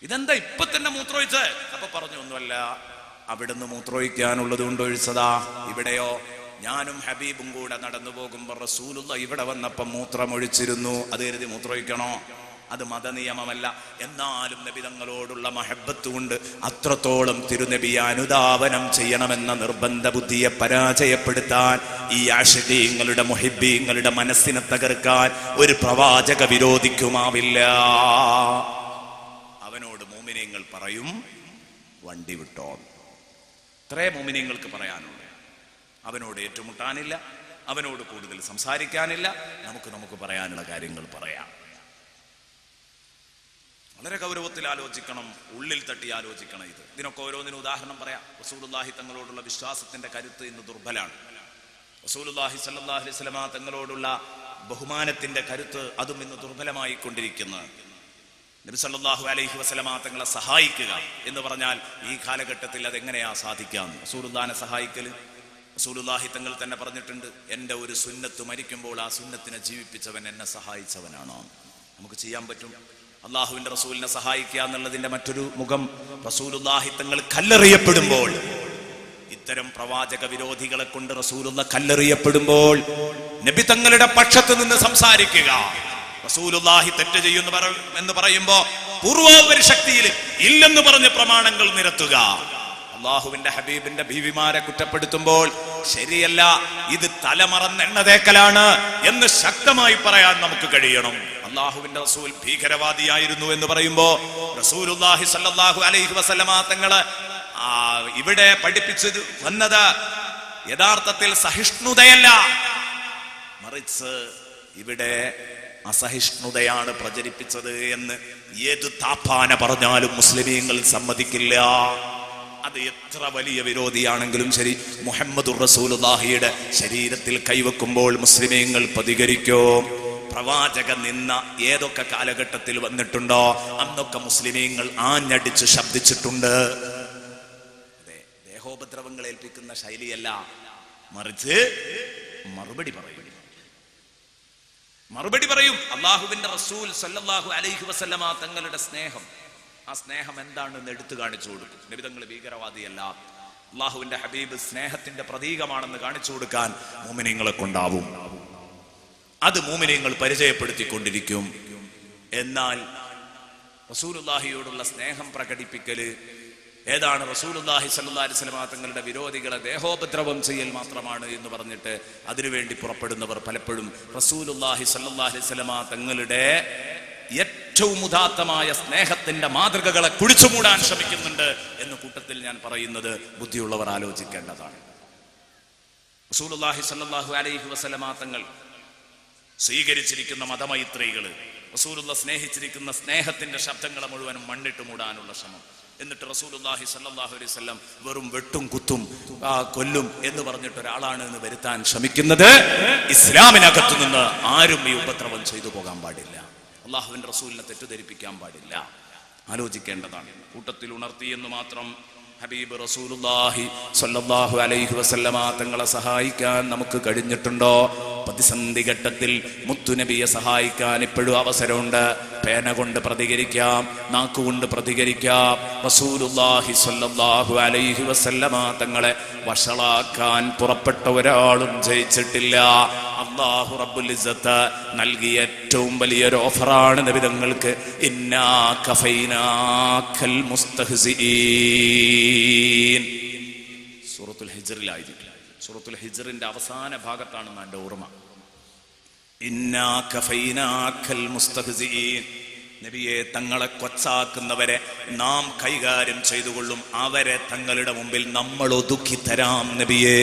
ഇതെന്താ ഇപ്പൊ തന്നെ മൂത്രമൊഴിച്ച്? അപ്പൊ പറഞ്ഞു, ഒന്നുമല്ല, അവിടുന്ന് മൂത്രമൊഴിക്കാനുള്ളത് കൊണ്ട് ഒഴിച്ചതാ. ഇവിടെയോ ഞാനും ഹബീബും കൂടെ നടന്നു പോകുമ്പോ റസൂലുള്ള ഇവിടെ വന്നപ്പം മൂത്രമൊഴിച്ചിരുന്നു, അത് കരുതി മൂത്രമൊഴിക്കണോ? അത് മതനിയമമല്ല. എന്നാലും നബി തങ്ങളോടുള്ള മഹബത്ത് കൊണ്ട് അത്രത്തോളം തിരുനബിയെ അനുധാവനം ചെയ്യണമെന്ന നിർബന്ധ ബുദ്ധിയെ പരാജയപ്പെടുത്താൻ, ഈ ആശിഖീങ്ങളുടെ മുഹിബ്ബീങ്ങളുടെ മനസ്സിനെ തകർക്കാൻ ഒരു പ്രവാചക വിരോധിക്കുമാവില്ല. അവനോട് മോമിനീങ്ങൾ പറയും, വണ്ടി വിട്ടോ. ഇത്രേ മോമിനീങ്ങൾക്ക് പറയാനുള്ളൂ. അവനോട് ഏറ്റുമുട്ടാനില്ല, അവനോട് കൂടുതൽ സംസാരിക്കാനില്ല. നമുക്ക് പറയാനുള്ള കാര്യങ്ങൾ പറയാം. വളരെ ഗൗരവത്തിൽ ആലോചിക്കണം, ഉള്ളിൽ തട്ടി ആലോചിക്കണം. ഇതിനൊക്കെ ഓരോന്നിനും ഉദാഹരണം പറയാം. റസൂലുള്ളാഹി തങ്ങളോടുള്ള വിശ്വാസത്തിന്റെ കരുത്ത് ഇന്ന് ദുർബലാണ്. റസൂലുള്ളാഹി സ്വല്ലല്ലാഹു അലൈഹി വസല്ലമ തങ്ങളോടുള്ള ബഹുമാനത്തിന്റെ കരുത്ത് അതും ഇന്ന് ദുർബലമായി കൊണ്ടിരിക്കുന്നു. നബി സല്ലല്ലാഹു അലൈഹി വസല്ലമ തങ്ങളെ സഹായിക്കുക എന്ന് പറഞ്ഞാൽ ഈ കാലഘട്ടത്തിൽ അതെങ്ങനെയാ സാധിക്കാം? റസൂലുള്ളാഹിനെ സഹായിക്കൽ, റസൂലുള്ളാഹി തങ്ങൾ തന്നെ പറഞ്ഞിട്ടുണ്ട്, എൻ്റെ ഒരു സുന്നത്ത് മരിക്കുമ്പോൾ ആ സുന്നത്തിനെ ജീവിപ്പിച്ചവൻ എന്നെ സഹായിച്ചവനാണോ? നമുക്ക് ചെയ്യാൻ പറ്റും. അള്ളാഹുവിന്റെ റസൂലിനെ സഹായിക്കുക എന്നുള്ളതിന്റെ മറ്റൊരു മുഖം, റസൂലുള്ളാഹി തങ്ങൾ കല്ലെറിയപ്പെടുമ്പോൾ, ഇത്തരം പ്രവാചക വിരോധികളെ കൊണ്ട് റസൂലുള്ള കല്ലെറിയപ്പെടുമ്പോൾ നബി തങ്ങളുടെ പക്ഷത്ത് നിന്ന് സംസാരിക്കുക. റസൂലുള്ളാഹി തെറ്റ് ചെയ്യുന്നു എന്ന് പറയുമ്പോ പൂർവോപരി ശക്തിയിൽ ഇല്ലെന്ന് പറഞ്ഞ് പ്രമാണങ്ങൾ നിരത്തുക. അള്ളാഹുവിന്റെ ഹബീബിന്റെ ബീവിമാരെ കുറ്റപ്പെടുത്തുമ്പോൾ ശരിയല്ല, ഇത് തലമറന്ന് എണ്ണതേക്കലാണ് എന്ന് ശക്തമായി പറയാൻ നമുക്ക് കഴിയണം. അള്ളാഹുവിന്റെ റസൂൽ ഭീകരവാദിയായിരുന്നു എന്ന് പറയുമ്പോ റസൂലുള്ളാഹി സ്വല്ലല്ലാഹു അലൈഹി വസല്ലമ തങ്ങള് ഇവിടെ പഠിപ്പിച്ചു വന്നത് യഥാർത്ഥത്തിൽ സഹിഷ്ണുതയല്ല, മറിച്ച് ഇവിടെ അസഹിഷ്ണുതയാണ് പ്രചരിപ്പിച്ചത് എന്ന് ഏത് താപ്പാന പറഞ്ഞാലും മുസ്ലിമീങ്ങൾ സമ്മതിക്കില്ല. അത് എത്ര വലിയ വിരോധിയാണെങ്കിലും ശരി, മുഹമ്മദുർ റസൂലുള്ളാഹിയുടെ ശരീരത്തിൽ കൈവെക്കുമ്പോൾ മുസ്ലിമീങ്ങൾ പ്രതികരിക്കും. പ്രവാചക നിന്ന ഏതൊക്കെ കാലഘട്ടത്തിൽ വന്നിട്ടുണ്ടോ അന്നൊക്കെ മുസ്ലിമീങ്ങൾ ആഞ്ഞടിച്ച് ശബ്ദിച്ചിട്ടുണ്ട്. അതെ, ദേഹോപദ്രവങ്ങൾ ഏൽപ്പിക്കുന്ന ശൈലിയല്ല, മറിച്ച് മറുപടി പറയും. അള്ളാഹുവിന്റെ റസൂൽ സല്ലല്ലാഹു അലൈഹി വസല്ലമ തങ്ങളുടെ സ്നേഹം, ആ സ്നേഹം എന്താണെന്ന് എടുത്തു കാണിച്ചു കൊടുക്കും. നബി തങ്ങൾ ഭീകരവാദിയല്ല, അള്ളാഹുവിന്റെ ഹബീബ് സ്നേഹത്തിന്റെ പ്രതീകമാണെന്ന് കാണിച്ചു കൊടുക്കാൻ മുഅ്മിനീങ്ങളെ കൊണ്ടാവും. അത് മുഅ്മിനീങ്ങൾ പരിചയപ്പെടുത്തിക്കൊണ്ടിരിക്കും. എന്നാൽ റസൂലുള്ളാഹിയോടുള്ള സ്നേഹം പ്രകടിപ്പിക്കല് ഏതാണ്? റസൂലുള്ളാഹി സ്വല്ലല്ലാഹു അലൈഹി വസല്ലമ തങ്ങളുടെ വിരോധികളെ ദേഹോപദ്രവം ചെയ്യൽ മാത്രമാണ് എന്ന് പറഞ്ഞിട്ട് അതിനുവേണ്ടി പുറപ്പെടുന്നവർ പലപ്പോഴും റസൂലുള്ളാഹി സ്വല്ലല്ലാഹു അലൈഹി വസല്ലമ തങ്ങളുടെ ഏറ്റവും ഉദാത്തമായ സ്നേഹത്തിന്റെ മാതൃകകളെ കുഴിച്ചുമൂടാൻ ശ്രമിക്കുന്നുണ്ട് എന്ന് കൂട്ടത്തിൽ ഞാൻ പറയുന്നത് ബുദ്ധിയുള്ളവർ ആലോചിക്കേണ്ടതാണ്. റസൂലുള്ളാഹി സ്വല്ലല്ലാഹു അലൈഹി വസല്ലമ തങ്ങൾ സ്വീകരിച്ചിരിക്കുന്ന മതമൈത്രികള്, റസൂലുള്ള സ്നേഹിച്ചിരിക്കുന്ന സ്നേഹത്തിന്റെ ശബ്ദങ്ങളെ മുഴുവനും മണ്ണിട്ട് മൂടാനുള്ള ശ്രമം. എന്നിട്ട് റസൂലുള്ളാഹി സ്വല്ലല്ലാഹു അലൈഹി വസല്ലം വെറും വെട്ടും കുത്തും കൊല്ലും എന്ന് പറഞ്ഞിട്ട് ഒരാളാണ് എന്ന് വരുത്താൻ ശ്രമിക്കുന്നത്. ഇസ്ലാമിനകത്തു നിന്ന് ആരും ഈ ഉപദ്രവം ചെയ്തു പോകാൻ പാടില്ല. അള്ളാഹുവിന്റെ റസൂലിനെ തെറ്റിദ്ധരിപ്പിക്കാൻ പാടില്ല. ആലോചിക്കേണ്ടതാണ്. കൂട്ടത്തിൽ ഉണർത്തി എന്ന് മാത്രം ഹബീബ് റസൂലുള്ളാഹി സ്വല്ലല്ലാഹു അലൈഹി വസല്ലമ തങ്ങളെ സഹായിക്കാൻ നമുക്ക് കഴിഞ്ഞിട്ടുണ്ടോ? പ്രതിസന്ധി ഘട്ടത്തിൽ മുത്തുനബിയെ സഹായിക്കാൻ ഇപ്പോഴും അവസരമുണ്ട്. പേന കൊണ്ട് പ്രതികരിക്കാം, നാക്കുകൊണ്ട് പ്രതികരിക്കാം. റസൂലുള്ളാഹി സ്വല്ലല്ലാഹു അലൈഹി വസല്ലമ തങ്ങളെ വഷളാക്കാൻ പുറപ്പെട്ട ഒരാളും ജയിച്ചിട്ടില്ല. അല്ലാഹു റബ്ബുൽ ഇസ്സത്ത് നൽകിയ ഏറ്റവും വലിയൊരു ഓഫറാണ് നബി തങ്ങൾക്ക്. ഇന്നാ കഫൈനാക്കൽ മുസ്തഹ്സിഈൻ. സൂറത്തുൽ ഹിജ്റിലായിരിക്കും. സൂറത്തുൽ ഹിജ്റിന്റെ അവസാന ഭാഗത്താണെന്ന് എൻ്റെ ഓർമ്മ. ഇന്നാ കഫൈനാക്കൽ മുസ്തഹ്സിഈൻ. നബിയെ, തങ്ങളെ കൊച്ചാക്കുന്നവരെ നാം കൈകാര്യം ചെയ്തുകൊള്ളും, അവരെ തങ്ങളുടെ മുമ്പിൽ നമ്മൾ ഒതുക്കി തരാം നബിയെ.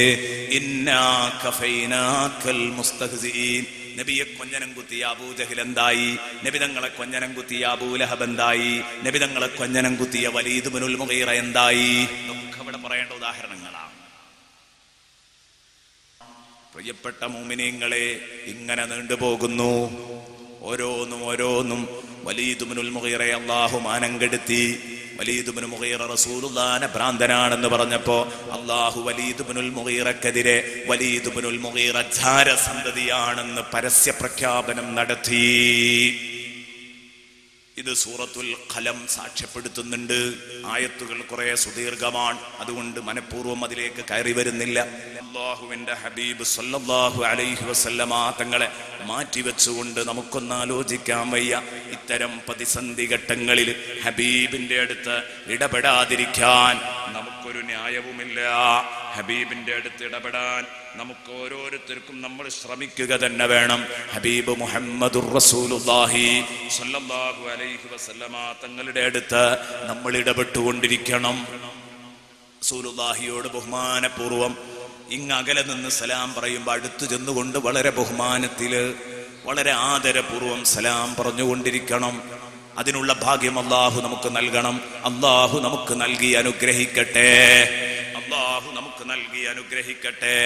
ഇന്നാ കഫൈനാക്കൽ മുസ്തഹ്സിഈൻ. നബിയെ കൊഞ്ഞനം കുത്തിയ അബൂജഹൽ എന്തായി? നബി തങ്ങളെ കൊഞ്ഞനം കുത്തിയ അബൂലഹബ് എന്തായി? നബി തങ്ങളെ കൊഞ്ഞനം കുത്തിയ വലീദ് ഇബ്നുൽ മുഗീറ എന്തായി? നമുക്ക് അവിടെ പറയേണ്ട ഉദാഹരണങ്ങളാണ്. പ്രിയപ്പെട്ട മുഅ്മിനീങ്ങളെ, ഇങ്ങനെ നീണ്ടുപോകുന്നു. ഓരോന്നും വലീദ് ഇബ്നുൽ മുഗീറയെ അല്ലാഹു മാനം കെടുത്തി. വലീദ് ഇബ്നു മുഗീറ റസൂലുള്ളാഹിനെ ഭ്രാന്തനാണെന്ന് പറഞ്ഞപ്പോ അല്ലാഹു വലീദ് ഇബ്നുൽ മുഗീറക്കെതിരെ വലീദ് ഇബ്നുൽ മുഗീറ ജാര- 'സന്തതിയാണെന്ന് പരസ്യ പ്രഖ്യാപനം നടത്തി. ഇത് സൂറത്തുൽ ഖലം സാക്ഷ്യപ്പെടുത്തുന്നുണ്ട്. ആയത്തുകൾ കുറെ സുദീർഘമാണ്, അതുകൊണ്ട് മനഃപൂർവ്വം അതിലേക്ക് കയറി വരുന്നില്ല. അല്ലാഹുവിന്റെ ഹബീബ് സല്ലല്ലാഹു അലൈഹി വസല്ലമ തങ്ങളെ മാറ്റിവെച്ചുകൊണ്ട് നമുക്കൊന്ന് ആലോചിക്കാൻ വയ്യ. ഇത്തരം പ്രതിസന്ധി ഘട്ടങ്ങളിൽ ഹബീബിന്റെ അടുത്ത് ഇടപെടാതിരിക്കാൻ നമുക്കൊരു ന്യായവുമില്ല. ഹബീബിന്റെ അടുത്ത് ഇടപെടാൻ നമുക്ക് ഓരോരുത്തർക്കും നമ്മൾ ശ്രമിക്കുക തന്നെ വേണം. ഹബീബ് മുഹമ്മദുർ റസൂലുള്ളാഹി സ്വല്ലല്ലാഹു അലൈഹി വസല്ലമ തങ്ങളുടെ അടുത്ത് നമ്മൾ ഇടപെട്ടുകൊണ്ടിരിക്കണം. റസൂലുള്ളാഹിയോട് ബഹുമാനപൂർവം ഇങ്ങകലെ നിന്ന് സലാം പറയുമ്പോൾ അടുത്തു ചെന്നുകൊണ്ട് വളരെ ബഹുമാനത്തില് വളരെ ആദരപൂർവം സലാം പറഞ്ഞുകൊണ്ടിരിക്കണം. അതിനുള്ള ഭാഗ്യം അല്ലാഹു നമുക്ക് നൽകണം. അല്ലാഹു നമുക്ക് നൽകി അനുഗ്രഹിക്കട്ടെ. അല്ലാഹു നമുക്ക് നൽകി അനുഗ്രഹിക്കട്ടെ.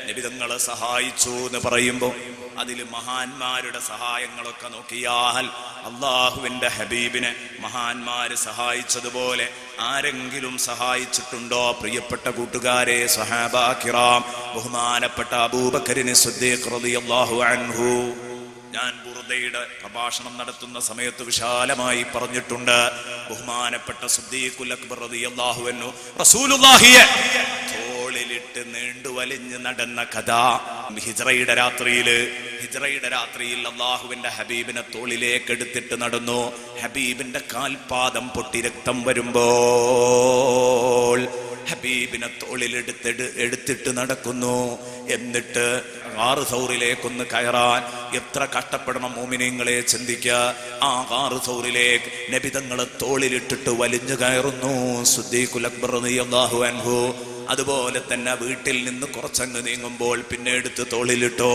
നബി തങ്ങളെ സഹായിച്ചു എന്ന് പറയുമ്പോൾ അതിൽ മഹാന്മാരുടെ സഹായങ്ങളൊക്കെ നോക്കിയാൽ അല്ലാഹുവിന്റെ ഹബീബിനെ മഹാന്മാര് സഹായിച്ചതുപോലെ ആരെങ്കിലും സഹായിച്ചിട്ടുണ്ടോ? പ്രിയപ്പെട്ട കൂട്ടുകാരെ, സ്വഹാബാ കിറാം, ബഹുമാനപ്പെട്ട അബൂബക്കറിന് സിദ്ദീഖ് റളിയല്ലാഹു അൻഹു, ഞാൻ ബുർദയുടെ പ്രഭാഷണം നടത്തുന്ന സമയത്ത് വിശാലമായി പറഞ്ഞിട്ടുണ്ട്. ബഹുമാനപ്പെട്ട സിദ്ദീഖുൽ അക്ബർ റളിയല്ലാഹു അൻഹു റസൂലുള്ളാഹിയെ തോളിലിട്ട് നീണ്ടു വലിഞ്ഞ് നടന്ന കഥ. ഹിജ്റയുടെ രാത്രിയിൽ അല്ലാഹുവിന്റെ ഹബീബിനെ തോളിലേക്ക് എടുത്തിട്ട് നടന്നു. ഹബീബിന്റെ കാൽപാദം പൊട്ടി രക്തം വരുമ്പോൾ ഹബീബിനെ തോളിൽ എടുത്തിട്ട് നടക്കുന്നു. എന്നിട്ട് ഗാറ് സൗറിലേക്കൊന്ന് കയറാൻ എത്ര കഷ്ടപ്പെടണം മോമിനീങ്ങളെ ചിന്തിക്കുക. ആ ഗാറ് സൗറിലേക്ക് നബി തങ്ങളെ തോളിലിട്ടിട്ട് വലിഞ്ഞു കയറുന്നു സിദ്ദീഖുൽ അക്ബർ റളിയല്ലാഹു അൻഹു. അതുപോലെ തന്നെ വീട്ടിൽ നിന്ന് കുറച്ചങ്ങ് നീങ്ങുമ്പോൾ പിന്നെ എടുത്ത് തോളിലിട്ടോ.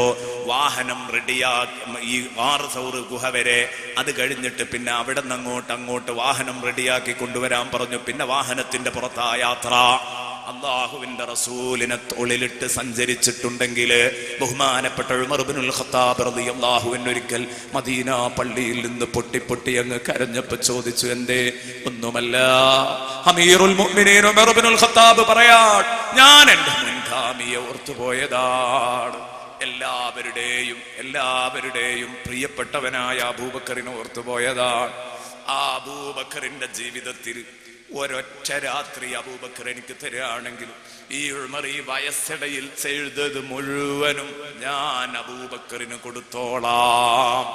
വാഹനം റെഡിയാക്കി ഈ ഗാറ് സൗർ ഗുഹ വരെ, അത് കഴിഞ്ഞിട്ട് പിന്നെ അവിടെ നിന്ന് അങ്ങോട്ട് വാഹനം റെഡിയാക്കി കൊണ്ടുവരാൻ പറഞ്ഞു. പിന്നെ വാഹനത്തിന്റെ പുറത്താ യാത്ര. അല്ലാഹുവിന്റെ റസൂലിനെ തോളിലിട്ട് സഞ്ചരിച്ചിട്ടുണ്ടെങ്കിൽ ബഹുമാനപ്പെട്ട ഉമർ ഇബ്നുൽ ഖത്താബ് റളിയല്ലാഹു അൻഹു ഒരിക്കൽ മദീന പള്ളിയിൽ നിന്ന് പൊട്ടി അങ്ങ് കരഞ്ഞപ്പോൾ ചോദിച്ചു, എന്തേ? ഒന്നുമല്ല, അമീറുൽ മുഅ്മിനീൻ ഉമർ ഇബ്നുൽ ഖത്താബ് പറയാൻ, ഞാൻ എന്റെ മുൻഗാമിയെ ഓർത്തുപോയതാണ്. എല്ലാവരുടെയും പ്രിയപ്പെട്ടവനായ അബൂബക്കറിനെ ഓർത്തുപോയതാണ്. ആ അബൂബക്കറിന്റെ ജീവിതത്തിൽ ഒരൊറ്റ രാത്രി അബൂബക്കർ എനിക്ക് തരികയാണെങ്കിൽ ഈ ഉമർ ഈ വയസ്സിടയിൽ ചെയ്തത് മുഴുവനും ഞാൻ അബൂബക്കറിന് കൊടുത്തോളാം.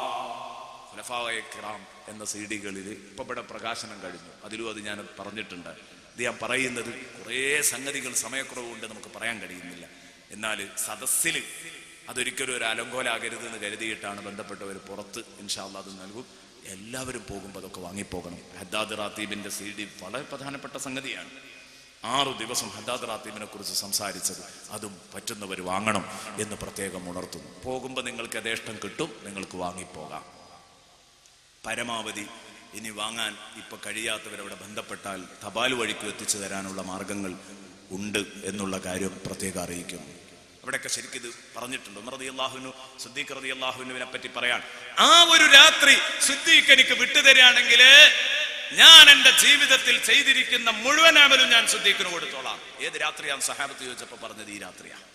ഖുലഫായെ കിറാം എന്ന സീഡികളിൽ ഇപ്പൊ ഇവിടെ പ്രകാശനം കഴിഞ്ഞു, അതിലും അത് ഞാൻ പറഞ്ഞിട്ടുണ്ട്. ഇത് ഞാൻ പറയുന്നത് കുറേ സംഗതികൾ സമയക്കുറവ് കൊണ്ട് നമുക്ക് പറയാൻ കഴിയുന്നില്ല. എന്നാൽ സദസ്സിൽ അതൊരിക്കലും ഒരു അലങ്കോലാകരുത് എന്ന് കരുതിയിട്ടാണ് ബന്ധപ്പെട്ടവർ പുറത്ത് ഇൻഷാ അല്ലാഹ് അത് നൽകും. എല്ലാവരും പോകുമ്പോൾ അതൊക്കെ വാങ്ങിപ്പോകണം. ഹദ്ദാദ് റാത്തീബിന്റെ CD വളരെ പ്രധാനപ്പെട്ട സംഗതിയാണ്. 6 ദിവസം ഹദ്ദാദ് റാത്തീബിനെ കുറിച്ച് സംസാരിച്ചത്, അതും പറ്റുന്നവർ വാങ്ങണം എന്ന് പ്രത്യേകം ഉണർത്തുന്നു. പോകുമ്പോൾ നിങ്ങൾക്ക് യഥേഷ്ടം കിട്ടും, നിങ്ങൾക്ക് വാങ്ങിപ്പോകാം. പരമാവധി ഇനി വാങ്ങാൻ ഇപ്പൊ കഴിയാത്തവരവിടെ ബന്ധപ്പെട്ടാൽ തപാൽ വഴിക്ക് എത്തിച്ചു തരാനുള്ള മാർഗങ്ങൾ ഉണ്ട് എന്നുള്ള കാര്യം പ്രത്യേകം അറിയിക്കുന്നു. അവിടെയൊക്കെ ശരിക്കും ഇത് പറഞ്ഞിട്ടുണ്ട്. ഉമർ റളിയല്ലാഹു അൻഹു സിദ്ദീഖ് റളിയല്ലാഹു അൻഹുവിനെ പറ്റി പറയാൻ, ആ ഒരു രാത്രി സിദ്ദീഖ് എനിക്ക് വിട്ടുതരികയാണെങ്കിൽ ഞാൻ എന്റെ ജീവിതത്തിൽ ചെയ്തിരിക്കുന്ന മുഴുവൻ അമലും ഞാൻ സിദ്ദീഖിന് കൊടുത്തോളാം. ഏത് രാത്രിയാണ് സഹാബത്ത് ചോദിച്ചപ്പോ പറഞ്ഞത്? ഈ രാത്രിയാണ്,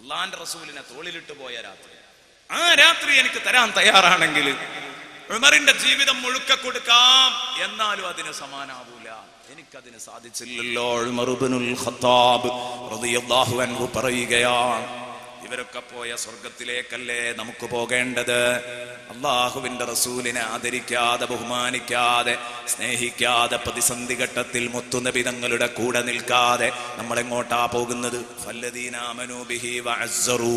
അള്ളാന്റെ റസൂലിനെ തോളിലിട്ട് പോയ രാത്രി. ആ രാത്രി എനിക്ക് തരാൻ തയ്യാറാണെങ്കിൽ ഉമറിന്റെ ജീവിതം മുഴുക്ക കൊടുക്കാം, എന്നാലും അതിന് സമാനാവൂല. എനിക്കതിന് സാധിച്ചില്ലല്ലോ. ഉമർ ഇബ്നുൽ ഖത്താബ് റളിയല്ലാഹു അൻഹു പറയുകയാണ്, ഇവരൊക്കെ പോയ സ്വർഗത്തിലേക്കല്ലേ നമുക്ക് പോകേണ്ടത്? അള്ളാഹുവിന്റെ റസൂലിനെ ആദരിക്കാതെ, ബഹുമാനിക്കാതെ, സ്നേഹിക്കാതെ, പ്രതിസന്ധി ഘട്ടത്തിൽ മുത്തുനബി തങ്ങളുടെ കൂടെ നിൽക്കാതെ നമ്മൾ എങ്ങോട്ടാ പോകുന്നത്? ഫല്ലദീന ആമനൂ ബിഹി വഅസ്സറൂ.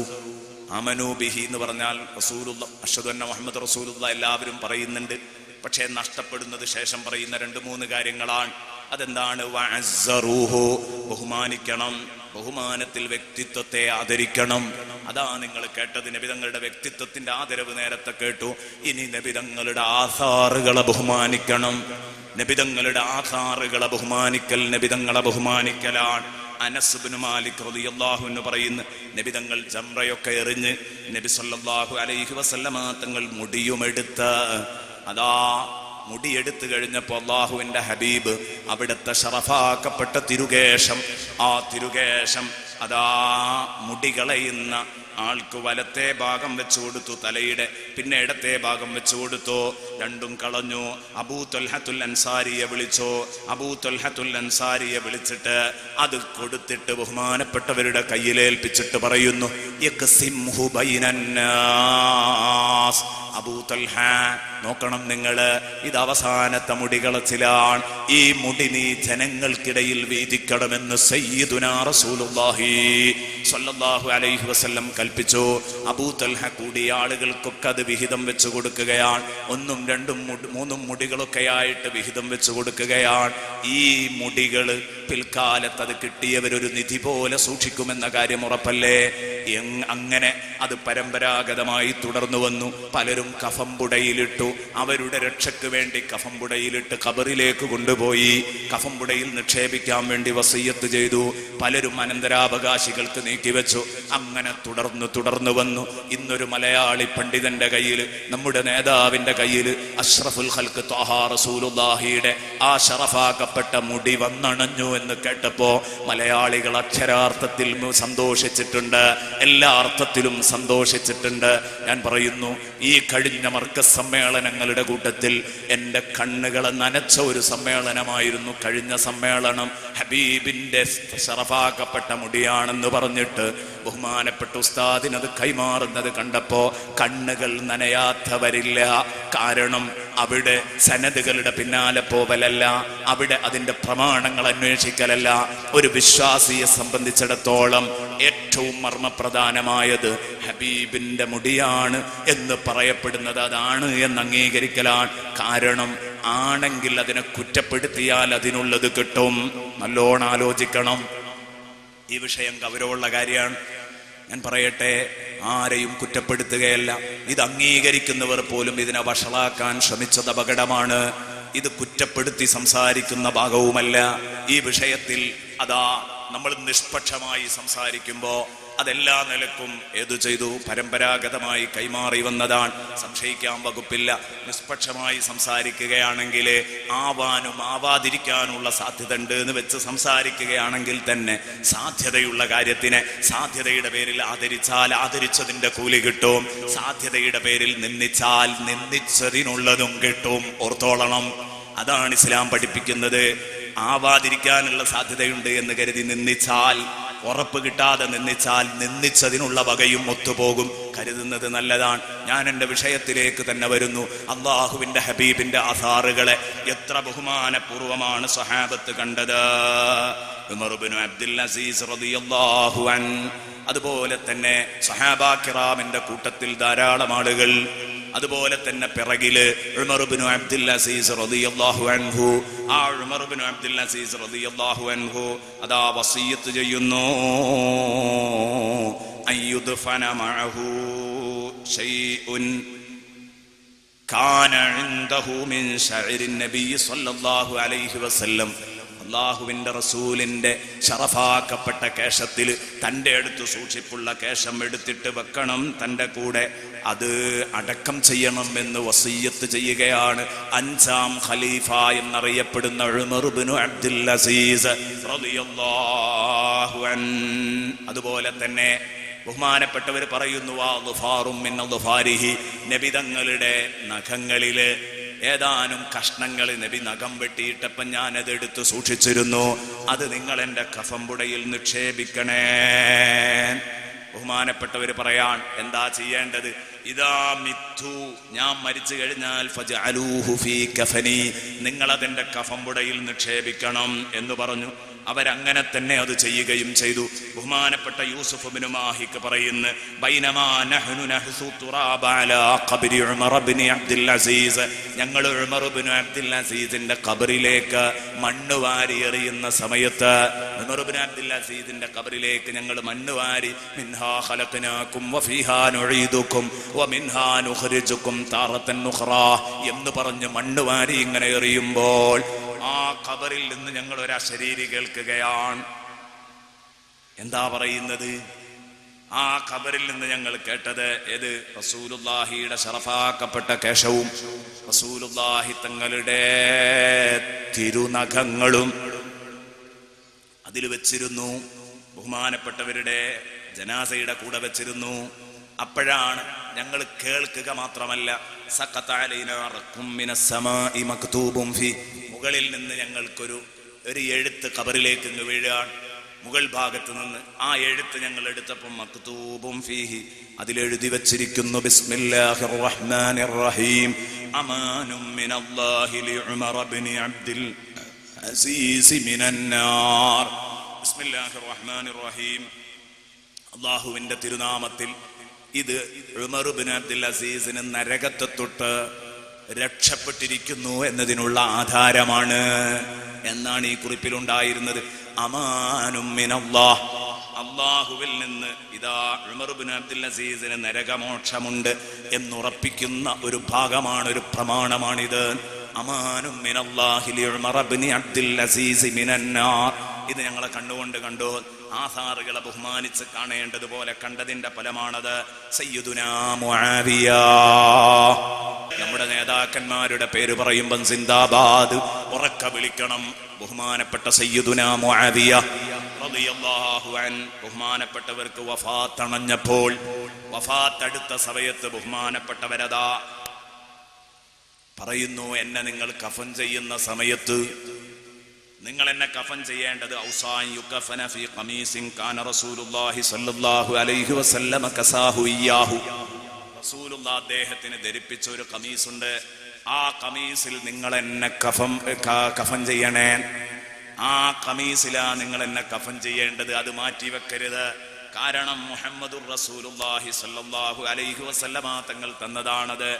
ആമനൂ ബിഹി എന്ന് പറഞ്ഞാൽ റസൂലുള്ളാഹി, അഷ്ഹദു അന്ന മുഹമ്മദ് റസൂലുള്ളാഹി എല്ലാവരും പറയുന്നുണ്ട്. പക്ഷേ നഷ്ടപ്പെടുന്നത് ശേഷം പറയുന്ന 2-3 കാര്യങ്ങളാണ്. അതെന്താണ്? വഅസ്സറൂഹു, ബഹുമാനിക്കണം. ബഹുമാനത്തിൽ വ്യക്തിത്വത്തെ ആദരിക്കണം. അതാ നിങ്ങൾ കേട്ടത്. നബിതങ്ങളുടെ വ്യക്തിത്വത്തിന്റെ ആദരവ് നേരത്തെ കേട്ടു. ഇനി നബിതങ്ങളുടെ ആസാറുകളെ ബഹുമാനിക്കണം. നബിതങ്ങളുടെ ആസാറുകളെ ബഹുമാനിക്കൽ നബിതങ്ങളെ ബഹുമാനിക്കലാണ്. അനസ് ഇബ്നു മാലിക് റളിയല്ലാഹു അൻഹു പറയുന്നു, നബിതങ്ങൾ ജംറയൊക്കെ എറിഞ്ഞ് നബി സല്ലല്ലാഹു അലൈഹി വസല്ലമ തങ്ങൾ മുടിയുമെടുത്ത്, അതാ മുടിയെടുത്തു കഴിഞ്ഞപ്പോൾ അല്ലാഹുവിന്റെ ഹബീബ് അവിടുത്തെ ശറഫാക്കപ്പെട്ട തിരുകേശം, ആ തിരുകേശം അതാ മുടി കളയുന്ന ആൾക്ക് വലത്തെ ഭാഗം വെച്ചു കൊടുത്തു തലയുടെ, പിന്നെ ഇടത്തെ ഭാഗം വെച്ചു കൊടുത്തു. രണ്ടും കളഞ്ഞു. അബൂ ത്വൽഹത്തുൽ അൻസാരിയെ വിളിച്ചു. അബൂ ത്വൽഹത്തുൽ അൻസാരിയെ വിളിച്ചിട്ട് അത് കൊടുത്തിട്ട് ബഹുമാനപ്പെട്ടവരുടെ കയ്യിലേൽപ്പിച്ചിട്ട് പറയുന്നു, യഖ്സിംഹു ബൈനന്നാസ്. അബൂ ത്വൽഹ, നോക്കണം നിങ്ങള്, ഇത് അവസാനത്തെ മുടികളച്ചിലാണ്. ഈ മുടി നീ ജനങ്ങൾക്കിടയിൽ വീതിക്കണമെന്ന് സയ്യിദുനാ റസൂലുള്ളാഹി സ്വല്ലല്ലാഹു അലൈഹി വസല്ലം കൽപ്പിച്ചു. അബൂ ത്വൽഹ കൂടിയ ആളുകൾക്കൊക്കെ അത് വിഹിതം വെച്ചു കൊടുക്കുകയാണ്. 1, 2, 3 മുടികളൊക്കെ ആയിട്ട് വിഹിതം വെച്ചു കൊടുക്കുകയാണ്. ഈ മുടികൾ പിൽക്കാലത്ത് അത് കിട്ടിയവരൊരു നിധി പോലെ സൂക്ഷിക്കുമെന്ന കാര്യം ഉറപ്പല്ലേ? അങ്ങനെ അത് പരമ്പരാഗതമായി തുടർന്നു വന്നു. പലരും കഫംപുടയിലിട്ടു. അവരുടെ രക്ഷയ്ക്ക് വേണ്ടി കഫംപുടയിലിട്ട് ഖബറിലേക്ക് കൊണ്ടുപോയി കഫംപുടയിൽ നിക്ഷേപിക്കാൻ വേണ്ടി വസിയ്യത്ത് ചെയ്തു. പലരും അനന്തരാവകാശികൾക്ക് നീക്കിവെച്ചു. അങ്ങനെ തുടർന്നു വന്നു. ഇന്നൊരു മലയാളി പണ്ഡിതന്റെ കയ്യിൽ, നമ്മുടെ നേതാവിന്റെ കയ്യിൽ അഷ്റഫുൽ ഖൽഖ് ത്വാഹ റസൂലുള്ളാഹിയുടെ ആ ശറഫാക്കപ്പെട്ട മുടി വന്നണഞ്ഞു എന്ന് കേട്ടപ്പോ മലയാളികൾ അക്ഷരാർത്ഥത്തിൽ സന്തോഷിച്ചിട്ടുണ്ട്, എല്ലാ അർത്ഥത്തിലും സന്തോഷിച്ചിട്ടുണ്ട്. ഞാൻ പറയുന്നു, ഈ കഴിഞ്ഞ മർക്കസ് സമ്മേളനങ്ങളുടെ കൂട്ടത്തിൽ എൻ്റെ കണ്ണുകളെ നനച്ച ഒരു സമ്മേളനമായിരുന്നു കഴിഞ്ഞ സമ്മേളനം. ഹബീബിന്റെ ശറഫാക്കപ്പെട്ട മുടിയാണെന്ന് പറഞ്ഞിട്ട് ബഹുമാനപ്പെട്ട ഉസ്താദിനത് കൈമാറുന്നത് കണ്ടപ്പോ കണ്ണുകൾ നനയാത്തവരില്ല. കാരണം അവിടെ സനദുകളുടെ പിന്നാലെ പോവലല്ല, അവിടെ അതിന്റെ പ്രമാണങ്ങൾ അന്വേഷിക്കലല്ല. ഒരു വിശ്വാസിയെ സംബന്ധിച്ചിടത്തോളം ഏറ്റവും മർമ്മപ്രധാനമായത് ഹബീബിന്റെ മുടിയാണ് എന്ന് പറയപ്പെടുന്നത് അതാണ് എന്ന് അംഗീകരിക്കലാണ്. കാരണം ആണെങ്കിൽ അതിനെ കുറ്റപ്പെടുത്തിയാൽ അതിനുള്ളത് കിട്ടും. നല്ലോണം ആലോചിക്കണം. ഈ വിഷയം ഗൗരവമുള്ള കാര്യമാണ്. ഞാൻ പറയട്ടെ, ആരെയും കുറ്റപ്പെടുത്തുകയല്ല. ഇത് അംഗീകരിക്കുന്നവർ പോലും ഇതിനെ വഷളാക്കാൻ ശ്രമിച്ചത് അപകടമാണ്. ഇത് കുറ്റപ്പെടുത്തി സംസാരിക്കുന്ന ഭാഗവുമല്ല. ഈ വിഷയത്തിൽ അതാ നമ്മൾ നിഷ്പക്ഷമായി സംസാരിക്കുമ്പോൾ അതെല്ലാ നിലക്കും ഏതു ചെയ്തു പരമ്പരാഗതമായി കൈമാറി വന്നതാണ്. സംശയിക്കാൻ വകുപ്പില്ല. നിഷ്പക്ഷമായി സംസാരിക്കുകയാണെങ്കിൽ ആവാനും ആവാതിരിക്കാനുള്ള സാധ്യത ഉണ്ട് എന്ന് വെച്ച് സംസാരിക്കുകയാണെങ്കിൽ തന്നെ സാധ്യതയുള്ള കാര്യത്തിനെ സാധ്യതയുടെ പേരിൽ ആദരിച്ചാൽ ആദരിച്ചതിന്റെ കൂലി കിട്ടും. സാധ്യതയുടെ പേരിൽ നിന്ദിച്ചാൽ നിന്ദിച്ചതിനുള്ളതും കിട്ടും. ഓർത്തോളണം, അതാണ് ഇസ്ലാം പഠിപ്പിക്കുന്നത്. ആവാതിരിക്കാനുള്ള സാധ്യതയുണ്ട് എന്ന് കരുതി നിന്ദിച്ചാൽ, ഉറപ്പ് കിട്ടാതെ നിന്ദിച്ചാൽ നിന്ദിച്ചതിനുള്ള വകയും ഒത്തുപോകും. കരുതുന്നത് നല്ലതാണ്. ഞാൻ എൻ്റെ വിഷയത്തിലേക്ക് തന്നെ വരുന്നു. അള്ളാഹുവിന്റെ ഹബീബിന്റെ ആസാറുകളെ എത്ര ബഹുമാനപൂർവമാണ് സഹാബത്ത് കണ്ടത്. ഉമർ ഇബ്നു അബ്ദുൽ അസീസ് റളിയല്ലാഹു അൻഹു, അതുപോലെ തന്നെ സഹാബാ കിറാമിന്റെ കൂട്ടത്തിൽ ധാരാളം ആളുകൾ, അതുപോലെ തന്നെ പിറകില് ഉമർ ഇബ്നു അബ്ദുൽ അസീസ് റളിയല്ലാഹു അൻഹു. ആ ഉമർ ഇബ്നു അബ്ദുൽ അസീസ് റളിയല്ലാഹു അൻഹു അതാ വസിയ്യത്ത് ചെയ്യുന്നു, അയ്യുദ്ഫന മഅഹു ശൈഉൻ കാന ഇൻദഹു മിൻ ശഅരി നബി സ്വല്ലല്ലാഹു അലൈഹി വസല്ലം. അള്ളാഹുവിന്റെ റസൂലിന്റെ ശറഫാക്കപ്പെട്ട കേശത്തിൽ തൻ്റെ അടുത്ത് സൂക്ഷിപ്പുള്ള കേശം എടുത്തിട്ട് വെക്കണം തൻ്റെ കൂടെ, അത് അടക്കം ചെയ്യണം എന്ന് വസിയ്യത്ത് ചെയ്യുകയാണ് 5ാം ഖലീഫ എന്നറിയപ്പെടുന്ന ഉമർ ഇബ്നു അബ്ദുൽ അസീസ് റളിയല്ലാഹു അൻഹു. അതുപോലെ തന്നെ ബഹുമാനപ്പെട്ടവർ പറയുന്നു, നബി തങ്ങളുടെ നഖങ്ങളില് ഏതാനും കഷ്ണങ്ങൾ നബി നഖം വെട്ടിയിട്ടപ്പം ഞാനതെടുത്ത് സൂക്ഷിച്ചിരുന്നു. അത് നിങ്ങൾ എൻ്റെ കഫംപുടയിൽ നിക്ഷേപിക്കണേ. ബഹുമാനപ്പെട്ടവർ പറയാൻ എന്താ ചെയ്യേണ്ടത്? ഇദാ മിത്തു, ഞാൻ മരിച്ചു കഴിഞ്ഞാൽ ഫജഅലൂഹു ഫീ കഫനി, നിങ്ങൾ അതെന്റെ കഫംപുടയിൽ നിക്ഷേപിക്കണം എന്ന് പറഞ്ഞു. അവരങ്ങനെ തന്നെ അത് ചെയ്യുകയും ചെയ്തു. ബഹുമാനപ്പെട്ട യൂസുഫ് ഇബ്നു മാഹിക്ക് പറയുന്നു, ബൈനമാ നഹ്നു നഹ്സു തുറാബ അലാ ഖബ്രി ഉമർ ഇബ്നു അബ്ദുൽ അസീസ്, ഞങ്ങൾ ഉമർ ഇബ്നു അബ്ദുൽ അസീസിന്റെ ഖബറിലേക്ക് മണ്ണ് വാരി എറിയുന്ന സമയത്ത്, ഉമർ ഇബ്നു അബ്ദുൽ അസീസിന്റെ ഖബറിലേക്ക് ഞങ്ങൾ മണ്ണ് വാരി, മിൻഹാ ഖലഖനാകും വഫീഹാ നുഈദുകും വമിൻഹാ നുഖ്രിജുകും താറത്തൻ ഉഖ്റാ എന്ന് പറഞ്ഞ് മണ്ണ് വാരി ഇങ്ങനെ എറിയുമ്പോൾ ആ ഖബറിൽ നിന്ന് ഞങ്ങൾ ഒരു അശരീരി കേൾക്കുകയാണ്. എന്താ പറയുന്നത്? ആ ഖബറിൽ നിന്ന് ഞങ്ങൾ കേട്ടത് ഏത്? റസൂലുള്ളാഹിയുടെ ശറഫാക്കപ്പെട്ട കേശവും റസൂലുള്ളാഹി തങ്ങളുടെ തിരുനഖങ്ങളും അതിൽ വെച്ചിരുന്നു. ബഹുമാനപ്പെട്ടവരുടെ ജനാസയുടെ കൂടെ വെച്ചിരുന്നു. അപ്പോഴാണ് ഞങ്ങൾ കേൾക്കുക മാത്രമല്ല, മുകളിൽ നിന്ന് ഞങ്ങൾക്കൊരു എഴുത്ത് ഖബറിലേക്ക് വീഴാൻ, മുകൾ ഭാഗത്ത് നിന്ന് ആ എഴുത്ത് ഞങ്ങൾ എടുത്തപ്പോൾ മക്തൂബും ഫീഹി, അതിലെഴുതി വച്ചിരിക്കുന്നു ബിസ്മില്ലാഹിർ റഹ്മാനിർ റഹീം അമാനും മിനല്ലാഹി ലിഉമർ ഇബ്നു അബ്ദുൽ അസീസ് മിനന്നാർ. ബിസ്മില്ലാഹിർ റഹ്മാനിർ റഹീം, അല്ലാഹുവിന്റെ തിരുനാമത്തിൽ ഇത് ഉമർ ഇബ്നു അബ്ദുൽ അസീസിന് നരകത്തെ തൊട്ട് രക്ഷപ്പെട്ടിരിക്കുന്നു എന്നതിനുള്ള ആധാരമാണ് എന്നാണ് ഈ കുറിപ്പിലുണ്ടായിരുന്നത്. അമാനും മിനല്ലാഹ്, അല്ലാഹുവിൽ നിന്ന് ഇതാ ഉമർ ഇബ്നു അബ്ദുൽ അസീസിന് നരകമോക്ഷമുണ്ട് എന്നുറപ്പിക്കുന്ന ഒരു ഭാഗമാണ്, ഒരു പ്രമാണമാണിത്. അമാനും മിനല്ലാഹി ലിഉമർ ഇബ്നു അബ്ദുൽ അസീസ് മിനന്നാർ. ഇത് ഞങ്ങളെ കണ്ടുകൊണ്ട് കണ്ടു. ആസാറുകളെ ബഹുമാനിച്ച് കാണേണ്ടതുപോലെ കണ്ടതിന്റെ ഫലമാണത്. സയ്യിദുനാ മുആവിയ, നമ്മുടെ നേതാക്കന്മാരുടെ പേര് പറയുമ്പം സിന്ദാബാദ് ഉറക്ക വിളിക്കണം. ബഹുമാനപ്പെട്ട സയ്യിദുനാ മുആവിയ റളിയല്ലാഹു അൻഹു, ബഹുമാനപ്പെട്ടവർക്ക് വഫാത്ത് അണഞ്ഞപ്പോൾ, വഫാത്ത് അടുത്ത സമയത്ത് ബഹുമാനപ്പെട്ടവരതാ പറയുന്നു, എന്നെ നിങ്ങൾ കഫൻ ചെയ്യുന്ന സമയത്ത് നിങ്ങൾ എന്നെ കഫൻ ചെയ്യേണ്ടത് ഔസാൻ യുകഫന ഫീ ഖമീസിൻ കാന റസൂലുള്ളാഹി സ്വല്ലല്ലാഹു അലൈഹി വസല്ലം കസാഹു ഇയ്യാഹു. റസൂലുള്ളാഹി അദ്ദേഹത്തിന് ധരിപ്പിച്ച ഒരു ഖമീസ് ഉണ്ട്. ആ ഖമീസിൽ നിങ്ങൾ എന്നെ കഫൻ ചെയ്യണേ. ആ ഖമീസിലാ നിങ്ങൾ എന്നെ കഫൻ ചെയ്യേണ്ടത്, അത് മാറ്റി വെക്കരുത്. കാരണം മുഹമ്മദുർ റസൂലുള്ളാഹി സ്വല്ലല്ലാഹു അലൈഹി വസല്ലമ തങ്ങൾ തന്നതാണത്.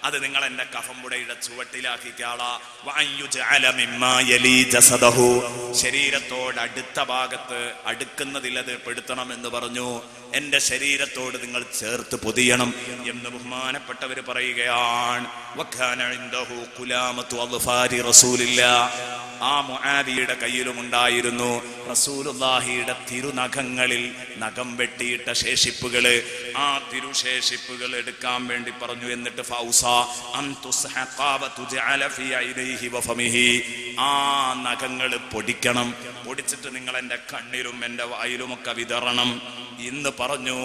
അത് നിങ്ങൾ എന്റെ കഫംപുടയുടെ ചുവട്ടിലാക്കിക്കാളാ. ശരീരത്തോട് അടുത്ത ഭാഗത്ത് അടുക്കുന്നതിൽ അത് പെടുത്തണം എന്ന് പറഞ്ഞു. എന്റെ ശരീരത്തോട് നിങ്ങൾ ചേർത്ത് പൊതിയണം എന്ന് ബഹുമാനപ്പെട്ടവർ പറയുകയാണ്. ആ മുആവിയുടെ കയ്യിലുമുണ്ടായിരുന്നു റസൂലുള്ളാഹിയുടെ തിരുനഖങ്ങളിൽ നഖം വെട്ടിയിട്ട ശേഷിപ്പുകള്. ആ തിരുശേഷിപ്പുകൾ എടുക്കാൻ വേണ്ടി പറഞ്ഞു. എന്നിട്ട് ആ നഖങ്ങൾ പൊടിക്കണം. പൊടിച്ചിട്ട് നിങ്ങൾ എന്റെ കണ്ണിലും എന്റെ വായിലുമൊക്കെ വിതറണം എന്ന് പറഞ്ഞു.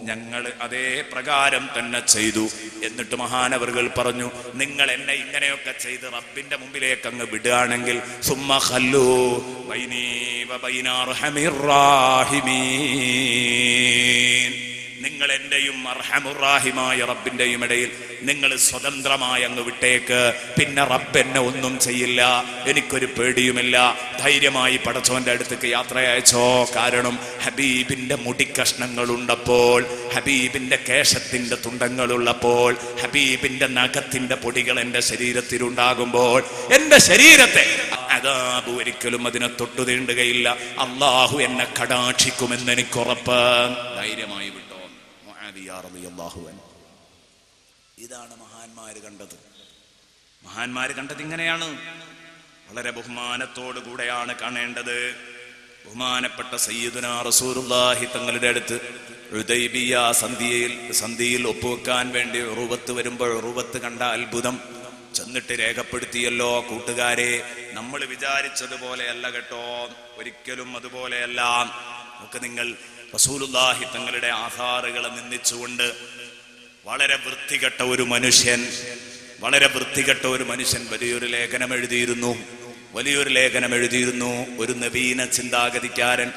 ഞങ്ങൾ അതേ പ്രകാരം തന്നെ ചെയ്തു. എന്നിട്ട് മഹാനവറുകൾ പറഞ്ഞു, നിങ്ങൾ എന്നെ ഇങ്ങനെയൊക്കെ ചെയ്ത് റബ്ബിന്റെ മുമ്പിലേക്ക് അങ്ങ് വിടുകയാണെങ്കിൽ സുമ്മ ഖല്ലൂ ബൈനീ വബൈന അർഹമിർ റാഹിമീൻ, നിങ്ങൾ എന്റെയും അർഹമുറാഹിമായ റബ്ബിന്റെയും ഇടയിൽ നിങ്ങൾ സ്വതന്ത്രമായി അങ്ങ് വിട്ടേക്ക്. പിന്നെ റബ്ബ് എന്നെ ഒന്നും ചെയ്യില്ല, എനിക്കൊരു പേടിയുമില്ല. ധൈര്യമായി പടച്ചോന്റെ അടുത്തേക്ക് യാത്ര അയച്ചോ. കാരണം ഹബീബിന്റെ മുടിക്കഷ്ണങ്ങൾ ഉണ്ടപ്പോൾ, ഹബീബിന്റെ കേശത്തിന്റെ തുണ്ടങ്ങളുള്ളപ്പോൾ, ഹബീബിന്റെ നഖത്തിന്റെ പൊടികൾ എന്റെ ശരീരത്തിലുണ്ടാകുമ്പോൾ എന്റെ ശരീരത്തെ അദാബ് ഒരിക്കലും അതിനെ തൊട്ടു തീണ്ടുകയില്ല. അള്ളാഹു എന്നെ കടാക്ഷിക്കുമെന്ന് എനിക്കുറപ്പ്. ധൈര്യമായി വിട്ടോ. ഇതാണ് മഹാന്മാര് കണ്ടത്. മഹാന്മാര് കണ്ടത് ഇങ്ങനെയാണ്. വളരെ ബഹുമാനത്തോടു കൂടെയാണ് കാണേണ്ടത്. ബഹുമാനപ്പെട്ട സയ്യിദുനാ റസൂലുള്ളാഹി തങ്ങളുടെ അടുത്ത് ഹുദൈബിയ സന്ധിയിൽ ഒപ്പുവെക്കാൻ വേണ്ടി ഉറുവത്ത് വരുമ്പോൾ ഉറുവത്ത് കണ്ട അത്ഭുതം ചെന്നിട്ട് രേഖപ്പെടുത്തിയല്ലോ. കൂട്ടുകാരെ, നമ്മൾ വിചാരിച്ചതുപോലെയല്ല കേട്ടോ, ഒരിക്കലും അതുപോലെയല്ല. നമുക്ക് നിങ്ങൾ റസൂലുള്ളാഹി തങ്ങളുടെ ആധാറുകളെ നിന്ദിച്ചുകൊണ്ട് വളരെ വൃത്തികെട്ട ഒരു മനുഷ്യൻ വലിയൊരു ലേഖനം എഴുതിയിരുന്നു. ഒരു നവീന ചിന്താഗതിക്കാരൻ.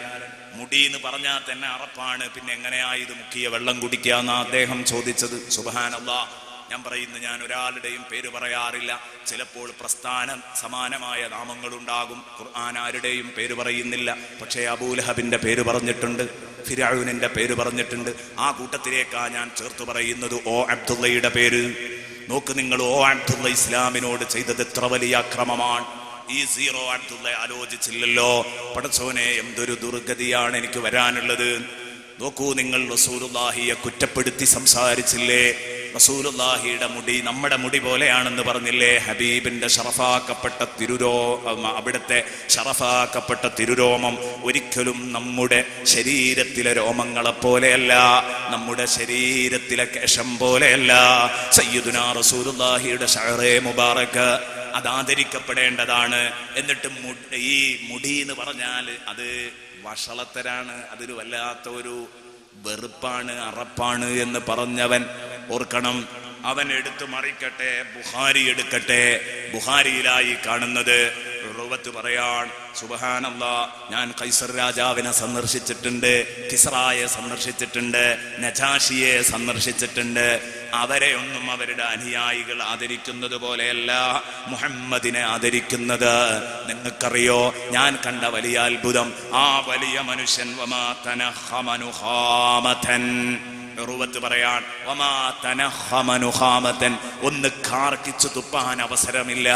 മുടി എന്ന് പറഞ്ഞാൽ തന്നെ അറപ്പാണ്, പിന്നെ എങ്ങനെയാ ഇത് മുക്കിയ വെള്ളം കുടിക്കാന്നാ അദ്ദേഹം ചോദിച്ചത്. സുബ്ഹാനല്ലാഹ്. ഞാൻ പറയുന്നു, ഞാൻ ഒരാളുടെയും പേര് പറയാറില്ല. ചിലപ്പോൾ പ്രസ്ഥാന സമാനമായ നാമങ്ങളുണ്ടാകും. ഖുർആൻ ആരുടെയും പേര് പറയുന്നില്ല. പക്ഷേ അബൂലഹബിന്റെ പേര് പറഞ്ഞിട്ടുണ്ട്, ഫിർഔനിന്റെ പേര് പറഞ്ഞിട്ടുണ്ട്. ആ കൂട്ടത്തിലേക്കാ ഞാൻ ചേർത്ത് പറയുന്നത് ഓ അബ്ദുള്ളയുടെ പേര്. നോക്ക് നിങ്ങൾ, ഓ അബ്ദുള്ള ഇസ്ലാമിനോട് ചെയ്തത് എത്ര വലിയ അക്രമമാണ്. ഈ സീറോ അബ്ദുള്ള ആലോചിച്ചില്ലല്ലോ. പടച്ചോനെ, എന്തൊരു ദുർഗതിയാണ് എനിക്ക് വരാനുള്ളത്. നോക്കൂ നിങ്ങൾ, റസൂലുള്ളാഹിയെ കുറ്റപ്പെടുത്തി സംസാരിച്ചില്ലേ? റസൂലുള്ളാഹിയുടെ മുടി നമ്മുടെ മുടി പോലെയാണെന്ന് പറഞ്ഞില്ലേ? ഹബീബിന്റെ ഷറഫാക്കപ്പെട്ട അവിടുത്തെ ഷറഫാക്കപ്പെട്ട തിരുരോമം ഒരിക്കലും നമ്മുടെ ശരീരത്തിലെ രോമങ്ങളെ പോലെയല്ല, നമ്മുടെ ശരീരത്തിലെ കേശം പോലെയല്ല. സയ്യിദുനാ റസൂലുള്ളാഹിയുടെ ശഅറേ മുബാറക്ക് അത് ആദരിക്കപ്പെടേണ്ടതാണ്. എന്നിട്ട് ഈ മുടി എന്ന് പറഞ്ഞാൽ അത് വഷളത്തരാണ്, അതൊരു വല്ലാത്ത ഒരു വെറുപ്പാണ്, അറപ്പാണ് എന്ന് പറഞ്ഞവൻ ഓർക്കണം, അവൻ എടുത്തു മറിക്കട്ടെ, ബുഖാരി എടുക്കട്ടെ. ബുഖാരിയിലായി കാണുന്നത് ഉർവത്ത് പറയാൻ, സുബ്ഹാനല്ലാഹ്, ഞാൻ കൈസർ രാജാവിനെ സന്ദർശിച്ചിട്ടുണ്ട്, കിസ്റായെ സന്ദർശിച്ചിട്ടുണ്ട്, നജാഷിയെ സന്ദർശിച്ചിട്ടുണ്ട്. അവരെ ഒന്നും അവരുടെ അനുയായികൾ ആദരിക്കുന്നത് പോലെയല്ല മുഹമ്മദിനെ ആദരിക്കുന്നത്. നിങ്ങൾക്കറിയോ, ഞാൻ കണ്ട വലിയ അത്ഭുതം, ആ വലിയ മനുഷ്യൻ വമാ തനഖമനു ഖാമതൻ, ഉർവത്ത് പറയാൻ, വമാ തനഖമനു ഖാമതൻ, ഒന്ന് കാർക്കിച്ചു തുപ്പാൻ അവസരമില്ല.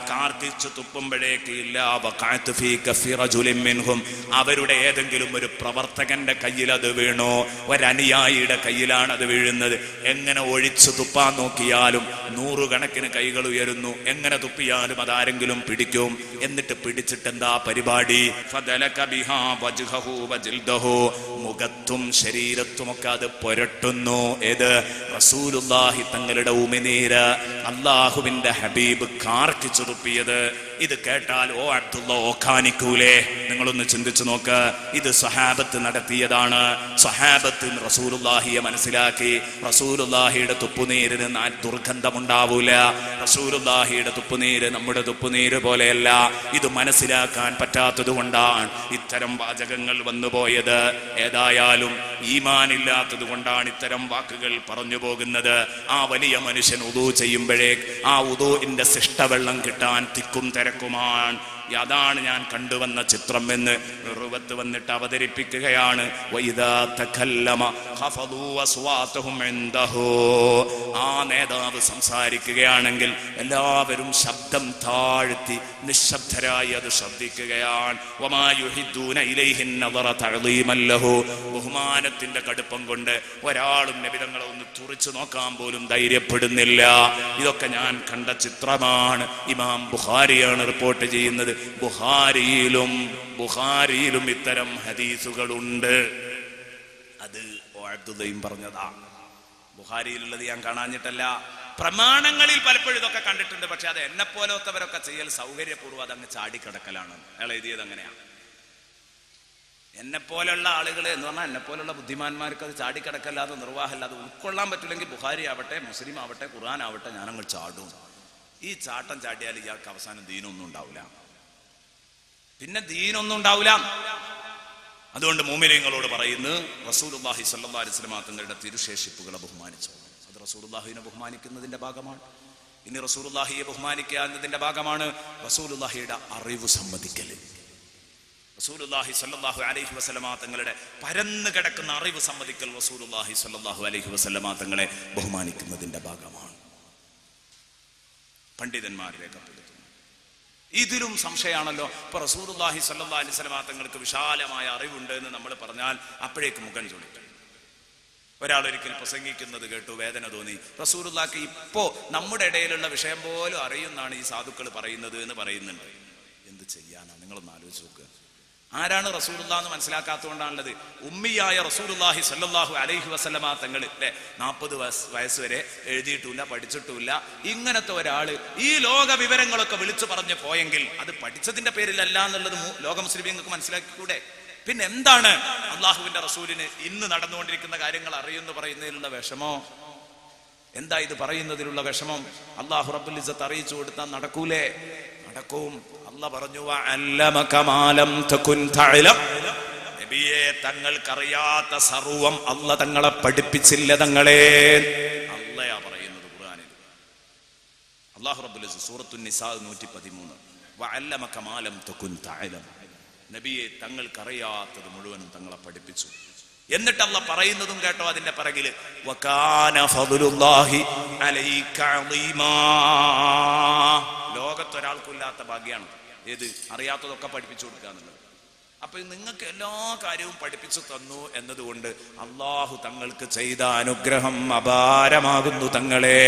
കാർക്കിച്ചു തുപ്പുമ്പോഴേക്ക് ഇല്ല വഖഅതു ഫീ കഫി റജുലിൻ മിൻഹും, അവരുടെ ഏതെങ്കിലും ഒരു പ്രവർത്തകന്റെ കയ്യിൽ അത് വീണോ, ഒരനുയായിയുടെ കയ്യിലാണ് അത് വീഴുന്നത്. എങ്ങനെ ഒഴിച്ചു തുപ്പാൻ നോക്കിയാലും നൂറുകണക്കിന് കൈകൾ ഉയരുന്നു, എങ്ങനെ തുപ്പിയാലും അതാരെങ്കിലും പിടിക്കും. എന്നിട്ട് പിടിച്ചിട്ട് എന്താ പരിപാടി? ഫദലക ബിഹാ വജ്ഹഹു വജിൽദഹു, മുഖത്തും ശരീരത്തുമൊക്കെ അത് പുരട്ടുന്നു. ഏത്? റസൂലുള്ളാഹി തങ്ങളുടെ ഉമിനീര്, അല്ലാഹുവിന്റെ ഹബീബ് കാർക്കിച്ചു തുപ്പിയത്. ഇത് കേട്ടാൽ ഓ അബ്ദുള്ള ഓഖാനിക്കൂലേ? നിങ്ങളൊന്ന് ചിന്തിച്ചു നോക്ക്. ഇത് സ്വഹാബത്ത് നടത്തിയതാണ്. സ്വഹാബത്ത് റസൂലുള്ളാഹിയെ മനസ്സിലാക്കി. റസൂലുള്ളാഹിയുടെ തുപ്പുനീരിന് ദുർഗന്ധമുണ്ടാവൂല. റസൂലുള്ളാഹിയുടെ തുപ്പുനീര് നമ്മുടെ തുപ്പുനീര് പോലെയല്ല. ഇത് മനസ്സിലാക്കാൻ പറ്റാത്തത് കൊണ്ടാണ് ഇത്തരം വാചകങ്ങൾ വന്നുപോയത്. ഏതായാലും ഈമാനില്ലാത്തത് കൊണ്ടാണ് ഇത്തരം വാക്കുകൾ പറഞ്ഞു പോകുന്നത്. ആ വലിയ മനുഷ്യൻ ഉദൂ ചെയ്യുമ്പോഴേ ആ ഉദൂഇന്റെ ശിഷ്ടവെള്ളം കിട്ടാൻ തിക്കും തിരക്കുമാണ്. അതാണ് ഞാൻ കണ്ടുവന്ന ചിത്രം എന്ന് ഉർവത്ത് വന്നിട്ട് അവതരിപ്പിക്കുകയാണ്. വഇദാ തകല്ലമ ഖഫദൂ അസ്വാതഹും ഇൻദഹു, ആ നേതാവ് സംസാരിക്കുകയാണെങ്കിൽ എല്ലാവരും ശബ്ദം താഴ്ത്തി നിശബ്ദരായി അത് ശ്രദ്ധിക്കുകയാണ്. വമാ യുഹിദ്ദൂന ഇലൈഹി നദറ തഅളീമൻ ലഹു, ബഹുമാനത്തിന്റെ കടുപ്പം കൊണ്ട് ഒരാളും നബി തങ്ങളെ ഒന്ന് തുറിച്ചു നോക്കാൻ പോലും ധൈര്യപ്പെടുന്നില്ല. ഇതൊക്കെ ഞാൻ കണ്ട ചിത്രമാണ്. ഇമാം ബുഖാരിയാണ് റിപ്പോർട്ട് ചെയ്യുന്നത്. ബുഖാരിയിലും ഇത്തരം ഹദീസുകളുണ്ട്. അത് അബ്ദുള്ളയും പറഞ്ഞതാ. ബുഖാരിയിലുള്ളത് ഞാൻ കാണാഞ്ഞിട്ടല്ല, പ്രമാണങ്ങളിൽ പലപ്പോഴും ഇതൊക്കെ കണ്ടിട്ടുണ്ട്. പക്ഷെ അത് എന്നെ പോലത്തവരൊക്കെ ചെയ്യൽ സൗകര്യപൂർവ്വം അതങ്ങ് ചാടിക്കിടക്കലാണ്. അയാൾ എഴുതിയത് അങ്ങനെയാണ്. എന്നെ പോലുള്ള ആളുകൾ എന്ന് പറഞ്ഞാൽ എന്നെ പോലുള്ള ബുദ്ധിമാന്മാർക്ക് അത് ചാടിക്കിടക്കല്ലാതെ നിർവാഹമല്ല. അത് ഉൾക്കൊള്ളാൻ പറ്റില്ലെങ്കിൽ ബുഖാരി ആവട്ടെ, മുസ്ലിം ആവട്ടെ, ഖുർആൻ ആവട്ടെ, ഞാനങ്ങ് ചാടും. ഈ ചാട്ടം ചാടിയാൽ ഇയാൾക്ക് അവസാനം ദീനൊന്നും ഉണ്ടാവില്ല. പിന്നെ ദീനൊന്നും ഉണ്ടാവില്ല. അതുകൊണ്ട് മുഅ്മിനീങ്ങളോട് പറയുന്നു, റസൂലുള്ളാഹി സ്വല്ലല്ലാഹു അലൈഹി വസല്ലം തങ്ങളുടെ തിരുശേഷിപ്പുകളെ ബഹുമാനിച്ചു. അത് റസൂലുള്ളാഹിനെ ബഹുമാനിക്കുന്നതിന്റെ ഭാഗമാണ്. ഇനി റസൂലുള്ളാഹിയെ ബഹുമാനിക്കുക എന്നതിന്റെ ഭാഗമാണ് റസൂലുള്ളാഹിയുടെ അറിവ് സമ്മതിക്കൽ. റസൂലുള്ളാഹി സ്വല്ലല്ലാഹു അലൈഹി വസല്ലം തങ്ങളുടെ പരന്നു കിടക്കുന്ന അറിവ് സമ്മതിക്കൽ റസൂലുള്ളാഹി സ്വല്ലല്ലാഹു അലൈഹി വസല്ലം തങ്ങളെ ബഹുമാനിക്കുന്നതിന്റെ ഭാഗമാണ്. പണ്ഡിതന്മാർ രേഖപ്പെടുത്തുന്നു. ഇതിലും സംശയമാണല്ലോ. ഇപ്പൊ റസൂലുള്ളാഹി സ്വല്ലല്ലാഹു അലൈഹി വസല്ലം തങ്ങൾക്ക് വിശാലമായ അറിവുണ്ട് എന്ന് നമ്മൾ പറഞ്ഞാൽ അപ്പോഴേക്ക് മുഖം ചുളിക്കും. ഒരാൾ ഒരിക്കൽ പ്രസംഗിക്കുന്നത് കേട്ടു, വേദന തോന്നി. റസൂലുള്ളാഹിക്ക് ഇപ്പോ നമ്മുടെ ഇടയിലുള്ള വിഷയം പോലും അറിയുന്നതാണ് ഈ സാധുക്കൾ പറയുന്നത് എന്ന് പറയുന്നുണ്ട്. എന്ത് ചെയ്യാനാ? നിങ്ങളൊന്ന് ആലോചിച്ച് നോക്കുക. ആരാണ് റസൂലുള്ളാഹി എന്ന് മനസ്സിലാക്കാത്തതുകൊണ്ടാണുള്ളത്. ഉമ്മിയായ റസൂലുള്ളാഹി സ്വല്ലല്ലാഹു അലൈഹി വസല്ലമ തങ്ങൾ 40 വയസ്സ് വരെ എഴുതിയിട്ടില്ല, പഠിച്ചിട്ടില്ല. ഇങ്ങനത്തെ ഒരാള് ഈ ലോക വിവരങ്ങളൊക്കെ വിളിച്ചു പറഞ്ഞു പോയെങ്കിൽ അത് പഠിച്ചതിന്റെ പേരിലല്ല എന്നുള്ളത് ലോക മുസ്ലിമീങ്ങൾക്ക് മനസ്സിലാക്കിക്കൂടെ? പിന്നെ എന്താണ് അള്ളാഹുവിന്റെ റസൂലിന് ഇന്ന് നടന്നുകൊണ്ടിരിക്കുന്ന കാര്യങ്ങൾ അറിയുമെന്ന് പറയുന്നതിലുള്ള വിഷമോ? എന്താ ഇത് പറയുന്നതിലുള്ള വിഷമം? അള്ളാഹു റബ്ബുൽ ഇസ്സത്ത് അറിയിച്ചു കൊടുത്താൽ നടക്കൂലേ? നടക്കും. അല്ലാഹ് പറഞ്ഞു, വഅല്ലമക മാ ലം തകുൻ തഅലം, നബിയെ തങ്ങൾക്കറിയാത്ത സർവം അല്ലാഹ് തങ്ങളെ പഠിപ്പിച്ചില്ല തങ്ങളെ. അല്ലാഹ് പറയുന്നത് ഖുർആനിൽ. അല്ലാഹു റബ്ബുൽ ഇസ്സത്ത് സൂറത്തുൻ നിസാ 113, വഅല്ലമക മാ ലം തകുൻ തഅലം, നബിയെ തങ്ങൾക്കറിയാത്തത് മുഴുവനും തങ്ങളെ പഠിപ്പിച്ചു. എന്നിട്ട് അല്ലാഹ് പറയുന്നതും കേട്ടോ അതിന്റെ പിറകില്, വകാന ഫദ്ലുല്ലാഹി അലൈക അളീമാ, ലോകത്തൊരാൾക്കില്ലാത്ത ഭാഗ്യാണ് ഏത്? അറിയാത്തതൊക്കെ പഠിപ്പിച്ചു കൊടുക്കുക എന്നുള്ളത്. അപ്പൊ നിങ്ങൾക്ക് എല്ലാ കാര്യവും പഠിപ്പിച്ചു തന്നു എന്നതുകൊണ്ട് അല്ലാഹു തങ്ങൾക്ക് ചെയ്ത അനുഗ്രഹം അപാരമാകുന്നു തങ്ങളെ.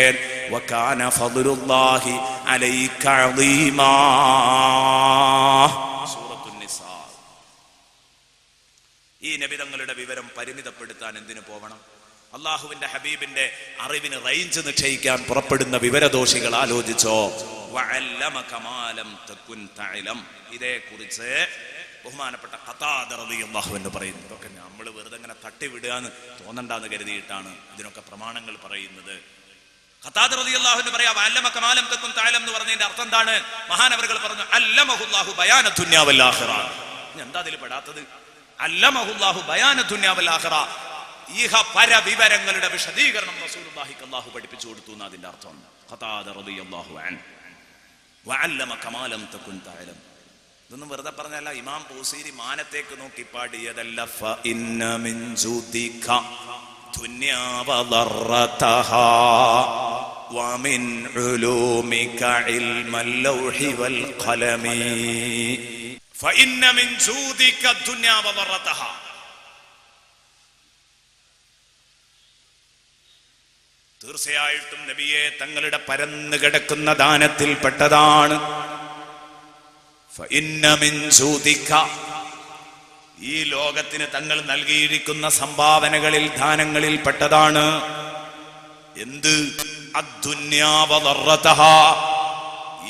വകാന ഫദ്ലുല്ലാഹി അലൈക അളീമാ, ഈ നബി തങ്ങളുടെ വിവരം പരിമിതപ്പെടുത്താൻ എന്തിനു പോവണം? അള്ളാഹുവിന്റെ ഹബീബിന്റെ അറിവിന് റേഞ്ച് നിശ്ചയിക്കാൻ പുറപ്പെടുന്ന വിവരദോഷികൾ ആലോചിച്ചോ. വഅല്ലമക മാ ലം തകുൻ തഅലം, ഇതേക്കുറിച്ച് ബഹുമാനപ്പെട്ട ഖതാദ റളിയല്ലാഹു അൻഹു പറയുന്നു. ഇതൊക്കെ നമ്മൾ വെറുതെ ഇങ്ങനെ തട്ടിവിടുകയെന്ന് തോന്നണ്ടെന്ന് കരുതിയിട്ടാണ് ഇതിനൊക്കെ പ്രമാണങ്ങൾ പറയുന്നത്. ഖതാദ റളിയല്ലാഹു അൻഹു പറയാ വഅല്ലമക മാ ലം തകുൻ തഅലം എന്ന് പറഞ്ഞതിന്റെ അർത്ഥം എന്താണ്? മഹാനവറുകൾ പറഞ്ഞു അല്ലമഹുല്ലാഹു ബയാന ദുനിയ വൽ ആഖിറ. എന്താ അതിൽ പെടാത്തത്? അല്ലമഹുല്ലാഹു ബയാന ദുനിയ വൽ ആഖിറ, ഈഹ പര വിവരങ്ങളുടെ വിശദീകരണം റസൂലുള്ളാഹിക്ക് അല്ലാഹു പഠിപ്പിച്ചു കൊടുത്തു എന്ന് അതിന്റെ അർത്ഥം. ഖതാദ റളിയല്ലാഹു അൻഹു വഅല്ലമക മാ ലം തകുൻ തഅലം. ഇതൊന്നും വെറുതെ പറഞ്ഞല്ല. ഇമാം ബൂസീരി മാനത്തേക്ക് നോക്കി പാടിയതല്ല. ഫഇന്ന മിൻ ജൂദിക ദുനിയാ വദറതഹാ വമിൻ ഉലൂമിക ഇൽമൽ ലൗഹി വൽ ഖലമി. ഫഇന്ന മിൻ ജൂദിക ദുനിയാ വദറതഹാ, തീർച്ചയായിട്ടും നബിയെ തങ്ങളുടെ പരന്നു കിടക്കുന്ന ദാനത്തിൽ പെട്ടതാണ്. ഫഇന്ന മിൻ ജൂദിക, ഈ ലോകത്തിന് തങ്ങൾ നൽകിയിരിക്കുന്ന സംഭാവനകളിൽ ദാനങ്ങളിൽ പെട്ടതാണ് എന്ത്? അദ്ദുന്യാ വദറതഹാ,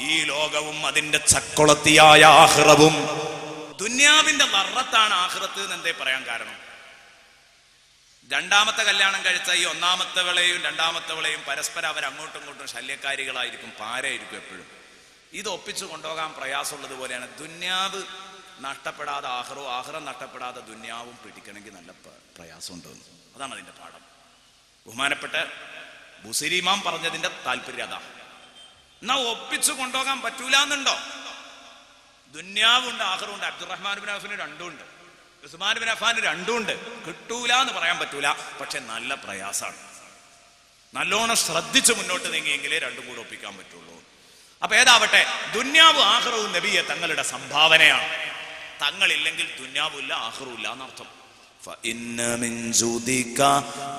ഈ ലോകവും അതിന്റെ ചക്കൊളത്തിയായ ആഖിറവും. ദുന്യാവിന്റെ ദറത്താണ് ആഖിറത്ത് എന്ന് എന്തേ പറയാൻ കാരണം? രണ്ടാമത്തെ കല്യാണം കഴിച്ച ഈ ഒന്നാമത്തവളെയും രണ്ടാമത്തവളെയും പരസ്പരം അവർ അങ്ങോട്ടും ഇങ്ങോട്ടും ശല്യക്കാരികളായിരിക്കും, പാരായിരിക്കും എപ്പോഴും. ഇത് ഒപ്പിച്ചു കൊണ്ടുപോകാൻ പ്രയാസമുള്ളത് പോലെയാണ്. ദുന്യാവ് നഷ്ടപ്പെടാതെ ആഖിറവും, ആഖിറം നഷ്ടപ്പെടാതെ ദുന്യാവും പിടിക്കണമെങ്കിൽ നല്ല പ്രയാസമുണ്ട്. അതാണ് അതിന്റെ പാഠം. ബഹുമാനപ്പെട്ട ബുസൈരി ഇമാം പറഞ്ഞതിന്റെ താല്പര്യം അതാ. എന്നാ ഒപ്പിച്ചു കൊണ്ടുപോകാൻ പറ്റൂല എന്നുണ്ടോ? ദുന്യാവുണ്ട് ആഖിറുണ്ട്. അബ്ദുറഹ്മാൻ ബിൻ ഔഫിന് രണ്ടുമുണ്ട്, ഉസ്മാൻ ബിൻ അഫ്ഫാന് രണ്ടുമുണ്ട്. കിട്ടൂല എന്ന് പറയാൻ പറ്റൂല, പക്ഷെ നല്ല പ്രയാസമാണ്. നല്ലോണം ശ്രദ്ധിച്ച് മുന്നോട്ട് നീങ്ങിയെങ്കിലേ രണ്ടും കൂടെ ഒപ്പിക്കാൻ പറ്റുള്ളൂ. അപ്പൊ ഏതാവട്ടെ, ദുന്യാവും ആഖിറവും നബിയെ തങ്ങളുടെ സംഭാവനയാണ്. തങ്ങളില്ലെങ്കിൽ ദുന്യാവുമില്ല ആഖിറവുമില്ല എന്നർത്ഥം. فإن من جودك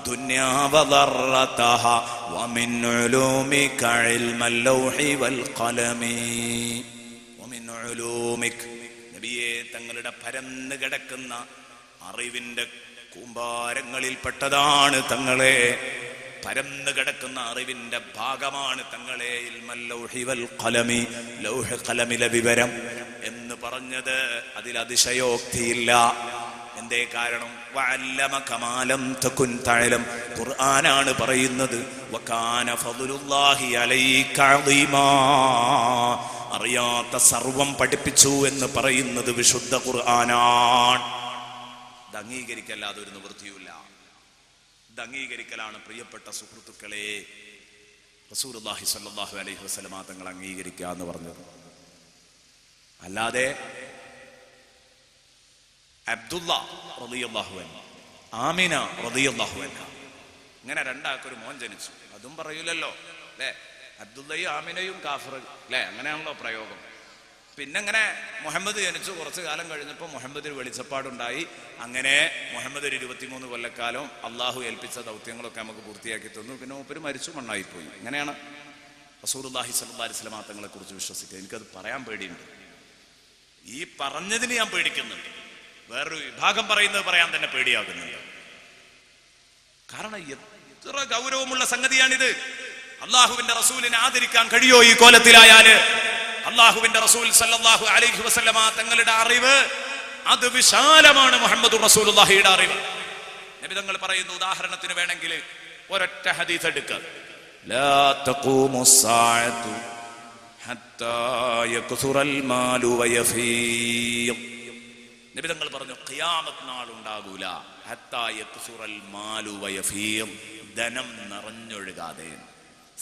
دنيا وضرتها ومن علومك علم اللوح والقلم ومن علومك, നബിയെ തങ്ങളുടെ പരന്നു കിടക്കുന്ന അറിവിന്റെ കൂമ്പാരങ്ങളിൽ പെട്ടതാണ് തങ്ങളെ. പരന്നു കിടക്കുന്ന അറിവിന്റെ ഭാഗമാണ് തങ്ങളെ. ഇൽമൽ ലൗഹി വൽ ഖലമി, ലൗഹ് ഖലമിലെ വിവരം എന്ന് പറഞ്ഞത് അതിൽ അതിശയോക്തിയില്ല. എന്തേ കാരണം? വഅല്ലമക മാ ലം തകുൻ തഅലം, ഖുർആനാണ് പറയുന്നത്. വകാന ഫദ്ലുല്ലാഹി അലൈക അളീമാ, അറിയാത്ത സർവം പഠിപ്പിച്ചു എന്ന് പറയുന്നത് വിശുദ്ധ ഖുർആനാണ്. ഇത് അംഗീകരിക്കല്ലാതെ ഒരു നിവൃത്തിയുമില്ല. ഇത് അംഗീകരിക്കലാണ് പ്രിയപ്പെട്ട സുഹൃത്തുക്കളെ റസൂലുള്ളാഹി സ്വല്ലല്ലാഹു അലൈഹി വസല്ലമ തങ്ങൾ അംഗീകരിക്കുക എന്ന് പറഞ്ഞത്. അല്ലാതെ അബ്ദുള്ള റളിയല്ലാഹു അൻഹു, ആമിന റളിയല്ലാഹു അൻഹ, ഇങ്ങനെ രണ്ടാൾക്കൊരു മോൻ ജനിച്ചു, അതും പറയൂലല്ലോ അല്ലെ? അബ്ദുള്ളയും ആമിനയും കാഫിർ അല്ലെ? അങ്ങനെയാണല്ലോ പ്രയോഗം. പിന്നെ ഇങ്ങനെ മുഹമ്മദ് ജനിച്ചു. കുറച്ചു കാലം കഴിഞ്ഞപ്പോൾ മുഹമ്മദിന് വെളിച്ചപ്പാടുണ്ടായി. അങ്ങനെ മുഹമ്മദ് ഒരു 23 കൊല്ലക്കാലം അള്ളാഹു ഏൽപ്പിച്ച ദൗത്യങ്ങളൊക്കെ നമുക്ക് പൂർത്തിയാക്കി തന്നു. പിന്നെ മൂപ്പര് മരിച്ചു, മണ്ണായിപ്പോയി. ഇങ്ങനെയാണ് റസൂലുള്ളാഹി സ്വല്ലല്ലാഹു അലൈഹി വസല്ലമ തങ്ങളെ കുറിച്ച് വിശ്വസിക്കുക. എനിക്കത് പറയാൻ പേടിയുണ്ട്. ഈ പറഞ്ഞതിന് ഞാൻ പേടിക്കുന്നുണ്ട്. വേറൊരു വിഭാഗം പറയുന്നത് പറയാൻ തന്നെ പേടിയാകുന്നുണ്ട്. കാരണം എത്ര ഗൗരവമുള്ള സംഗതിയാണിത്. അള്ളാഹുവിന്റെ റസൂലിനെ ആദരിക്കാൻ കഴിയോ ഈ കോലത്തിലായാല്? അള്ളാഹുവിന്റെ റസൂൽ സല്ലല്ലാഹു അലൈഹി വസല്ലമ തങ്ങളുടെ അറിവ് അത് വിശാലമാണ്. മുഹമ്മദുർ റസൂലുള്ളാഹിയുടെ അറിവ്. നബി തങ്ങൾ പറയുന്നു, ഉദാഹരണത്തിന് വേണമെങ്കിൽ ഒരൊറ്റ ഹദീസ് എടുക്കുക. ലാ തഖൂമുസ് സാഅതു ഹത്താ യക്സുറൽ മാലു വയഫീ. നബി തങ്ങൾ പറഞ്ഞു, ഖിയാമത്ത് നാൾ ഉണ്ടാകൂല. ഹത്താ യക്സുറൽ മാലു വയഫീ, ധനം നിറഞ്ഞൊഴുകാതെ,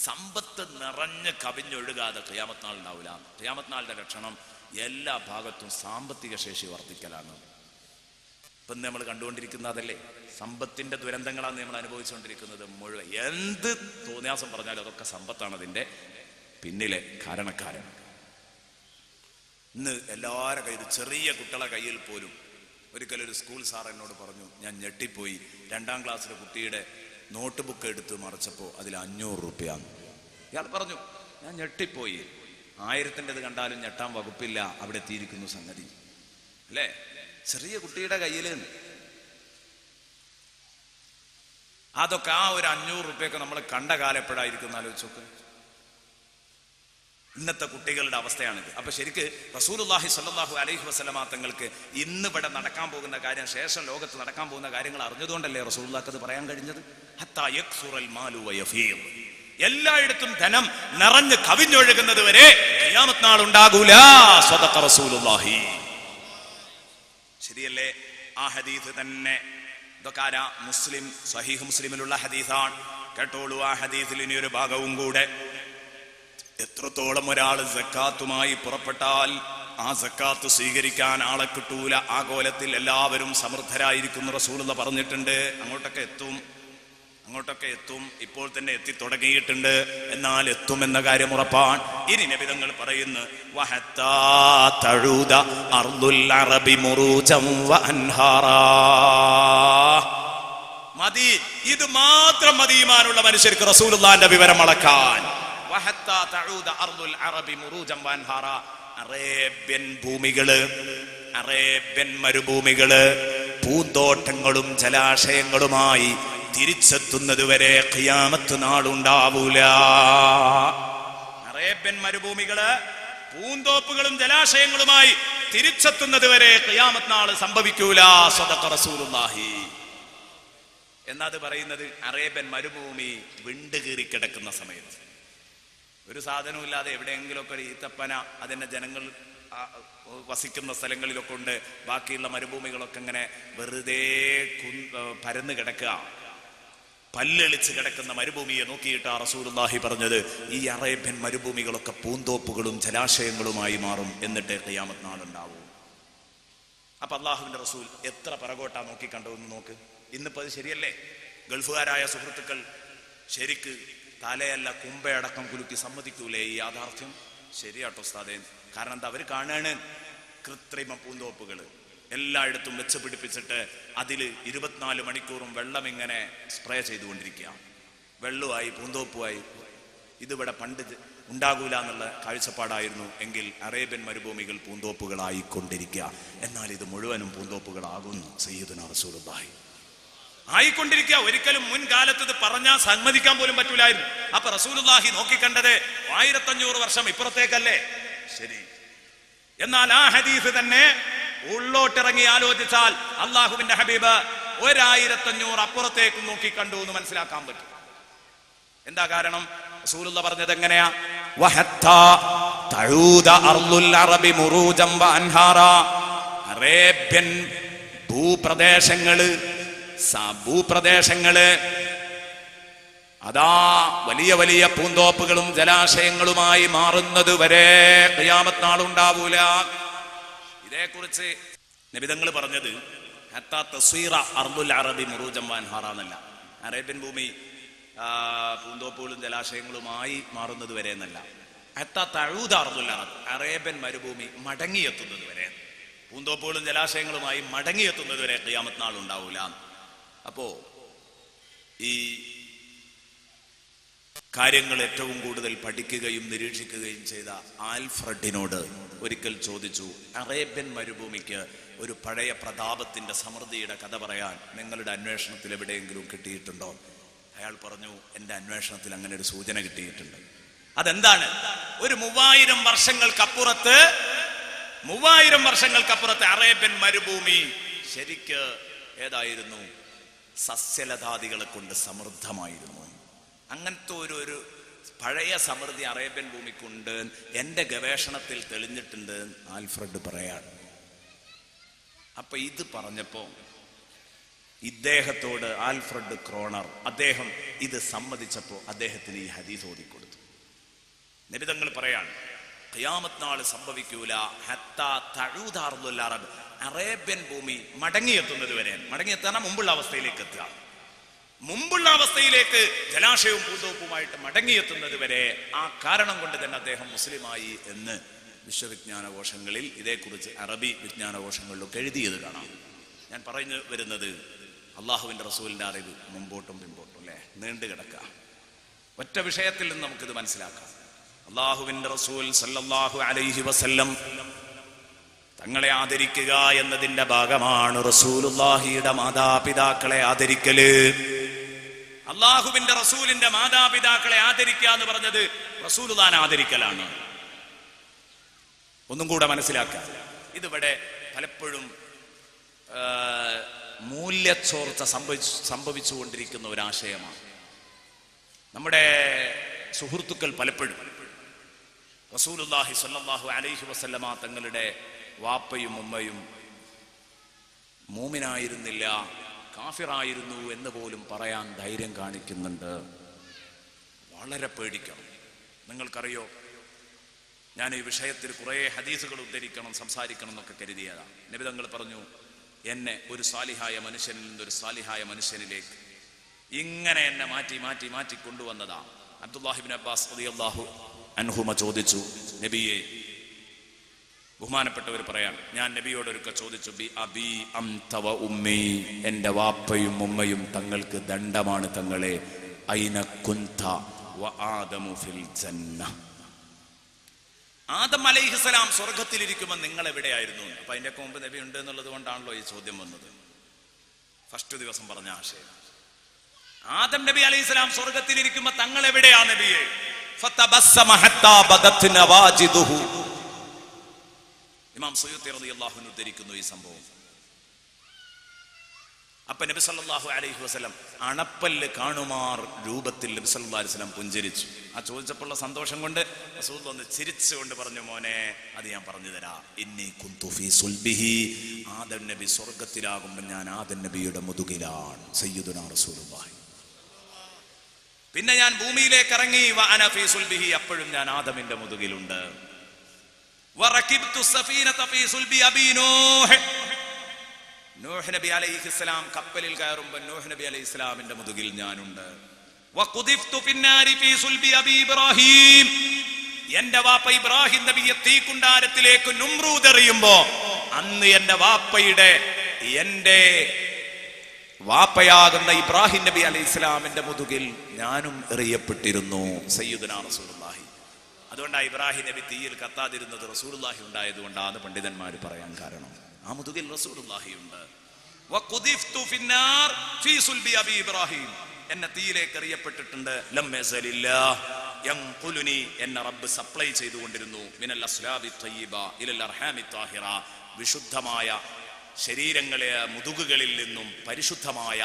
സമ്പത്ത് നിറഞ്ഞ് കവിഞ്ഞൊഴുകാതെ ഖിയാമത്ത് നാൾ ഉണ്ടാവില്ല. ഖിയാമത്ത് നാളിന്റെ ലക്ഷണം എല്ലാ ഭാഗത്തും സാമ്പത്തിക ശേഷി വർദ്ധിക്കലാണ്. ഇപ്പം നമ്മൾ കണ്ടുകൊണ്ടിരിക്കുന്ന അതല്ലേ? സമ്പത്തിന്റെ ദുരന്തങ്ങളാണ് നമ്മൾ അനുഭവിച്ചുകൊണ്ടിരിക്കുന്നത് മുഴുവൻ. എന്ത് തോന്നിയാസം പറഞ്ഞാലും അതൊക്കെ സമ്പത്താണ് അതിന്റെ പിന്നിലെ കാരണക്കാരൻ. ഇന്ന് എല്ലാവരുടെ കയ്യിൽ, ചെറിയ കുട്ടികളുടെ കയ്യിൽ പോലും, ഒരിക്കലൊരു സ്കൂൾ സാർ എന്നോട് പറഞ്ഞു, ഞാൻ ഞെട്ടിപ്പോയി. 2ാം ക്ലാസ്സിലെ കുട്ടിയുടെ നോട്ട് ബുക്ക് എടുത്ത് മറിച്ചപ്പോൾ അതിൽ 500 രൂപയാണ്. ഇയാൾ പറഞ്ഞു, ഞാൻ ഞെട്ടിപ്പോയി. 1000-ൻ്റെത് കണ്ടാലും ഞെട്ടാൻ വകുപ്പില്ല, അവിടെ എത്തിയിരിക്കുന്നു സംഗതി അല്ലേ? ചെറിയ കുട്ടിയുടെ കയ്യിൽ അതൊക്കെ, ആ ഒരു 500 രൂപയൊക്കെ നമ്മൾ കണ്ട കാലം എപ്പോഴായിരിക്കും ആലോചിച്ചൊക്കെ. ഇന്നത്തെ കുട്ടികളുടെ അവസ്ഥയാണിത്. അപ്പൊ ശരിക്ക് റസൂലുള്ളാഹി സ്വല്ലല്ലാഹു അലൈഹി വസല്ലമ തങ്ങൾക്ക് ഇന്ന് ഇവിടെ നടക്കാൻ പോകുന്ന കാര്യം, ശേഷം ലോകത്ത് നടക്കാൻ പോകുന്ന കാര്യങ്ങൾ അറിഞ്ഞതുകൊണ്ടല്ലേ റസൂലുള്ളാഹിക്ക് അത് പറയാൻ കഴിഞ്ഞത്. ഹത്താ യക്സുറൽ മാലു വയഫീർ, എല്ലായിടത്തും ധനം നിറഞ്ഞ് കവിഞ്ഞൊഴുകുന്നത് വരെ ഖിയാമത്ത് നാൾ ഉണ്ടാകൂല. സദഖ റസൂലുള്ളാഹി. ശരിയല്ലേ? ആ ഹദീസ് തന്നെ ഇതൊക്കെ മുസ്ലിം, സ്വഹീഹ് മുസ്ലിമിലുള്ള ഹദീസാണ്. കേട്ടോളൂ ആ ഹദീസിൽ ഇനി ഒരു ഭാഗവും കൂടെ. എത്രത്തോളം ഒരാൾ സക്കാത്തുമായി പുറപ്പെട്ടാൽ ആ സക്കാത്ത് സ്വീകരിക്കാൻ ആളെ കിട്ടൂല. ആ കോലത്തിൽ എല്ലാവരും സമൃദ്ധരായിരിക്കും റസൂലുള്ളാഹി പറഞ്ഞിട്ടുണ്ട്. അങ്ങോട്ടൊക്കെ എത്തും. ഇപ്പോൾ തന്നെ എത്തി തുടങ്ങിയിട്ടുണ്ട്. എന്നാൽ എത്തുമെന്ന കാര്യം ഉറപ്പാണ്. ഇനി നബി തങ്ങൾ പറയുന്നു, വഹത്താ തഊദ അർദുൽ അറബി മുറൂജം വഅൻഹാറാ. മതി, ഇത് മാത്രം മതി ഈമാനുള്ള മനുഷ്യർക്ക് റസൂലുള്ളാഹിന്റെ വിവരം അളക്കാൻ. വഹത്താ തഊദ അർദുൽ അറബി മുറൂജം വഅൻഹാറാ. അറേബ്യൻ ഭൂമികള്, അറേബ്യൻ മരുഭൂമികള് പൂന്തോട്ടങ്ങളും ജലാശയങ്ങളുമായി തിരിച്ചെത്തുന്നത് വരെ ഖിയാമത്ത് നാളുണ്ടാവൂല. അറേബ്യൻ മരുഭൂമികള് പൂന്തോപ്പുകളും ജലാശയങ്ങളുമായി തിരിച്ചെത്തുന്നത് വരെ ഖിയാമത്ത് നാൾ സംഭവിക്കൂല. സദഖ റസൂലുള്ളാഹി. എന്നാത് പറയുന്നത് അറേബ്യൻ മരുഭൂമി വിണ്ടുകീറി കിടക്കുന്ന സമയത്ത്, ഒരു സാധനവും ഇല്ലാതെ എവിടെയെങ്കിലുമൊക്കെ ഒരു ഈത്തപ്പന അതിന്റെ ജനങ്ങൾ വസിക്കുന്ന സ്ഥലങ്ങളിലൊക്കെ ഉണ്ട്. ബാക്കിയുള്ള മരുഭൂമികളൊക്കെ ഇങ്ങനെ വെറുതെ പരന്ന് കിടക്കുക, പല്ലെളിച്ച് കിടക്കുന്ന മരുഭൂമിയെ നോക്കിയിട്ട് റസൂലുള്ളാഹി പറഞ്ഞത്, ഈ അറേബ്യൻ മരുഭൂമികളൊക്കെ പൂന്തോപ്പുകളും ജലാശയങ്ങളുമായി മാറും, എന്നിട്ട് ഖിയാമത്ത് നാളുണ്ടാവും. അപ്പൊ അള്ളാഹുവിന്റെ റസൂൽ എത്ര പിറകോട്ടാ നോക്കി കണ്ടതെന്ന് നോക്ക്. ഇന്നിപ്പോ അത് ശരിയല്ലേ? ഗൾഫുകാരായ സുഹൃത്തുക്കൾ ശരിക്ക് തലയല്ല കുമ്പയടക്കം കുലുക്കി സമ്മതിക്കൂലേ ഈ യാഥാർത്ഥ്യം? ശരിയാട്ടോ ഉസ്താദേ. കാരണം എന്താ, അവർ കാണാണ് കൃത്രിമ പൂന്തോപ്പുകൾ എല്ലായിടത്തും വെച്ച് പിടിപ്പിച്ചിട്ട് അതിൽ 24 മണിക്കൂറും വെള്ളം ഇങ്ങനെ സ്പ്രേ ചെയ്തുകൊണ്ടിരിക്കുക. വെള്ളവുമായി പൂന്തോപ്പുമായി. ഇതിവിടെ പണ്ട് ഉണ്ടാകൂല എന്നുള്ള കാഴ്ചപ്പാടായിരുന്നു എങ്കിൽ അറേബ്യൻ മരുഭൂമികൾ പൂന്തോപ്പുകളായിക്കൊണ്ടിരിക്കുക. എന്നാൽ ഇത് മുഴുവനും പൂന്തോപ്പുകളാകുന്നു. സയ്യിദുനാ റസൂലുള്ളാഹി ആയിക്കൊണ്ടിരിക്കുക. ഒരിക്കലും മുൻകാലത്ത് ഇത് പറഞ്ഞാൽ സമ്മതിക്കാൻ പോലും പറ്റൂലായിരുന്നു. അപ്പൊ റസൂലുള്ളാഹി നോക്കിക്കണ്ടത് 1500 വർഷം ഇപ്പുറത്തേക്കല്ലേ? ശരി. എന്നാൽ ആ ഹദീസ് തന്നെ ഉള്ളോട്ടിറങ്ങി ആലോചിച്ചാൽ അള്ളാഹുവിന്റെ ഹബീബ് 1500 അപ്പുറത്തേക്ക് നോക്കി കണ്ടു എന്ന് മനസ്സിലാക്കാൻ പറ്റും. എന്താ കാരണം? റസൂലുള്ളാഹി പറഞ്ഞത് എങ്ങനെയാ? വഹത്താ തഊദ അർദുൽ അറബി മുറൂജം വഅൻഹാറാ. അറേബ്യൻ ഭൂപ്രദേശങ്ങള് അതാ വലിയ വലിയ പൂന്തോപ്പുകളും ജലാശയങ്ങളുമായി മാറുന്നത് വരെ ഖിയാമത്ത് നാളുണ്ടാവൂല. ഇതേക്കുറിച്ച് നബിതങ്ങൾ പറഞ്ഞത് ഹത്താ തസ്വീറ അർദുൽ അറബി മുറൂജം വഅൻഹാറാ എന്നല്ല. അറേബ്യൻ ഭൂമി പൂന്തോപ്പുകളും ജലാശയങ്ങളുമായി മാറുന്നത് വരെ എന്നല്ല. ഹത്താ തഊദ അർദുൽ അറബ്, അറേബ്യൻ മരുഭൂമി മടങ്ങിയെത്തുന്നത് വരെ, പൂന്തോപ്പുകളും ജലാശയങ്ങളുമായി മടങ്ങിയെത്തുന്നത് വരെ ഖിയാമത്ത് നാൾ ഉണ്ടാവൂല. അപ്പോ ഈ കാര്യങ്ങൾ ഏറ്റവും കൂടുതൽ പഠിക്കുകയും നിരീക്ഷിക്കുകയും ചെയ്ത ആൽഫ്രഡിനോട് ഒരിക്കൽ ചോദിച്ചു, അറേബ്യൻ മരുഭൂമിക്ക് ഒരു പഴയ പ്രതാപത്തിന്റെ സമൃദ്ധിയുടെ കഥ പറയാൻ നിങ്ങളുടെ അന്വേഷണത്തിൽ എവിടെയെങ്കിലും കിട്ടിയിട്ടുണ്ടോ? അയാൾ പറഞ്ഞു, എൻ്റെ അന്വേഷണത്തിൽ അങ്ങനെ ഒരു സൂചന കിട്ടിയിട്ടുണ്ട്. അതെന്താണ്? ഒരു 3000 വർഷങ്ങൾക്കപ്പുറത്ത് അറേബ്യൻ മരുഭൂമി ശരിക്ക് ഏതായിരുന്നു? സസ്യലതാദികളെ കൊണ്ട് സമൃദ്ധമായിരുന്നു. അങ്ങനത്തെ ഒരു പഴയ സമൃദ്ധി അറേബ്യൻ ഭൂമിക്കുണ്ട്. എൻ്റെ ഗവേഷണത്തിൽ തെളിഞ്ഞിട്ടുണ്ട് ആൽഫ്രഡ് പറയാണ്. അപ്പൊ ഇത് പറഞ്ഞപ്പോ ഇദ്ദേഹത്തോട് ആൽഫ്രഡ് ക്രോണർ അദ്ദേഹം ഇത് സമ്മതിച്ചപ്പോ അദ്ദേഹത്തിന് ഈ ഹദീസ് ഓതിക്കൊടുത്തു. നബിതങ്ങൾ പറയാണ്, ഖിയാമത്ത് നാൾ സംഭവിക്കൂല ഹത്താ തഊദ അർദുൽ അറബ്, അറേബ്യൻ ഭൂമി മടങ്ങിയെത്തുന്നത് വരെ. മടങ്ങിയെത്താൻ മുമ്പുള്ള അവസ്ഥയിലേക്ക് എത്തുക, മുമ്പുള്ള അവസ്ഥയിലേക്ക് ജലാശയവും പൂന്തോപ്പുമായിട്ട് മടങ്ങിയെത്തുന്നത് വരെ. ആ കാരണം കൊണ്ട് തന്നെ അദ്ദേഹം മുസ്ലിമായി എന്ന് വിശ്വവിജ്ഞാനകോശങ്ങളിൽ ഇതേക്കുറിച്ച് അറബി വിജ്ഞാനകോശങ്ങളിലൊക്കെ എഴുതിയത് കാണാം. ഞാൻ പറഞ്ഞു വരുന്നത്, അള്ളാഹുവിന്റെ റസൂലിന്റെ അറിവ് മുമ്പോട്ടും പിമ്പോട്ടും അല്ലെ നീണ്ടു കിടക്കുക. ഒറ്റ വിഷയത്തിൽ നിന്ന് നമുക്കിത് മനസ്സിലാക്കാം. അള്ളാഹുവിന്റെ റസൂൽ സല്ലല്ലാഹു അലൈഹി വസല്ലം തങ്ങളെ ആദരിക്കുക എന്നതിന്റെ ഭാഗമാണ് റസൂലുള്ളാഹിയുടെ മാതാപിതാക്കളെ ആദരിക്കല്. അള്ളാഹുവിന്റെ റസൂലിന്റെ മാതാപിതാക്കളെ ആദരിക്കുക എന്ന് പറഞ്ഞത് റസൂലുള്ളാഹിനെ ആദരിക്കലാണ്. ഒന്നും കൂടെ മനസ്സിലാക്കുക. ഇതിവിടെ പലപ്പോഴും മൂല്യച്ചോർച്ച സംഭവിച്ചുകൊണ്ടിരിക്കുന്ന ഒരാശയമാണ്. നമ്മുടെ സുഹൃത്തുക്കൾ പലപ്പോഴും റസൂലുള്ളാഹി സ്വല്ലല്ലാഹു അലൈഹി വസല്ലമ തങ്ങളുടെ വാപ്പയും ഉമ്മയും മൂമിനായിരുന്നില്ല, കാഫിറായിരുന്നു എന്ന് പോലും പറയാൻ ധൈര്യം കാണിക്കുന്നുണ്ട്. വളരെ പേടിക്കണം. നിങ്ങൾക്കറിയോ, ഞാൻ ഈ വിഷയത്തിൽ കുറേ ഹദീസുകൾ ഉദ്ധരിക്കണം, സംസാരിക്കണം എന്നൊക്കെ കരുതിയതാണ്. നബി തങ്ങൾ പറഞ്ഞു, എന്നെ ഒരു സാലിഹായ മനുഷ്യനിൽ നിന്നൊരു സാലിഹായ മനുഷ്യനിലേക്ക് ഇങ്ങനെ എന്നെ മാറ്റി മാറ്റി മാറ്റി കൊണ്ടുവന്നതാ. അബ്ദുല്ലാഹി ഇബ്നു അബ്ബാസ് റളിയല്ലാഹു അൻഹുമ ചോദിച്ചു, നബിയെ, ബഹുമാനപ്പെട്ടവർ പറയാണ്, ഞാൻ നബിയോടൊരുക്ക ചോദിച്ചു, ബി അബി അംത വ ഉമ്മി, എന്റെ വാപ്പയും ഉമ്മയും തങ്ങൾക്ക് ദണ്ഡമാണ് തങ്ങളെ. ഐന കുന്ത വ ആദമു ഫിൽ ജന്ന, ആദം അലൈഹിസ്സലാം സ്വർഗത്തിലിരിക്കുമ്പോൾ നിങ്ങൾ എവിടെയായിരുന്നു? അപ്പൊ അതിന്റെ മുമ്പ് നബി ഉണ്ട് എന്നുള്ളത് കൊണ്ടാണല്ലോ ഈ ചോദ്യം വന്നത്. ഫസ്റ്റ് ദിവസം പറഞ്ഞ ആശയം, ആദം നബി അലൈഹിസ്സലാം സ്വർഗത്തിലിരിക്കുമ്പോൾ തങ്ങൾ എവിടെയാ നബിയെ? ഫതബസ്സമ ഹത്താ ബദത് നവാജിദുഹു. ഇമാം സുയൂത്തി റളിയല്ലാഹു അൻഹു ഉദ്ധരിക്കുന്നു ഈ സംഭവം. അപ്പൊ നബി സല്ലല്ലാഹു അലൈഹി വസല്ലം അണപ്പല്ല് കാണുമാർ രൂപത്തിൽ നബി സല്ലല്ലാഹു അലൈഹി വസല്ലം പുഞ്ചിരിച്ചു. ആ ചോദിച്ചപ്പോഴുള്ള സന്തോഷം കൊണ്ട് റസൂൽ ഒന്ന് ചിരിച്ചുകൊണ്ട് പറഞ്ഞു, മോനെ, അത് ഞാൻ പറഞ്ഞു തരാം. ഇന്നി കുന്തു ഫീ സുൽബിഹി, ആദം നബി സ്വർഗത്തിലാകുമ്പോൾ ഞാൻ ആദം നബിയുടെ മുതുകിലാണ്, സയ്യിദുനാ റസൂലുള്ളാഹി. പിന്നെ ഞാൻ ഭൂമിയിലേക്ക് ഇറങ്ങി, വ അന ഫീ സുൽബിഹി, അപ്പോഴും ഞാൻ ആദമിന്റെ മുതുകിലുണ്ട്. വറകിബ്തു സഫീനത ഫീ സുൽബി അബീ നൂഹ്, നൂഹ് നബി അലൈഹിസ്സലാം കപ്പലിൽ കയറുമ്പോൾ നൂഹ് നബി അലൈഹിസ്സലാമിന്റെ മുതുകിൽ ഞാനുണ്ട്. വഖുദിഫ്തു ഫിന്നാരി ഫീ സുൽബി അബീ ഇബ്രാഹിം, എന്റെ വാപ്പ ഇബ്രാഹിം നബിയെ തീക്കുണ്ടാരത്തിലേക്ക് നുംറൂദ് എറിയുമ്പോ അന്ന് എന്റെ വാപ്പയാകുന്ന ഇബ്രാഹിം നബി അലൈഹിസ്സലാമിന്റെ മുതുകിൽ ഞാനും എറിയപ്പെട്ടിരുന്നു, സയ്യിദുനാ റസൂലുള്ളാഹി. അതുകൊണ്ടാണ് ഇബ്രാഹിം നബി തീയിൽ കത്താതിരുന്നത് റസൂലുള്ളാഹി ഉണ്ടായതുകൊണ്ടാണ് പണ്ഡിതന്മാർ പറയാൻ കാരണം. ആ മുതുകിൽ റസൂലുള്ളാഹി ഉണ്ട്. വഖുദിഫ്തു ഫിന്നാർ ഫീ സുൽബി അബീ ഇബ്രാഹിം, എന്നെ തീയിലേക്ക് എറിയപ്പെട്ടിട്ടുണ്ട്. ലം യസലില്ലാഹ് യൻഖുലുനി, എന്നെ റബ്ബ് സപ്ലൈ ചെയ്തുകൊണ്ടിരുന്നു. മിനൽ അസ്ലാബി ത്വയ്യിബ ഇലൽ അർഹാമി ത്വാഹിറ, വിശുദ്ധമായ ശരീരങ്ങളെ മുതുകുകളിൽ നിന്നും പരിശുദ്ധമായ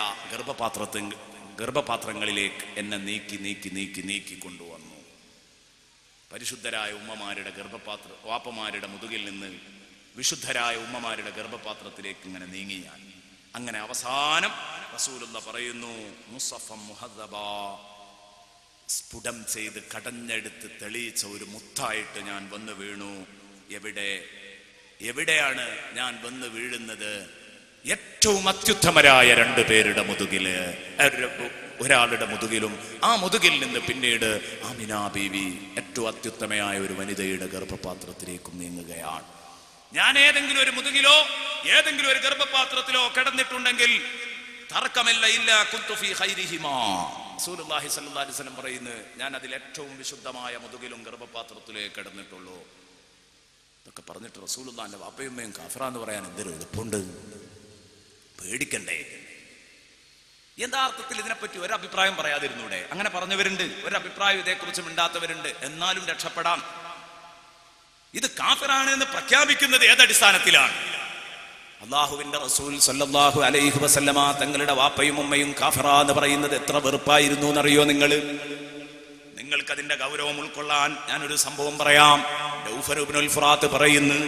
ഗർഭപാത്രങ്ങളിലേക്ക് എന്നെ നീക്കി നീക്കി നീക്കി നീക്കി കൊണ്ടുവന്നു. പരിശുദ്ധരായ ഉമ്മമാരുടെ വാപ്പമാരുടെ മുതുകിൽ നിന്ന് വിശുദ്ധരായ ഉമ്മമാരുടെ ഗർഭപാത്രത്തിലേക്ക് ഇങ്ങനെ നീങ്ങി ഞാൻ. അങ്ങനെ അവസാനം റസൂലുള്ള പറയുന്നു, മുസഫം മുഹദ്ദബ, സ്ഫുടം ചെയ്ത് കടഞ്ഞെടുത്ത് തെളിയിച്ച ഒരു മുത്തായിട്ട് ഞാൻ വന്നു വീണു. എവിടെയാണ് ഞാൻ വന്ന് വീഴുന്നത്? ഏറ്റവും അത്യുത്തമരായ 2 പേരുടെ മുതുകില്, ഒരാളുടെ മുതുകിലും ആ മുതുകിൽ നിന്ന് പിന്നീട് ആമിന ബീവി ഏറ്റവും അത്യുത്തമയായ ഒരു വനിതയുടെ ഗർഭപാത്രത്തിലേക്കും നീങ്ങുകയാണ്. ഞാൻ ഏതെങ്കിലും ഒരു മുതുകിലോ ഏതെങ്കിലും ഒരു ഗർഭപാത്രത്തിലോ കിടന്നിട്ടുണ്ടെങ്കിൽ തർക്കമല്ല, ഇല്ല കുന്തു ഫീ ഖൈരിഹിമാ, റസൂലുള്ളാഹി സ്വല്ലല്ലാഹു അലൈഹി വസല്ലം പറയുന്നു, ഞാൻ അതിൽ ഏറ്റവും വിശുദ്ധമായ മുതുകിലും ഗർഭപാത്രത്തിലേ കിടന്നിട്ടുള്ളൂ. ഇതൊക്കെ പറഞ്ഞിട്ട് റസൂലുള്ളാഹിന്റെ വാപ്പയുമ്മയും കാഫിറാന്ന് പറയാൻ എന്തൊരു എളുപ്പമുണ്ട്? പേടിക്കണ്ടേ? യഥാർത്ഥത്തിൽ ഇതിനെപ്പറ്റി ഒരഭിപ്രായം പറയാതിരുന്നൂടെ? അങ്ങനെ പറഞ്ഞവരുണ്ട്, ഒരഭിപ്രായം ഇതേക്കുറിച്ച് മിണ്ടാത്തവരുണ്ട്. എന്നാലും രക്ഷപ്പെടാം. ഇത് കാഫിറാണ് എന്ന് പ്രഖ്യാപിക്കുന്നത് ഏതടിസ്ഥാനത്തിലാണ്? അല്ലാഹുവിന്റെ റസൂൽ സല്ലല്ലാഹു അലൈഹി വസല്ലമ തങ്ങളുടെ വാപ്പയും ഉമ്മയും കാഫിറാ എന്ന് പറയുന്നത് എത്ര വെറുപ്പായിരുന്നു എന്നറിയോ നിങ്ങൾക്ക് അതിന്റെ ഗൗരവം ഉൾക്കൊള്ളാൻ ഞാനൊരു സംഭവം പറയാം. ദൗഫർ ഇബ്നുൽ ഫുറാത്ത് പറയുന്നു,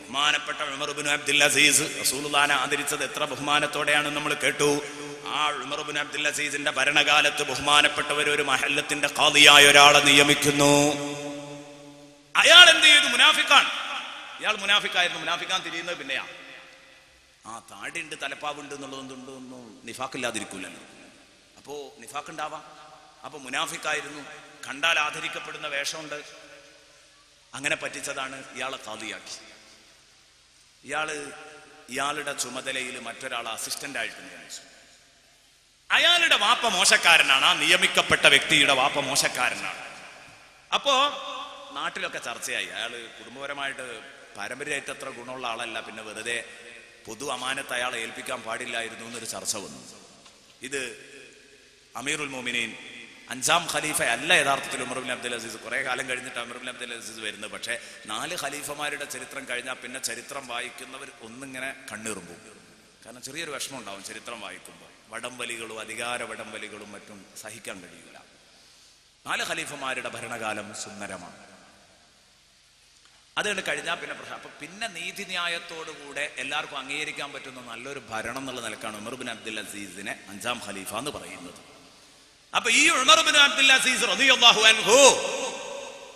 ബഹുമാനപ്പെട്ട ഉമർ ഇബ്നു അബ്ദുൽ അസീസ് റസൂലുള്ളാഹിനെ ആദരിച്ചത് എത്ര ബഹുമാനത്തോടെയാണെന്ന് നമ്മൾ കേട്ടു. ആ ഉമർ ഇബ്നു അബ്ദുൽ അസീസിന്റെ ഭരണകാലത്ത് ബഹുമാനപ്പെട്ടവർ ഒരു മഹല്ലത്തിന്റെ ഖാദിയായ ഒരാളെ നിയമിക്കുന്നു. അയാൾ എന്ത് ചെയ്തു? മുനാഫിക്കാണ്. ഇയാൾ മുനാഫിക്കായിരുന്നു. മുനാഫിക്കാൻ തിരിയുന്നത് പിന്നെയാ. ആ താടിയുണ്ട്, തലപ്പാവുണ്ട് എന്നുള്ളതൊന്നും നിഫാക്കില്ലാതിരിക്കൂലല്ലോ. അപ്പോ നിഫാക്ക് ഉണ്ടാവാം. അപ്പൊ മുനാഫിക്കായിരുന്നു, കണ്ടാൽ ആദരിക്കപ്പെടുന്ന വേഷമുണ്ട്. അങ്ങനെ പറ്റിച്ചതാണ്, ഇയാളെ ഖാദിയാക്കി. ഇയാളുടെ ചുമതലയിൽ മറ്റൊരാൾ അസിസ്റ്റന്റ് ആയിട്ട് നിയമിച്ചു. അയാളുടെ വാപ്പ മോശക്കാരനാണ്. ആ നിയമിക്കപ്പെട്ട വ്യക്തിയുടെ വാപ്പ മോശക്കാരനാണ്. അപ്പോ നാട്ടിലൊക്കെ ചർച്ചയായി. അയാൾ കുടുംബപരമായിട്ട് പാരമ്പര്യമായിട്ട് അത്ര ഗുണമുള്ള ആളല്ല, പിന്നെ വെറുതെ പൊതു അമാനത്ത് അയാളെ ഏൽപ്പിക്കാൻ പാടില്ലായിരുന്നു എന്നൊരു ചർച്ച വന്നു. ഇത് അമീറുൽ മോമിനീൻ അഞ്ചാം ഖലീഫ അല്ല യഥാർത്ഥത്തിൽ ഉമർ ബിൻ അബ്ദുൽ അസീസ്. കുറെ കാലം കഴിഞ്ഞിട്ട് ഉമർ ബിൻ അബ്ദുൽ അസീസ് വരുന്നത്. പക്ഷേ 4 ഖലീഫമാരുടെ ചരിത്രം കഴിഞ്ഞാൽ പിന്നെ ചരിത്രം വായിക്കുന്നവർ ഒന്നിങ്ങനെ കണ്ണീറുമ്പോൾ. കാരണം ചെറിയൊരു വിഷമം ഉണ്ടാവും ചരിത്രം വായിക്കുമ്പോൾ. വടംവലികളും അധികാര വടംവലികളും മറ്റും സഹിക്കാൻ കഴിയില്ല. 4 ഖലീഫമാരുടെ ഭരണകാലം സുന്ദരമാണ്. അതുകൊണ്ട് കഴിഞ്ഞാൽ പിന്നെ പ്രശ്നം. അപ്പൊ പിന്നെ നീതിന്യായത്തോടുകൂടെ എല്ലാവർക്കും അംഗീകരിക്കാൻ പറ്റുന്ന നല്ലൊരു ഭരണം എന്നുള്ള നിലക്കാണ് ഉമർ ബിൻ അബ്ദുൽ അസീസിനെ 5ാം ഖലീഫ എന്ന് പറയുന്നത്. അപ്പൊ ഈ ഉമർ ബിൻ അബ്ദുൽ അസീസ് റളിയല്ലാഹു അൻഹു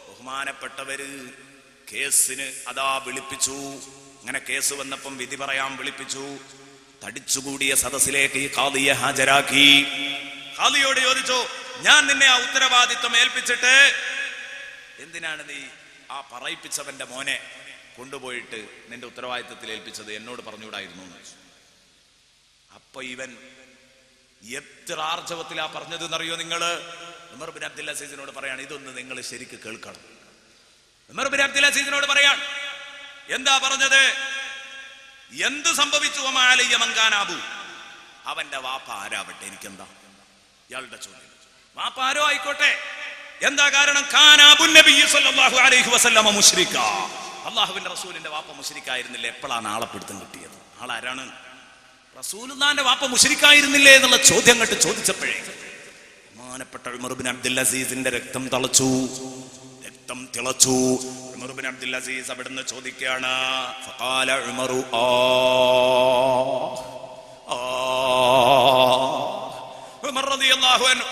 ബഹുമാനപ്പെട്ടവര് കേസിന് അതാ വിളിപ്പിച്ചു. അങ്ങനെ കേസ് വന്നപ്പം വിധി പറയാൻ വിളിപ്പിച്ചു. തടിച്ചുകൂടിയ സദസ്സിലേക്ക് ഈ ഖാദിയെ ഹാജരാക്കി. ഖാദിയോട് ചോദിച്ചു, ഞാൻ നിന്നെ ആ ഉത്തരവാദിത്വം ഏൽപ്പിച്ചിട്ട് എന്തിനാണ് നീ ആ പറയിപ്പിച്ചവന്റെ മോനെ കൊണ്ടുപോയിട്ട് നിന്റെ ഉത്തരവാദിത്വത്തിൽ ഏൽപ്പിച്ചത്? എന്നോട് പറഞ്ഞുകൂടായിരുന്നു. അപ്പൊ ഇവൻ എത്ര ആർജവത്തിലാ പറഞ്ഞത് എന്നറിയോ നിങ്ങള്? ഉമർ ബിൻ അബ്ദുൽ അസീസിനോട് പറയാണ്, ഇതൊന്ന് നിങ്ങൾ ശരിക്ക് കേൾക്കണം. ഉമർ ബിൻ അബ്ദുൽ അസീസിനോട് പറയാൻ എന്താ പറഞ്ഞത്? എന്ത് സംഭവിച്ചു? മങ്കാനാബു, അവന്റെ വാപ്പ ആരാവട്ടെ, എനിക്കെന്താ? ഇയാളുടെ ചോദ്യം. വാപ്പ ആരോ ആയിക്കോട്ടെ, എന്താ കാരണം? കാനാബുൻ നബി സല്ലല്ലാഹു അലൈഹി വസല്ലമ മുശ്രിക, അല്ലാഹുവിന്റെ റസൂലിന്റെ വാപ്പ മുശ്രിക്കായിരുന്നില്ല. എപ്പോഴാണ് ആളെ പിടുത്തം കിട്ടിയത്? ആളാരാണ്? റസൂലുള്ളാഹിന്റെ വാപ്പ മുശ്രിക്കായിരുന്നില്ലേ എന്നുള്ള ചോദ്യം കണ്ട് ചോദിച്ചപ്പോഴേ ബഹുമാനപ്പെട്ട ഉമർ ബിൻ അബ്ദുൽ അസീസിന്റെ രക്തം തിളച്ചു. ഉമർ ബിൻ അബ്ദുൽ അസീസ് അവിടുന്ന് ചോദിക്കുകയാണ്, ഫഖാല ഉമറു ഉമർ റളിയല്ലാഹു അൻഹു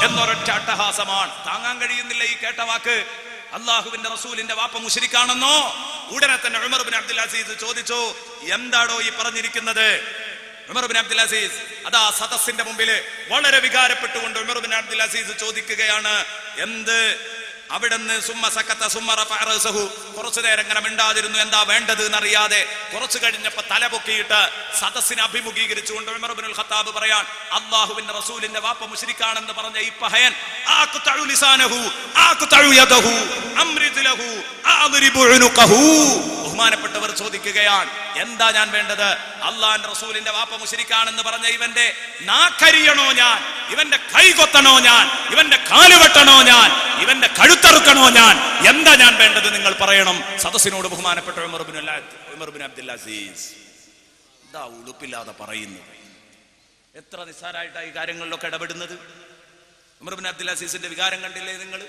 എന്നൊരൊറ്റ അട്ടഹാസമാണ്. താങ്ങാൻ കഴിയുന്നില്ല ഈ കേട്ട വാക്ക്. അല്ലാഹുവിന്റെ റസൂലിന്റെ വാപ്പ മുശ്രിക്കാണെന്നോ? ഉടനെ തന്നെ ഉമർ ബിൻ അബ്ദുൽ അസീസ് ചോദിച്ചു, എന്താടോ ഈ പറഞ്ഞിരിക്കുന്നത്? ഉമർ ബിൻ അബ്ദുൽ അസീസ് അതാ സദസ്സിന്റെ മുമ്പിൽ വളരെ വികാരപ്പെട്ടുകൊണ്ട് ഉമർ ബിൻ അബ്ദുൽ അസീസ് ചോദിക്കുകയാണ്, എന്ത്? അവിടുന്ന് കുറച്ചു നേരം ഇങ്ങനെ മിണ്ടാതിരുന്നു. എന്താ വേണ്ടത് എന്നറിയാതെ കുറച്ചു കഴിഞ്ഞപ്പോ തല പൊക്കിയിട്ട് സദസ്സിനെ അഭിമുഖീകരിച്ചുകൊണ്ട് ഉമർ ഇബ്നുൽ ഖത്താബ് പറയാൻ, അല്ലാഹുവിന്റെ റസൂലിന്റെ വാപ്പ മുശ്രിക്കാണെന്ന് പറഞ്ഞ ഈ പഹയൻ ബഹുമാനപ്പെട്ടവർ ചോദിക്കുകയാണ്, എന്താ ഞാൻ വേണ്ടത്? അല്ലാഹുവിന്റെ റസൂലിന്റെ വാപ്പ മുശ്രിക്കാണെന്ന് പറഞ്ഞ ഇവന്റെ നാക്കരിയണോ ഞാൻ? ഇവന്റെ കൈ കൊത്തണോ ഞാൻ? ഇവന്റെ കാലുവെട്ടണോ ഞാൻ? ഇവന്റെ കഴുത്തറുക്കണോ ഞാൻ? എന്താ ഞാൻ വേണ്ടത്? നിങ്ങൾ പറയണം. സദസ്സിനോട് ബഹുമാനപ്പെട്ട ഉമർ ബിൻ അബ്ദുൽ അസീസ് എന്താ ഉളുപ്പില്ലാതെ പറയുന്നത്? എത്ര നിസ്സാരമായിട്ടാണ് ഈ കാര്യങ്ങളിലൊക്കെ ഇടപെടുന്നത്. ഉമർ ബിൻ അബ്ദുൽ അസീസിന്റെ വികാരം കണ്ടില്ലേ നിങ്ങൾ?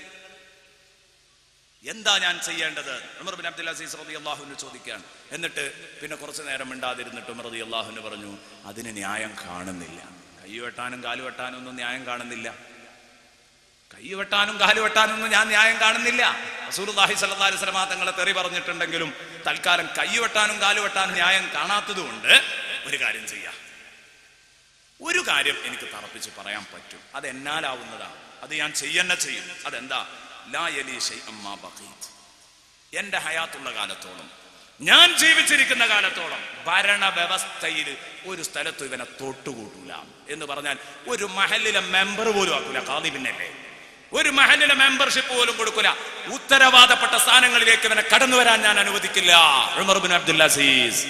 എന്താ ഞാൻ ചെയ്യേണ്ടത്? ഉമർ ബിൻ അബ്ദുൽ അസീസ് റളിയല്ലാഹു അൻഹു ചോദിക്കുകയാണ്. എന്നിട്ട് പിന്നെ കുറച്ചു നേരം മിണ്ടാതിരുന്നിട്ട് ഉമർ റളിയല്ലാഹു അൻഹു പറഞ്ഞു, അതിന് ന്യായം കാണുന്നില്ല. കൈ വെട്ടാനും കാല് വെട്ടാനും ഒന്നും ന്യായം കാണുന്നില്ല. കൈ വെട്ടാനും കാല് വെട്ടാനും ഒന്നും ഞാൻ ന്യായം കാണുന്നില്ല. റസൂലുള്ളാഹി സ്വല്ലല്ലാഹു അലൈഹി വസല്ലം തങ്ങളെ തെറി പറഞ്ഞിട്ടുണ്ടെങ്കിലും തൽക്കാലം കൈ വെട്ടാനും കാല് വെട്ടാനും ന്യായം കാണാത്തത് കൊണ്ട് ഒരു കാര്യം ചെയ്യാം. ഒരു കാര്യം എനിക്ക് തറപ്പിച്ച് പറയാൻ പറ്റും. അത് എന്നാലാവുന്നതാണ്. അത് ഞാൻ ചെയ്യന്നെ ചെയ്യും. അതെന്താ? ലാ യലി ശൈഅൻ മാ ബഖീത്. എന്റെ ഹയാത്തുള്ള കാലത്തോളം, ഞാൻ ജീവിച്ചിരിക്കുന്ന കാലത്തോളം ഭരണ വ്യവസ്ഥയിൽ ഒരു സ്ഥലത്തും ഇവനെ തൊട്ടുകൂട്ടൂല എന്ന് പറഞ്ഞാൽ ഒരു മഹല്ലിലെ മെമ്പർ പോലും ആക്കൂല. ഖാദി പിന്നല്ലേ, ഒരു മഹല്ലിലെ മെമ്പർഷിപ്പ് പോലും കൊടുക്കൂല. ഉത്തരവാദപ്പെട്ട സ്ഥാനങ്ങളിലേക്ക് ഇവനെ കടന്നു വരാൻ ഞാൻ അനുവദിക്കില്ല. ഉമർ ബിൻ അബ്ദുൽ അസീസ്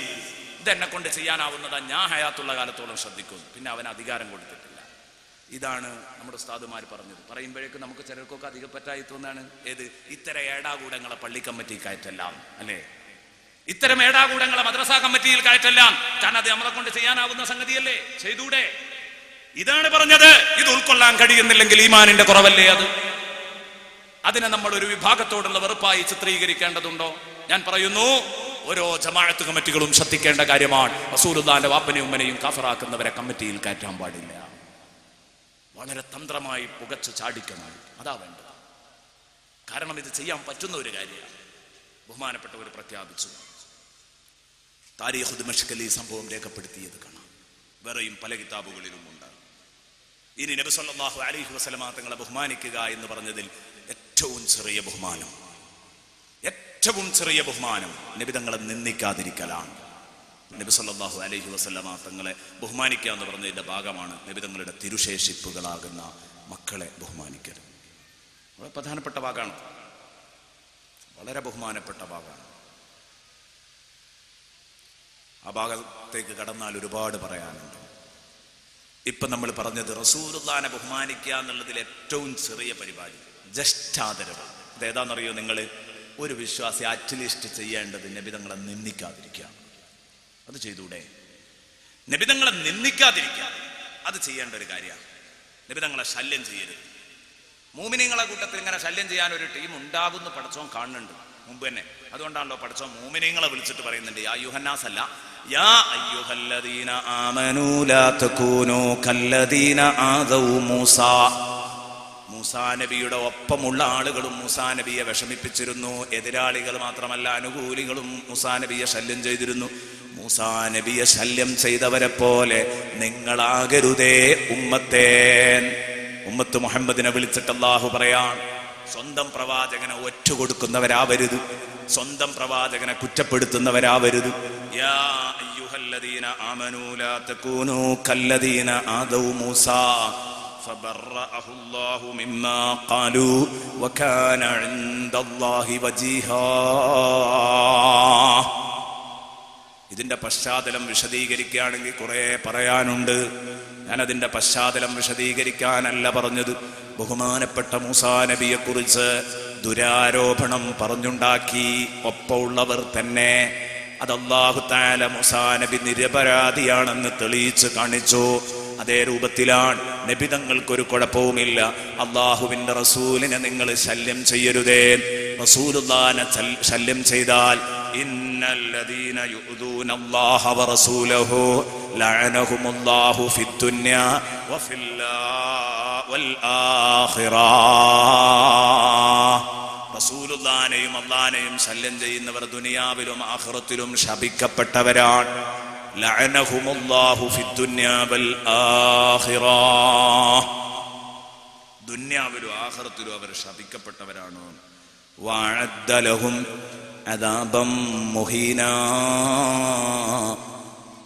ഇതെന്നെ കൊണ്ട് ചെയ്യാനാവുന്നതാ. ഞാൻ ഹയാത്തുള്ള കാലത്തോളം ശ്രദ്ധിക്കും. പിന്നെ അവന് അധികാരം കൊടുത്തിട്ടില്ല. ഇതാണ് നമ്മുടെ ഉസ്താദുമാർ പറഞ്ഞത്. പറയുമ്പോഴേക്കും നമുക്ക് ചിലർക്കൊക്കെ അധികം പറ്റായി തോന്നാണ്. ഏത്? ഇത്തരം ഏടാകൂടങ്ങളെ പള്ളി കമ്മിറ്റി കയറ്റെല്ലാം, അല്ലേ? ഇത്തരം ഏടാകൂടങ്ങളെ മദ്രസ കമ്മിറ്റിയിൽ കയറ്റെല്ലാം. കാരണം അത് നമ്മളെ കൊണ്ട് ചെയ്യാനാവുന്ന സംഗതിയല്ലേ, ചെയ്തൂടെ? ഇതാണ് പറഞ്ഞത്. ഇത് ഉൾക്കൊള്ളാൻ കഴിയുന്നില്ലെങ്കിൽ ഈമാനിന്റെ കുറവല്ലേ അത്? അതിനെ നമ്മൾ ഒരു വിഭാഗത്തോടുള്ള വെറുപ്പായി ചിത്രീകരിക്കേണ്ടതുണ്ടോ? ഞാൻ പറയുന്നു, ഓരോ ജമാഅത്ത് കമ്മിറ്റികളും ശ്രദ്ധിക്കേണ്ട കാര്യമാണ്. റസൂലുള്ളാഹിന്റെ വാപ്പനെയും ഉമ്മനെയും കാഫിറാക്കുന്നവരെ കമ്മിറ്റിയിൽ കയറ്റാൻ പാടില്ല. വളരെ തന്ത്രമായി പുകച്ചു ചാടിക്കണം. അതാ വേണ്ടത്. കാരണം ഇത് ചെയ്യാൻ പറ്റുന്ന ഒരു കാര്യമാണ്. ബഹുമാനപ്പെട്ടവർ പ്രഖ്യാപിച്ചു. താരീഖ് ദിമഷ്കിൽ ഈ സംഭവം രേഖപ്പെടുത്തിയത് കാണാം. വേറെയും പല കിതാബുകളിലും ഉണ്ട്. ഇനി നബി സല്ലല്ലാഹു അലൈഹി വസല്ലമ തങ്ങളെ ബഹുമാനിക്കുക എന്ന് പറഞ്ഞതിൽ ഏറ്റവും ചെറിയ ബഹുമാനം, ഏറ്റവും ചെറിയ ബഹുമാനം നബി തങ്ങളെ നിന്ദിക്കാതിരിക്കലാണ്. നബി സല്ലല്ലാഹു അലൈഹി വസല്ലമ തങ്ങളെ ബഹുമാനിക്കുക എന്ന് പറഞ്ഞതിന്റെ ഭാഗമാണ് നബി തങ്ങളുടെ തിരുശേഷിപ്പുകളാകുന്ന മക്കളെ ബഹുമാനിക്കൽ. വളരെ പ്രധാനപ്പെട്ട ഭാഗമാണ്, വളരെ ബഹുമാനപ്പെട്ട ഭാഗമാണ്. ആ ഭാഗത്തേക്ക് കടന്നാൽ ഒരുപാട് പറയാനുണ്ട്. ഇപ്പൊ നമ്മൾ പറഞ്ഞത് റസൂലുള്ളാഹിനെ ബഹുമാനിക്കുക എന്നുള്ളതിൽ ഏറ്റവും ചെറിയ പരിപാടി ജസ്റ്റാദരവ്. അതേതാണെന്നറിയോ? നിങ്ങൾ ഒരു വിശ്വാസി അറ്റ്ലീസ്റ്റ് ചെയ്യേണ്ടത് നബിതങ്ങളെ നിന്ദിക്കാതിരിക്കുക. അത് ചെയ്തൂടെ? നബിതങ്ങളെ നിന്ദിക്കാതിരിക്കുക അത് ചെയ്യേണ്ട ഒരു കാര്യമാണ്. നബിതങ്ങളെ ശല്യം ചെയ്യരുത്. മൂമിനീങ്ങളെ കൂട്ടത്തിൽ ഇങ്ങനെ ശല്യം ചെയ്യാൻ ഒരു ടീം ഉണ്ടാകുന്ന പടച്ചോൻ കാണുന്നുണ്ട് മുമ്പ് തന്നെ. അതുകൊണ്ടാണല്ലോ പടച്ചോൻ മൂമിനീങ്ങളെ വിളിച്ചിട്ട് പറയുന്നുണ്ട്, യാ യുഹന്നാസ് അല്ല, യാ അയ്യുഹല്ലദീന ആമനൂ ലാ തകൂനൂ കല്ലദീന ആദൗ മൂസാ. മൂസാ നബിയുടെ ഒപ്പമുള്ള ആളുകളും മൂസാ നബിയെ വിഷമിപ്പിച്ചിരുന്നു. എതിരാളികൾ മാത്രമല്ല, അനുകൂലികളും മൂസാ നബിയെ ശല്യം ചെയ്തിരുന്നു. മൂസാ നബിയെ ശല്യം ചെയ്തവരെ പോലെ നിങ്ങളാകരുതേ ഉമ്മത്തേ. ഉമ്മത്ത് മുഹമ്മദിനെ വിളിച്ചിട്ട് അല്ലാഹു പറയാൻ, സ്വന്തം പ്രവാചകനെ ഒറ്റുകൊടുക്കുന്നവരാവരുത്, സ്വന്തം പ്രവാചകനെ കുറ്റപ്പെടുത്തുന്നവരാവരുത്. യാ അയ്യുഹല്ലദീന ആമനൂ ലാ തകൂനൂ കല്ലദീന ആദൗ മൂസാ ഫബറഅഹു അല്ലാഹു മിമ്മാ ഖാലൂ വകാന ഇൻദല്ലാഹി വജീഹാ. ഇതിന്റെ പശ്ചാത്തലം വിശദീകരിക്കുകയാണെങ്കിൽ കുറെ പറയാനുണ്ട്. ഞാനതിന്റെ പശ്ചാത്തലം വിശദീകരിക്കാനല്ല പറഞ്ഞത്. ബഹുമാനപ്പെട്ട മൂസാ നബിയെ കുറിച്ച് ദുരാരോപണം പറഞ്ഞുണ്ടാക്കി ഒപ്പമുള്ളവർ തന്നെ. അത് അല്ലാഹു തആല മൂസാ നബി നിരപരാധിയാണെന്ന് തെളിയിച്ച് കാണിച്ചു. അതേ രൂപത്തിലാണ് നബിതങ്ങൾക്കൊരു കുഴപ്പവുമില്ല. അല്ലാഹുവിന്റെ റസൂലിനെ നിങ്ങൾ ശല്യം ചെയ്യരുതേ. റസൂലുള്ളാഹിനെ ശല്യം ചെയ്താൽ ഇന്നല്ലദീന യുദൂന അല്ലാഹ വറസൂലഹു ലഅനഹുമുല്ലാഹു ഫിദ്ദുന്യാ വൽ ആഖിറ. റസൂലുള്ളാഹിനെയും അല്ലാഹനെയും ശല്യം ചെയ്യുന്നവർ ദുനിയാവിലും ആഖിറത്തിലും ശപിക്കപ്പെട്ടവരാണ്. ലഅനഹുമുല്ലാഹു ഫിദ്ദുന്യാ വൽ ആഖിറ. ദുനിയാവിലും ആഖിറത്തിലും അവർ ശപിക്കപ്പെട്ടവരാണ്. വഅദ്ദ ലഹും അദാബം മുഹീനാ.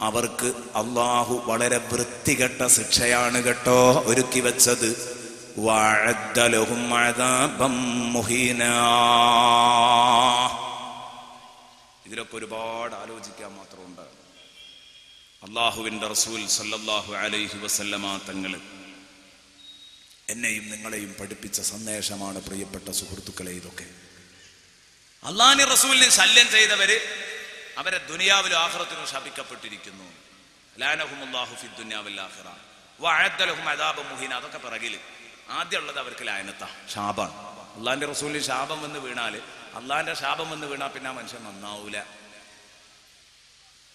അവർക്ക് അല്ലാഹു വളരെ വൃത്തികെട്ട ശിക്ഷയാണ് കേട്ടോ ഒരുക്കി വെച്ചത്. വഅദ്ദ ലഹും അദാബം മുഹീനാ. ഇതിലൊക്കെ ഒരുപാട് ആലോചിക്കാൻ മാത്രമുണ്ട്. അല്ലാഹുവിന്റെ റസൂൽ സല്ലല്ലാഹു അലൈഹി വസല്ലമ തങ്ങൾ എന്നെയും നിങ്ങളെയും പഠിപ്പിച്ച സന്ദേശമാണ് പ്രിയപ്പെട്ട സുഹൃത്തുക്കളെ. ഇതൊക്കെ അല്ലാഹുവിന്റെ റസൂലിനെ ശല്യം ചെയ്തവര് അവരെ ദുനിയാവിലും ആഖിറത്തിലും ശപിക്കപ്പെട്ടിരിക്കുന്നു. ലഅനഹുമുല്ലാഹു ഫിദ്ദുന്യാ വൽ ആഖിറ വഅദ്ദ ലഹും അദാബൻ മുഹീന. അതൊക്കെ പിറകിൽ ആദ്യം ഉള്ളത് അവർക്ക് ലഅനത്താ, ശാപാണ്. അല്ലാഹുവിന്റെ റസൂലിന് ശാപം വന്ന് വീണാൽ, അല്ലാഹുവിന്റെ ശാപം വന്ന് വീണാൽ പിന്നെ ആ മനുഷ്യൻ നന്നാവൂല.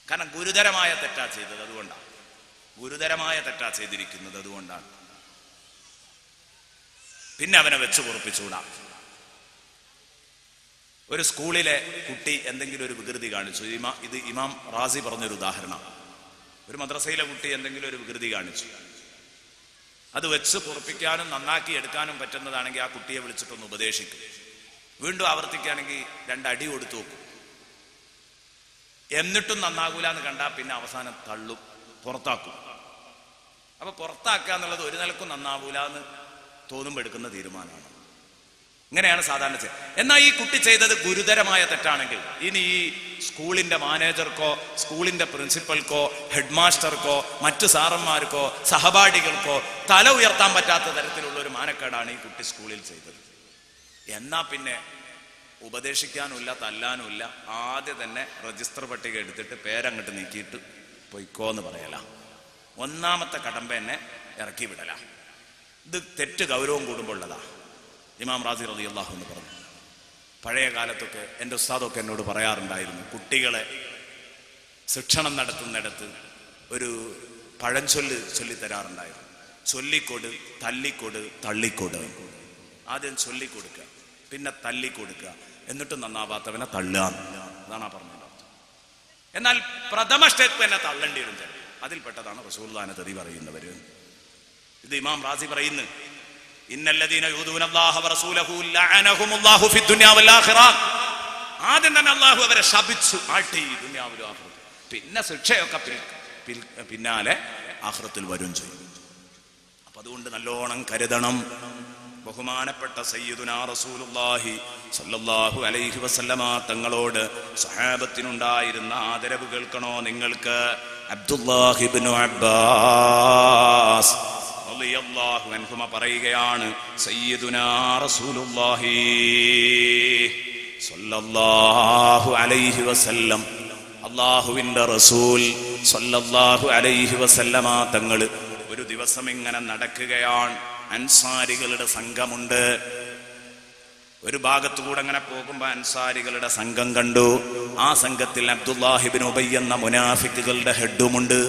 കാരണം ഗുരുതരമായ തെറ്റാ ചെയ്തത്, അതുകൊണ്ടാണ്. ഗുരുതരമായ തെറ്റാ ചെയ്തിരിക്കുന്നത്, അതുകൊണ്ടാണ്. പിന്നെ അവനെ വെച്ച് പൊറുപ്പിച്ചുകൂടാ. ഒരു സ്കൂളിലെ കുട്ടി എന്തെങ്കിലും ഒരു വികൃതി കാണിച്ചു. ഇത് ഇമാം റാസി പറഞ്ഞൊരു ഉദാഹരണം. ഒരു മദ്രസയിലെ കുട്ടി എന്തെങ്കിലും ഒരു വികൃതി കാണിച്ചു. അത് വെച്ച് പൊറുപ്പിക്കാനും നന്നാക്കി എടുക്കാനും പറ്റുന്നതാണെങ്കിൽ ആ കുട്ടിയെ വിളിച്ചിട്ടൊന്ന് ഉപദേശിക്കും. വീണ്ടും ആവർത്തിക്കുകയാണെങ്കിൽ 2 അടി കൊടുത്തു നോക്കും. എന്നിട്ടും നന്നാകൂല എന്ന് കണ്ടാൽ പിന്നെ അവസാനം തള്ളും, പുറത്താക്കും. അപ്പൊ പുറത്താക്കുക എന്നുള്ളത് ഒരു നിലക്കും നന്നാവൂല എന്ന് തോന്നുമ്പോൾ എടുക്കുന്ന തീരുമാനമാണ്. ഇങ്ങനെയാണ് സാധാരണ ചെയ്യുന്നത്. എന്നാൽ ഈ കുട്ടി ചെയ്തത് ഗുരുതരമായ തെറ്റാണെങ്കിൽ ഇനി ഈ സ്കൂളിന്റെ മാനേജർക്കോ സ്കൂളിന്റെ പ്രിൻസിപ്പൽക്കോ ഹെഡ് മാസ്റ്റർക്കോ മറ്റു സാറന്മാർക്കോ സഹപാഠികൾക്കോ തല ഉയർത്താൻ പറ്റാത്ത തരത്തിലുള്ള ഒരു മാനക്കേടാണ് ഈ കുട്ടി സ്കൂളിൽ ചെയ്തത്. എന്നാ പിന്നെ ഉപദേശിക്കാനുമില്ല, തല്ലാനുമില്ല. ആദ്യം തന്നെ രജിസ്റ്റർ പട്ടിക എടുത്തിട്ട് പേരങ്ങോട്ട് നീക്കിയിട്ട് പൊയ്ക്കോന്ന് പറയല. ഒന്നാമത്തെ കടമ്പ എന്നെ ഇറക്കി വിടല. ഇത് തെറ്റ് ഗൗരവം കൂടുമ്പോഴുള്ളതാ. ഇമാം റാസി റളിയല്ലാഹു അൻഹു പറഞ്ഞു, പഴയ കാലത്തൊക്കെ എൻ്റെ ഉസ്താദൊക്കെ എന്നോട് പറയാറുണ്ടായിരുന്നു, കുട്ടികളെ ശിക്ഷണം നടത്തുന്നിടത്ത് ഒരു പഴഞ്ചൊല്ല് ചൊല്ലിത്തരാറുണ്ടായിരുന്നു. ചൊല്ലിക്കൊട്, തല്ലിക്കൊട്, തള്ളിക്കൊട്. ആദ്യം ചൊല്ലിക്കൊടുക്കുക, പിന്നെ തല്ലിക്കൊടുക്കുക, എന്നിട്ട് നന്നാവാത്തവനെ തള്ളുക. അതാണ് ആ പറഞ്ഞത്. എന്നാൽ പ്രഥമ സ്റ്റെപ്പ് എന്നെ തള്ളേണ്ടി വരും. അതിൽപ്പെട്ടതാണ് റസൂലുള്ളാഹിനെ തെറി പറയുന്നവര്. ഇത് ഇമാം റാസി പറയുന്നു, ഇന്നല്ലദീന യൂദൂന അല്ലാഹ വറസൂലഹു ലഅനഹുമുല്ലാഹു ഫിദ്ദുന്യാ വൽ ആഖിറ. ആദ്യം തന്നെ അല്ലാഹു അവരെ ശപിച്ചു ആട്ടി ദുനിയാവിലും ആഖിറത്തിൽ. പിന്നെ ശിക്ഷയൊക്കെ പിന്നാലെ ആഖിറത്തിൽ വരും ചെയ്യും. അപ്പൊ അതുകൊണ്ട് നല്ലോണം കരുതണം. ബഹുമാനപ്പെട്ട സയ്യിദുനാ റസൂലുള്ളാഹി സ്വല്ലല്ലാഹു അലൈഹി വസല്ലമ തങ്ങളോട് സഹാബത്തിനുണ്ടായിരുന്ന ആദരവ് കേൾക്കണോ നിങ്ങൾക്ക്? അബ്ദുല്ലാഹി ഇബ്നു അബ്ബാസ് റളിയല്ലാഹു അൻഹുമ പറയുകയാണ്, സയ്യിദുനാ റസൂലുള്ളാഹി സ്വല്ലല്ലാഹു അലൈഹി വസല്ലം, അല്ലാഹുവിന്റെ റസൂൽ സ്വല്ലല്ലാഹു അലൈഹി വസല്ലമ തങ്ങൾ ഒരു ദിവസം ഇങ്ങനെ നടക്കുകയാണ്. അൻസാരികളുടെ സംഘമുണ്ട്. ഒരു ഭാഗത്തുകൂടെ അങ്ങനെ പോകുമ്പോ അൻസാരികളുടെ സംഘം കണ്ടു. ആ സംഘത്തിൽ അബ്ദുല്ലാഹി ഇബ്നു ഉബയ്യ് എന്ന മുനാഫിക്കുകളുടെ ഹെഡുമുണ്ട്.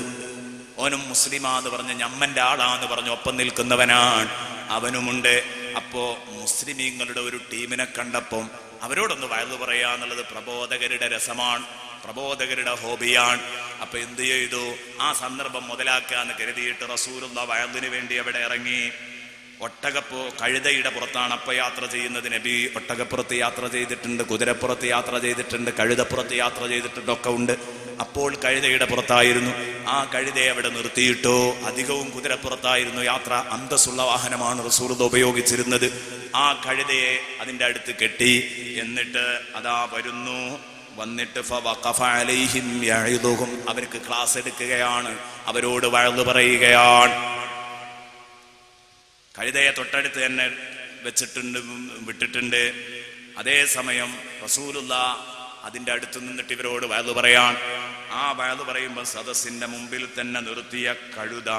ഓനും മുസ്ലിമാന്ന് പറഞ്ഞ് ഞമ്മന്റെ ആളാന്ന് പറഞ്ഞ് ഒപ്പം നിൽക്കുന്നവനാണ്, അവനുമുണ്ട്. അപ്പോ മുസ്ലിമീങ്ങളുടെ ഒരു ടീമിനെ കണ്ടപ്പം അവരോടൊന്ന് വയലു പറയാന്നുള്ളത് പ്രബോധകരുടെ രസമാണ്, പ്രബോധകരുടെ ഹോബിയാണ്. അപ്പൊ എന്ത് ചെയ്തു? ആ സന്ദർഭം മുതലാക്കാന്ന് കരുതിയിട്ട് റസൂലുള്ള വയലിന് വേണ്ടി അവിടെ ഇറങ്ങി. കഴുതയുടെ പുറത്താണ് അപ്പ യാത്ര ചെയ്യുന്നത്. നബി ഒട്ടകപ്പുറത്ത് യാത്ര ചെയ്തിട്ടുണ്ട്, കുതിരപ്പുറത്ത് യാത്ര ചെയ്തിട്ടുണ്ട്, കഴുതപ്പുറത്ത് യാത്ര ചെയ്തിട്ടുണ്ട്, ഒക്കെ ഉണ്ട്. അപ്പോൾ കഴുതയുടെ പുറത്തായിരുന്നു. ആ കഴുതയെ അവിടെ നിർത്തിയിട്ടോ. അധികവും കുതിരപ്പുറത്തായിരുന്നു യാത്ര. അന്തസ്സുള്ള വാഹനമാണ് റസൂലുള്ളാഹി ഉപയോഗിച്ചിരുന്നത്. ആ കഴുതയെ അതിന്റെ അടുത്ത് കെട്ടി. എന്നിട്ട് അതാ വരുന്നു. വന്നിട്ട് ഫവഖഫ അലൈഹിം യഇദുഹും, അവർക്ക് ക്ലാസ് എടുക്കുകയാണ്, അവരോട് വഅദ് പറയുകയാണ്. കഴുതയെ തൊട്ടടുത്ത് തന്നെ വിട്ടിട്ടുണ്ട്. അതേസമയം റസൂലുള്ളാഹി അതിന്റെ അടുത്ത് നിന്നിട്ട് ഇവരോട് വഅദ് പറയാൻ. ആ വഅദ് പറയുമ്പോൾ സദസ്സിന്റെ മുമ്പിൽ തന്നെ നിർത്തിയ കഴുത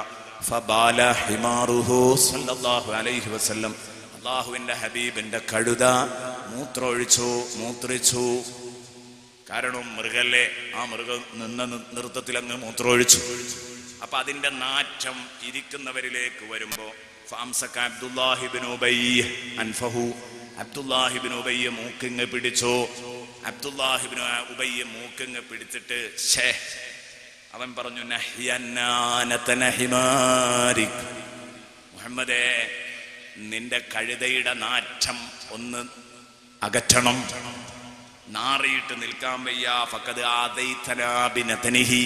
ഫബാല ഹിമാറുഹു സല്ലല്ലാഹു അലൈഹി വസല്ലം, അല്ലാഹുവിന്റെ ഹബീബിന്റെ കഴുത മൂത്രിച്ചു. കാരണം മൃഗല്ലേ, ആ മൃഗം നിന്ന നൃത്തത്തിൽ അങ്ങ് മൂത്രമൊഴിച്ചു. അപ്പൊ അതിന്റെ നാറ്റം ഇരിക്കുന്നവരിലേക്ക് വരുമ്പോ ഫഅംസക അബ്ദുല്ലാഹി ഇബ്നു ഉബയ്യ് അൻഫഹു, അബ്ദുല്ലാഹി ഇബ്നു ഉബയ്യ് മൂക്കിങ്ങ് പിടിച്ചു. അബ്ദുല്ലാഹി ഇബ്നു ഉബയ്യ് മൂക്കിങ്ങ് പിടിച്ചിട്ട് അവൻ പറഞ്ഞു, മുഹമ്മദേ, നിന്റെ കഴുതയുടെ നാറ്റം ഒന്ന് അകറ്റണം, നാറിയിട്ട് നിൽക്കാൻ വയ്യ. ഫഖദ് ആദൈതനാ ബിനതനിഹി,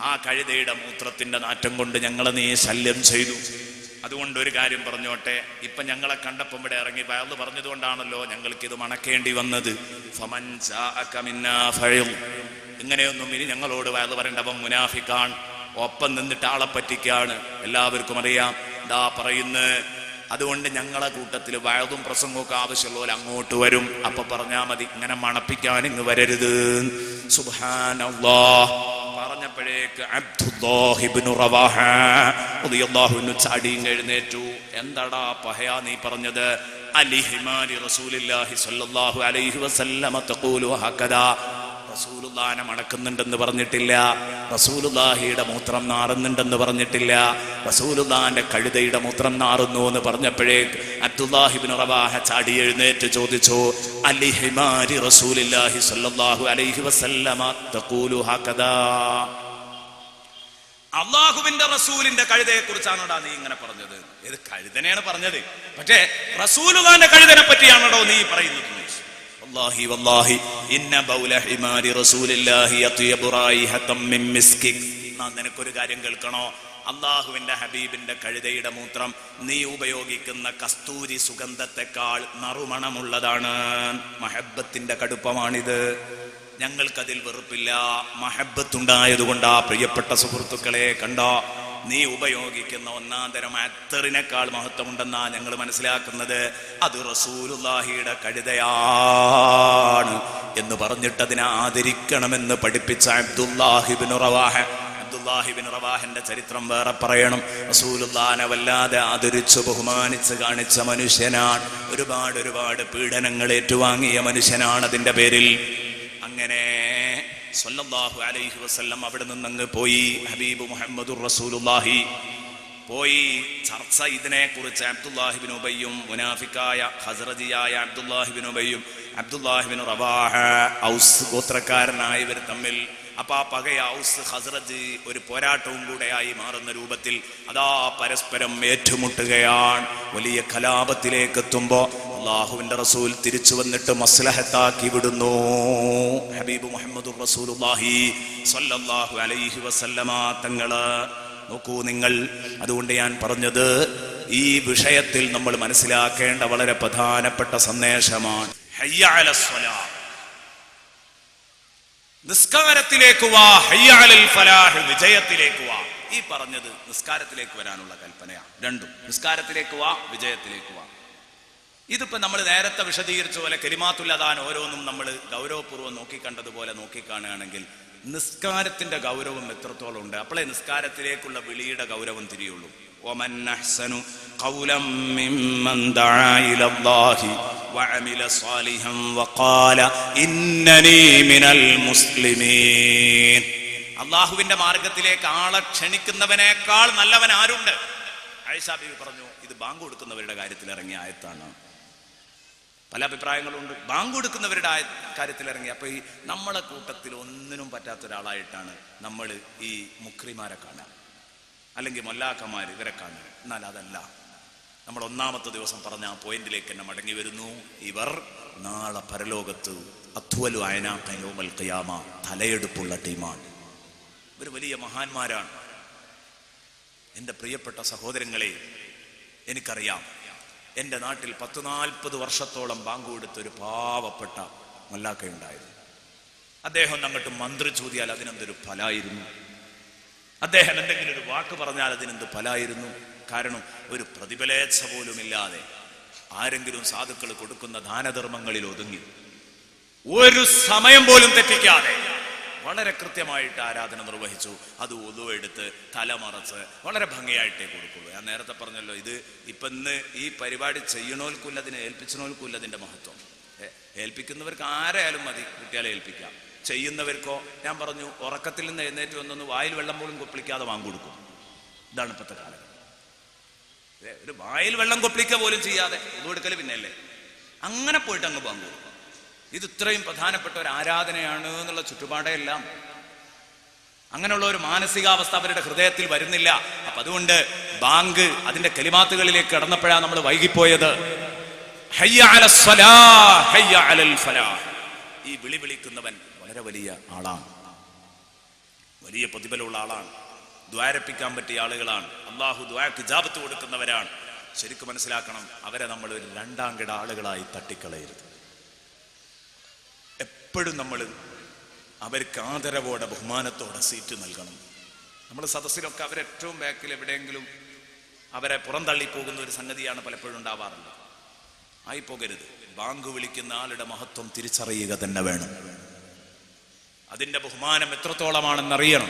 ആ കഴുതയുടെ മൂത്രത്തിന്റെ നാറ്റം കൊണ്ട് ഞങ്ങളെ നീ ശല്യം ചെയ്തു. അതുകൊണ്ട് ഒരു കാര്യം പറഞ്ഞോട്ടെ, ഇപ്പൊ ഞങ്ങളെ കണ്ടപ്പം ഇവിടെ ഇറങ്ങി വയല് പറഞ്ഞതുകൊണ്ടാണല്ലോ ഞങ്ങൾക്ക് ഇത് മണക്കേണ്ടി വന്നത്. ഫമൻ ജാഅക മിന്നാ ഫഇൽ, ഇങ്ങനെയൊന്നും ഇനി ഞങ്ങളോട് വയല് പറയേണ്ടവൻ മുനാഫിക്കാൻ, ഒപ്പം നിന്നിട്ട് ആളെ പറ്റിക്കാണ്. എല്ലാവർക്കും അറിയാം. ദാ പറയുന്നു. അതുകൊണ്ട് ഞങ്ങളെ കൂട്ടത്തിൽ വയതും പ്രസംഗമൊക്കെ ആവശ്യമുള്ള അങ്ങോട്ട് വരും. അപ്പൊ പറഞ്ഞാ മതി, ഇങ്ങനെ മണപ്പിക്കാൻ ഇങ്ങ് വരരുത്. സുബ്ഹാനല്ലാഹ് പറഞ്ഞപ്പോഴേക്ക് അബ്ദുല്ലാഹി ഇബ്നു റവാഹ റളിയല്ലാഹു അൻഹു ചാടി എഴുന്നേറ്റു. എന്താടാ പഹയാ നീ പറഞ്ഞത്? അലിഹിമാനി റസൂലുള്ളാഹി സ്വല്ലല്ലാഹു അലൈഹി വസല്ലമ തഖൂലു ഹകദാ, റസൂലുള്ളാഹിനെ മണക്കുന്നുണ്ടെന്ന് പറഞ്ഞിട്ടില്ല, റസൂലുള്ളാഹിയുടെ മൂത്രം നാറുന്നുണ്ടെന്ന് പറഞ്ഞിട്ടില്ല, റസൂലുള്ളാഹിന്റെ കഴുതയുടെ മൂത്രം നാറുന്നു എന്ന് പറഞ്ഞപ്പോഴേക്ക് അബ്ദുല്ലാഹി ഇബ്നു റവാഹ ചാടി എഴുന്നേറ്റ് ചോദിച്ചു, അലിഹിമാരി റസൂലുള്ളാഹി സ്വല്ലല്ലാഹു അലൈഹി വസല്ലമ തഖൂലു ഹകദാ, അള്ളാഹുവിന്റെ റസൂലിന്റെ കഴുതയെ കുറിച്ചാണോടാ നീ ഇങ്ങനെ പറഞ്ഞത്? ഇത് കഴുതനെയാണ് പറഞ്ഞത്, പക്ഷേ റസൂലുള്ളാഹിന്റെ കഴുതനെ പറ്റിയാണോ നീ പറയുന്നത്? വല്ലാഹി വല്ലാഹി ഇന്ന ബൗല ഹിമാരി റസൂലില്ലാഹി അത്യബു റൈഹതം മിൻ മിസ്കിക്. നിനക്കൊരു കാര്യം കേൾക്കണോ? അള്ളാഹുവിന്റെ ഹബീബിന്റെ കഴുതയുടെ മൂത്രം നീ ഉപയോഗിക്കുന്ന കസ്തൂരി സുഗന്ധത്തെക്കാൾ നറുമണമുള്ളതാണ്. മഹബത്തിന്റെ കടുപ്പമാണിത്. ഞങ്ങൾക്കതിൽ വെറുപ്പില്ല, മഹബത്തുണ്ടായതുകൊണ്ടാ. പ്രിയപ്പെട്ട സുഹൃത്തുക്കളെ, കണ്ടോ, നീ ഉപയോഗിക്കുന്ന ഒന്നാം തരം അത്തറിനേക്കാൾ മഹത്വമുണ്ടെന്നാ ഞങ്ങൾ മനസ്സിലാക്കുന്നത്. അത് റസൂലുള്ളാഹിയുടെ കഴുതയാണ് എന്ന് പറഞ്ഞിട്ട് അതിനെ ആദരിക്കണമെന്ന് പഠിപ്പിച്ച അബ്ദുല്ലാഹി ഇബ്നു റവാഹ. അബ്ദുല്ലാഹി ഇബ്നു റവാഹന്റെ ചരിത്രം വേറെ പറയണം. റസൂലുള്ളാഹിനെ വല്ലാതെ ആദരിച്ചു ബഹുമാനിച്ച് കാണിച്ച മനുഷ്യനാണ്. ഒരുപാട് പീഡനങ്ങൾ ഏറ്റുവാങ്ങിയ മനുഷ്യനാണ് അതിന്റെ പേരിൽ. അങ്ങനെ സ്വല്ലല്ലാഹു അലൈഹി വസല്ലം അവിടെ നിന്നങ്ങ് പോയി. ഹബീബ് മുഹമ്മദുർ റസൂലുള്ളാഹി പോയി. ചർച്ച ഇതിനെ കുറിച്ച് അബ്ദുല്ലാഹി ഇബ്നു ഉബയ്യും മുനാഫിക്കായ ഖസ്റജിയായ അബ്ദുല്ലാഹി ഇബ്നു ഉബയ്യും അബ്ദുല്ലാഹി ഇബ്നു റവാഹ ഔസ് ഗോത്രക്കാരനായ ഇവർ തമ്മിൽ. അപ്പൊ ആ പകയ ഔസ് ഖസ്റജ് ഒരു പോരാട്ടവും കൂടെയായി മാറുന്ന രൂപത്തിൽ അതാ പരസ്പരം ഏറ്റുമുട്ടുകയാണ്. വലിയ കലാപത്തിലേക്ക് എത്തുമ്പോ അല്ലാഹുവിന്റെ റസൂൽ തിരിച്ചു വന്നിട്ട് മസ്ലഹത്താക്കി വിടുന്നു. ഹബീബ് മുഹമ്മദുർ റസൂലുള്ളാഹി സ്വല്ലല്ലാഹു അലൈഹി വസല്ലമ തങ്ങള് നോക്കൂ നിങ്ങൾ. അതുകൊണ്ട് ഞാൻ പറഞ്ഞത് ഈ വിഷയത്തിൽ നമ്മൾ മനസ്സിലാക്കേണ്ട വളരെ പ്രധാനപ്പെട്ട സന്ദേശമാണ്. ഹയ്യ അലസ്സലാ, നിസ്കാരത്തിലേക്ക് വാ, ഹയ്യ അലൽ ഫലാഹ്, വിജയത്തിലേക്ക് വാ. ഈ പറഞ്ഞത് നിസ്കാരത്തിലേക്ക് വരാനുള്ള കൽപ്പനയാണ്. രണ്ടും നിസ്കാരത്തിലേക്ക് വാ, വിജയത്തിലേക്ക് വാ. ഇതിപ്പോ നമ്മൾ നേരത്തെ വിശദീകരിച്ച പോലെ കലിമാത്തുൽ അദാൻ ഓരോന്നും നമ്മൾ ഗൗരവപൂർവ്വം നോക്കിക്കണ്ടതുപോലെ നോക്കിക്കാണുകയാണെങ്കിൽ നിസ്കാരത്തിന്റെ ഗൗരവം എത്രത്തോളം ഉണ്ട്. അപ്പോഴേ നിസ്കാരത്തിലേക്കുള്ള വിളിയുടെ ഗൗരവം തിരിയുള്ളൂ. വമൻ അഹ്സനു ഖൗലൻ മിമ്മൻ ദഅ ഇലല്ലാഹി വഅമില സാലിഹൻ വഖാല ഇന്നനീ മിനൽ മുസ്ലിമീൻ. അല്ലാഹുവിന്റെ മാർഗത്തിലേക്ക് ആളെ ക്ഷണിക്കുന്നവനേക്കാൾ നല്ലവൻ ആരുണ്ട്? ആയിഷ ബീവി പറഞ്ഞു, ഇത് ബാങ്ക് കൊടുക്കുന്നവരുടെ കാര്യത്തിൽ ഇറങ്ങിയ ആയത്താണ്. പല അഭിപ്രായങ്ങളുണ്ട്. ബാങ്ക് കൊടുക്കുന്നവരുടെ കാര്യത്തിൽ ഇറങ്ങി. അപ്പൊ ഈ നമ്മളെ കൂട്ടത്തിൽ ഒന്നിനും പറ്റാത്ത ഒരാളായിട്ടാണ് നമ്മൾ ഈ മുക്രിമാരെ കാണുക, അല്ലെങ്കിൽ മൊല്ലാക്കന്മാർ, ഇവരെ കാണുക. എന്നാൽ അതല്ല. നമ്മൾ ഒന്നാമത്തെ ദിവസം പറഞ്ഞ ആ പോയിന്റിലേക്ക് തന്നെ മടങ്ങി വരുന്നു. ഇവർ നാളെ പരലോകത്ത് അത്വലു അയനാഖ യൗമൽ ഖിയാമ, തലയെടുപ്പുള്ള ടീമാണ്. ഇവർ വലിയ മഹാന്മാരാണ്. എൻ്റെ പ്രിയപ്പെട്ട സഹോദരങ്ങളെ, എനിക്കറിയാം, എൻ്റെ നാട്ടിൽ 10-40 വർഷത്തോളം ബാങ്ക് കൊടുത്തൊരു പാവപ്പെട്ട മൊല്ലാക്കയുണ്ടായിരുന്നു. അദ്ദേഹം അങ്ങോട്ട് മന്ത്രി ചോദിയാൽ അതിനെന്തൊരു ഫലായിരുന്നു. അദ്ദേഹം എന്തെങ്കിലും ഒരു വാക്ക് പറഞ്ഞാൽ അതിനെന്ത് ഫലായിരുന്നു. കാരണം ഒരു പ്രതിഫലേച്ഛ പോലുമില്ലാതെ ആരെങ്കിലും സാധുക്കൾ കൊടുക്കുന്ന ദാനധർമ്മങ്ങളിൽ ഒതുങ്ങി ഒരു സമയം പോലും തെറ്റിക്കാതെ വളരെ കൃത്യമായിട്ട് ആരാധന നിർവഹിച്ചു. അത് ഒതുവെടുത്ത് തലമറച്ച് വളരെ ഭംഗിയായിട്ടേ കൊടുക്കുള്ളൂ. ഞാൻ നേരത്തെ പറഞ്ഞല്ലോ, ഇത് ഇപ്പം ഇന്ന് ഈ പരിപാടി ചെയ്യണോൽക്കുല്ല, അതിനെ ഏൽപ്പിച്ചണോൽക്കുല്ല അതിൻ്റെ മഹത്വം. ഏൽപ്പിക്കുന്നവർക്ക് ആരായാലും മതി, കുട്ടികളെ ഏൽപ്പിക്കാം. ചെയ്യുന്നവർക്കോ ഞാൻ പറഞ്ഞു, ഉറക്കത്തിൽ നിന്ന് എഴുന്നേറ്റ് വന്നൊന്ന് വായിൽ വെള്ളം പോലും കൊപ്പിളിക്കാതെ വാങ്ങിക്കൊടുക്കും. ഇതാണ് ഇപ്പോഴത്തെ കാലം. ഒരു വായിൽ വെള്ളം കൊപ്പിളിക്കുക പോലും ചെയ്യാതെ ഒതുവെടുക്കൽ പിന്നെയല്ലേ, അങ്ങനെ പോയിട്ട് അങ്ങ് വാങ്ങിക്കൊടുക്കും. ഇത് ഇത്രയും പ്രധാനപ്പെട്ട ഒരു ആരാധനയാണ് എന്നുള്ള ചുറ്റുപാടെല്ലാം അങ്ങനെയുള്ള ഒരു മാനസികാവസ്ഥ അവരുടെ ഹൃദയത്തിൽ വരുന്നില്ല. അപ്പൊ അതുകൊണ്ട് ബാങ്ക് അതിന്റെ കലിമാത്തുകളിലേക്ക് കടന്നപ്പോഴാണ് നമ്മൾ വൈകിപ്പോയത്. ഹയ്യ അലൽ സ്വലാഹ്, ഹയ്യ അലൽ ഫലാഹ്. ഈ വിളിക്കുന്നവൻ വളരെ വലിയ ആളാണ്, വലിയ പ്രതിഫലമുള്ള ആളാണ്, ദ്വാരപ്പിക്കാൻ പറ്റിയ ആളുകളാണ്. അള്ളാഹു ദുആക്ക് ഇജാബത്ത് കൊടുക്കുന്നവരാണ്. ശരിക്കും മനസ്സിലാക്കണം, അവരെ നമ്മൾ ഒരു രണ്ടാം കിട ആളുകളായി തട്ടിക്കളയരുത്. എപ്പോഴും നമ്മൾ അവർക്ക് ആദരവോടെ ബഹുമാനത്തോടെ സീറ്റ് നൽകണം. നമ്മുടെ സദസ്സിലൊക്കെ അവരേറ്റവും ബാക്കിൽ എവിടെയെങ്കിലും അവരെ പുറന്തള്ളിപ്പോകുന്ന ഒരു സംഗതിയാണ് പലപ്പോഴും ഉണ്ടാവാറുള്ളത്. ആയിപ്പോകരുത്. ബാങ്ക് വിളിക്കുന്ന ആളുടെ മഹത്വം തിരിച്ചറിയുക തന്നെ വേണം. അതിന്റെ ബഹുമാനം എത്രത്തോളമാണെന്നറിയണം.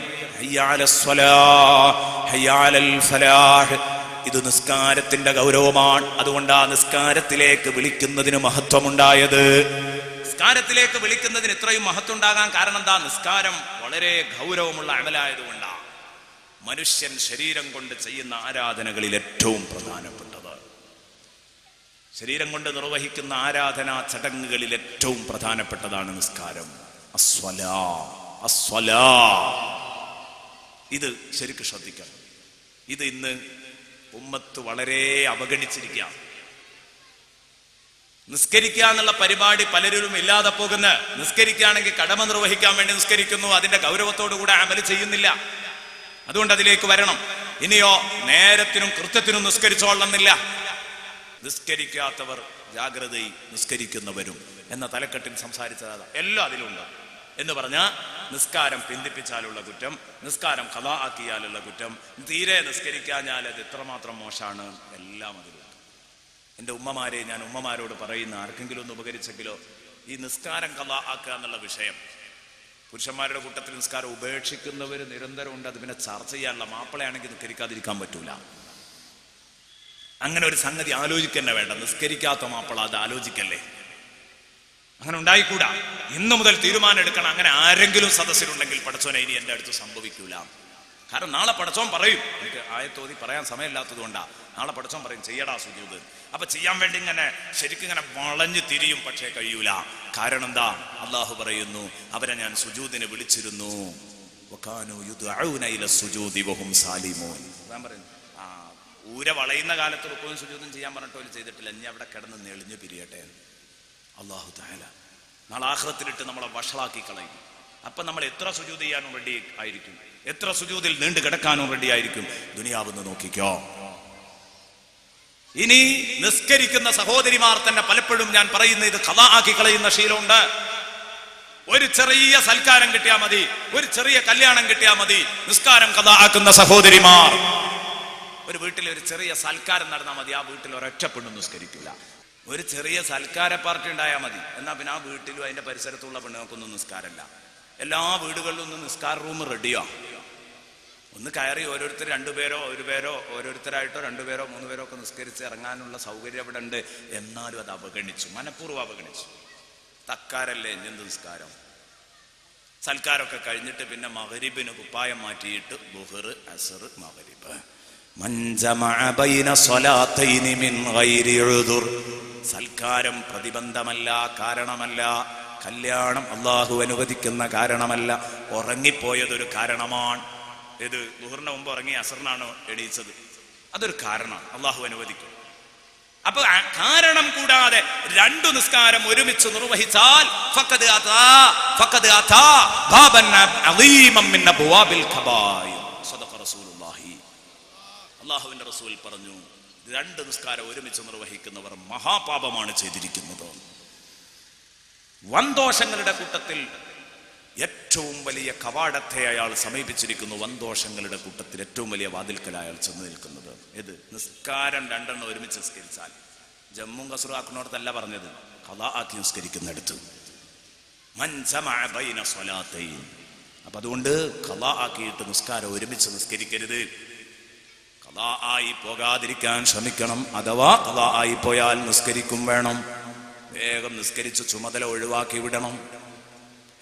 ഇത് നിസ്കാരത്തിന്റെ ഗൗരവമാണ്. അതുകൊണ്ട് ആ നിസ്കാരത്തിലേക്ക് വിളിക്കുന്നതിന് മഹത്വമുണ്ടായത്. നിസ്കാരത്തിലേക്ക് വിളിക്കുന്നതിന് ഇത്രയും മഹത്വം ഉണ്ടാകാൻ കാരണം എന്താ? നിസ്കാരം വളരെ ഗൗരവമുള്ള അമലായതുകൊണ്ടാണ്. മനുഷ്യൻ ശരീരം കൊണ്ട് ചെയ്യുന്ന ആരാധനകളിൽ ഏറ്റവും പ്രധാനപ്പെട്ടത്, ശരീരം കൊണ്ട് നിർവഹിക്കുന്ന ആരാധനാ ചടങ്ങുകളിൽ ഏറ്റവും പ്രധാനപ്പെട്ടതാണ് നിസ്കാരം. അസ്വലാ. ഇത് ശരിക്കും ശ്രദ്ധിക്കണം. ഇത് ഇന്ന് ഉമ്മത്ത് വളരെ അവഗണിച്ചിരിക്കുകയാണ്. നിസ്കരിക്കുക എന്നുള്ള പരിപാടി പലരും ഇല്ലാതെ പോകുന്ന. നിസ്കരിക്കുകയാണെങ്കിൽ കടമ നിർവഹിക്കാൻ വേണ്ടി നിസ്കരിക്കുന്നു, അതിന്റെ ഗൗരവത്തോടു കൂടെ അമല് ചെയ്യുന്നില്ല. അതുകൊണ്ട് അതിലേക്ക് വരണം. ഇനിയോ നേരത്തിനും കൃത്യത്തിനും നിസ്കരിച്ചോളണമെന്നില്ല. നിസ്കരിക്കാത്തവർ ജാഗ്രതയിൽ നിസ്കരിക്കുന്നവരും എന്ന തലക്കെട്ടിൽ സംസാരിച്ചതാണ്. എല്ലാം അതിലുണ്ട് എന്ന് പറഞ്ഞാൽ നിസ്കാരം പിന്തിപ്പിച്ചാലുള്ള കുറ്റം, നിസ്കാരം ഖളാ ആക്കിയാലുള്ള കുറ്റം, തീരെ നിസ്കരിക്കാഞ്ഞാൽ അത് എത്രമാത്രം മോശമാണ്, എല്ലാം അതിലുണ്ട്. എൻ്റെ ഉമ്മമാരെ ഞാൻ ഉമ്മമാരോട് പറയുന്ന, ആർക്കെങ്കിലും ഒന്ന് ഉപകരിച്ചെങ്കിലോ, ഈ നിസ്കാരം ഖളാ ആക്കുക എന്നുള്ള വിഷയം, പുരുഷന്മാരുടെ കൂട്ടത്തിൽ നിസ്കാരം ഉപേക്ഷിക്കുന്നവർ നിരന്തരം ഉണ്ട്. അത് പിന്നെ ചർച്ച ചെയ്യാനുള്ള, മാപ്പിളയാണെങ്കിൽ നിസ്കരിക്കാതിരിക്കാൻ പറ്റൂല. അങ്ങനെ ഒരു സംഗതി ആലോചിക്കന്നെ വേണ്ട. നിസ്കരിക്കാത്ത മാപ്പിള അത് ആലോചിക്കല്ലേ, അങ്ങനെ ഉണ്ടായിക്കൂടാ. ഇന്നു മുതൽ തീരുമാനം എടുക്കണം. അങ്ങനെ ആരെങ്കിലും സദസ്സിലുണ്ടെങ്കിൽ പടച്ചോനെ ഇനി എൻ്റെ അടുത്ത് സംഭവിക്കൂല. കാരണം നാളെ പടച്ചോൻ പറയും, എനിക്ക് ആയത്തോതി പറയാൻ സമയമില്ലാത്തത് കൊണ്ടാ, നാളെ പടച്ചോൻ പറയും ചെയ്യടാ സുജൂദ്. അപ്പൊ ചെയ്യാൻ വേണ്ടി ഇങ്ങനെ ശരിക്കും ഇങ്ങനെ വളഞ്ഞു തിരിയും, പക്ഷേ കഴിയൂല. കാരണം എന്താ? അള്ളാഹു പറയുന്നു, അവരെ ഞാൻ സുജൂദിനെ വിളിച്ചിരുന്നു. ഊര വളയുന്ന കാലത്ത് റുക്കുവും സുജൂദും ചെയ്യാൻ പറഞ്ഞിട്ട് ചെയ്തിട്ടില്ല. ഇനി അവിടെ കിടന്ന് നെളിഞ്ഞു പിരിയട്ടെ. അള്ളാഹു തആല നാളെ ആഖിറത്തിലിട്ട് നമ്മളെ വഷളാക്കി കളയും. അപ്പൊ നമ്മൾ എത്ര സുജൂദ് ചെയ്യാനും റെഡി ആയിരിക്കും, എത്ര സുജൂദിൽ നീണ്ടു കിടക്കാനും റെഡി ആയിരിക്കും. ദുനിയാവെന്ന് നോക്കിക്കോ. ഇനി നിസ്കരിക്കുന്ന സഹോദരിമാർ തന്നെ പലപ്പോഴും ഞാൻ പറയുന്ന ഇത് ഖളാ ആക്കി കളയുന്ന ശീലമുണ്ട്. ഒരു ചെറിയ സൽക്കാരം കിട്ടിയാൽ മതി, ഒരു ചെറിയ കല്യാണം കിട്ടിയാൽ മതി നിസ്കാരം ഖദാ ആക്കുന്ന സഹോദരിമാർ. ഒരു വീട്ടിൽ ഒരു ചെറിയ സൽക്കാരം നടന്നാൽ മതി, ആ വീട്ടിൽ ഒരൊറ്റ പെണ്ണും നിസ്കരിക്കില്ല. ഒരു ചെറിയ സൽക്കാര പാർട്ടി ഉണ്ടായാൽ മതി, എന്നാ പിന്നെ ആ വീട്ടിലും അതിന്റെ പരിസരത്തുള്ള പെണ്ണുങ്ങൾക്കൊന്നും നിസ്കാരമില്ല. എല്ലാ വീടുകളിലും ഒന്ന് നിസ്കാര റൂം റെഡിയോ, ഒന്ന് കയറി ഓരോരുത്തർ രണ്ടുപേരോ ഒരു പേരോ ഓരോരുത്തരായിട്ടോ രണ്ടുപേരോ മൂന്ന് പേരോ ഒക്കെ നിസ്കരിച്ച് ഇറങ്ങാനുള്ള സൗകര്യം അവിടെ ഉണ്ട്. എന്നാലും അത് അവഗണിച്ചു, മനഃപൂർവ്വം അവഗണിച്ചു. തക്കാരല്ലേ എന്ത് നിസ്കാരം? സൽക്കാരമൊക്കെ കഴിഞ്ഞിട്ട് പിന്നെ മഗ്രിബിന് കുപ്പായം മാറ്റിയിട്ട് ദുഹർ അസ്ർ മഗ്രിബ്. സൽക്കാരം പ്രതിബന്ധമല്ല, കാരണമല്ല. കല്യാണം അള്ളാഹു അനുവദിക്കുന്ന കാരണമല്ല, ഉറങ്ങിപ്പോയതൊരു കാരണമാണ്. ഇത് ദുഹറിന് മുമ്പ് ഉറങ്ങി അസറിനാണ് എണീച്ചത്, അതൊരു കാരണമാണ്, അള്ളാഹു അനുവദിക്കും. അപ്പൊ കാരണം കൂടാതെ രണ്ടു നിസ്കാരം ഒരുമിച്ച് നിർവഹിച്ചാൽ അള്ളാഹുവിന്റെ റസൂൽ പറഞ്ഞു, രണ്ട് നിസ്കാരം ഒരുമിച്ച് നിർവഹിക്കുന്നവർ മഹാപാപമാണ് ചെയ്തിരിക്കുന്നത്. വൻദോഷങ്ങളുടെ കൂട്ടത്തിൽ ഏറ്റവും വലിയ കവാടത്തെ അയാൾ സമീപിച്ചിരിക്കുന്നു. വൻദോഷങ്ങളുടെ കൂട്ടത്തിൽ ഏറ്റവും വലിയ വാതിൽക്കൽ അയാൾ ചെന്ന് നിൽക്കുന്നത് ഏത്? നിസ്കാരം രണ്ടെണ്ണം ഒരുമിച്ച് നിസ്കരിച്ചാൽ. ജമ്മും കസറും ആക്കുന്നിടത്തല്ല പറഞ്ഞത്, ഖളാ ആക്കി നിസ്കരിക്കുന്നിടത്ത്. അപ്പൊ അതുകൊണ്ട് ഖളാ ആക്കിയിട്ട് നിസ്കാരം ഒരുമിച്ച് നിസ്കരിക്കരുത്. ഖളാ ആയി പോകാതിരിക്കാൻ ശ്രമിക്കണം. അഥവാ ഖളാ ആയി പോയാൽ നിസ്കരിക്കും വേണം, വേഗം നിസ്കരിച്ച് ചുമതല ഒഴിവാക്കി വിടണം.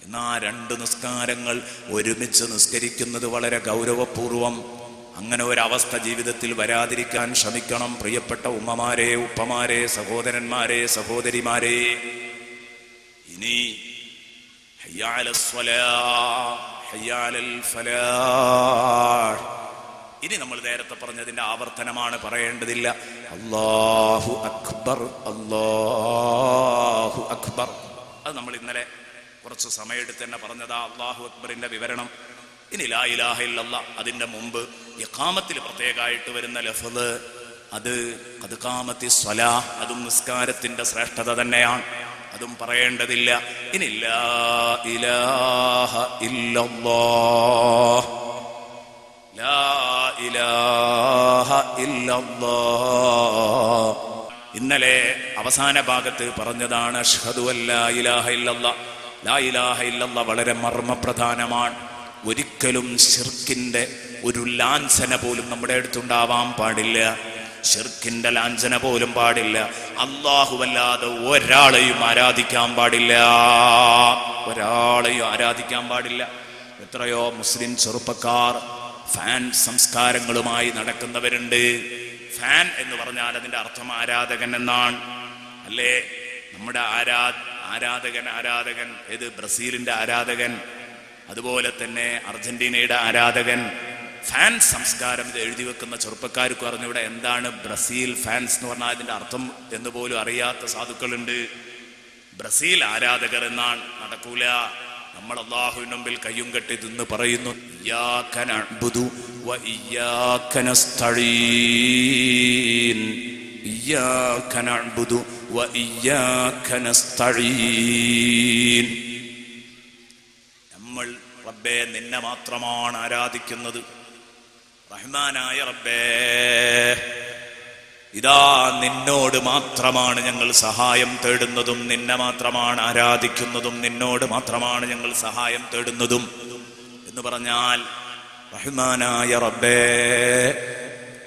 എന്നാ രണ്ട് നിസ്കാരങ്ങൾ ഒരുമിച്ച് നിസ്കരിക്കുന്നത് വളരെ ഗൗരവപൂർവം. അങ്ങനെ ഒരവസ്ഥ ജീവിതത്തിൽ വരാതിരിക്കാൻ ശ്രമിക്കണം. പ്രിയപ്പെട്ട ഉമ്മമാരെ, ഉപ്പമാരെ, സഹോദരന്മാരെ, സഹോദരിമാരെ, ഇനി ഇനി നമ്മൾ നേരത്തെ പറഞ്ഞതിന്റെ ആവർത്തനമാണ്, പറയേണ്ടതില്ല. അല്ലാഹു അക്ബർ, അല്ലാഹു അക്ബർ. അത് നമ്മൾ ഇന്നലെ കുറച്ച് സമയമെടുത്ത് തന്നെ പറഞ്ഞതാ അല്ലാഹു അക്ബറിന്റെ വിവരണം. ഇനി ലാ ഇലാഹ ഇല്ലല്ലാഹ്, അതിന്റെ മുമ്പ് ഇഖാമത്തിൽ പ്രത്യേകമായിട്ട് വരുന്ന ലഫ്ള്, അത് ഖദ് ഖാമത്തിസ് സ്വലാഹ്, അതും നിസ്കാരത്തിന്റെ ശ്രേഷ്ഠത തന്നെയാണ്, അതും പറയേണ്ടതില്ല. ഇനി ലാ ഇലാഹ ഇല്ലല്ലാഹ്, ലാ ഇലാഹ ഇല്ലല്ലാഹ്. ഇന്നലെ അവസാന ഭാഗത്ത് പറഞ്ഞതാണ് അഷ്ഹദു അല്ലാ ഇലാഹ ഇല്ലല്ലാഹ്. ലാ ഇലാഹ ഇല്ലല്ലാഹ് വളരെ മർമ്മപ്രധാനമാണ്. ഒരിക്കലും ശിർക്കിന്റെ ഒരു ലാഞ്ചന പോലും നമ്മുടെ അടുത്തുണ്ടാവാൻ പാടില്ല. ശിർക്കിന്റെ ലാഞ്ചന പോലും പാടില്ല. അല്ലാഹുവല്ലാതെ ഒരാളെയും ആരാധിക്കാൻ പാടില്ല, ഒരാളെയും ആരാധിക്കാൻ പാടില്ല. എത്രയോ മുസ്ലിം ചെറുപ്പക്കാർ ഫാൻ സംസ്കാരങ്ങളുമായി നടക്കുന്നവരുണ്ട്. ഫാൻ എന്ന് പറഞ്ഞാൽ അതിന്റെ അർത്ഥം ആരാധകൻ എന്നാണ്, അല്ലേ? നമ്മുടെ ആരാധകൻ ഏത്? ബ്രസീലിന്റെ ആരാധകൻ, അതുപോലെ തന്നെ അർജന്റീനയുടെ ആരാധകൻ. ഫാൻ സംസ്കാരം ഇത് എഴുതി വെക്കുന്ന ചെറുപ്പക്കാർക്ക് അറിഞ്ഞൂടെ എന്താണ് ബ്രസീൽ ഫാൻസ് എന്ന് പറഞ്ഞാൽ അതിന്റെ അർത്ഥം എന്ന് പോലും അറിയാത്ത സാധുക്കളുണ്ട്. ബ്രസീൽ ആരാധകർ എന്നാണ്. നടക്കൂല. നമ്മൾ അല്ലാഹുവിന്റെ മുമ്പിൽ കയ്യും കെട്ടി നിന്ന് പറയുന്നു, ഇയ്യാക നഅ്ബുദു വ ഇയ്യാക നസ്തഈൻ, ഇയ്യാക നഅ്ബുദു വ ഇയ്യാക നസ്തഈൻ. നമ്മൾ റബ്ബേ നിന്നെ മാത്രമാണ് ആരാധിക്കുന്നത്. റഹ്മാനായ റബ്ബേ, ഇതാ നിന്നോട് മാത്രമാണ് ഞങ്ങൾ സഹായം തേടുന്നതും, നിന്നെ മാത്രമാണ് ആരാധിക്കുന്നതും, നിന്നോട് മാത്രമാണ് ഞങ്ങൾ സഹായം തേടുന്നതും എന്ന് പറഞ്ഞാൽ റഹ്മാനായ റബ്ബേ,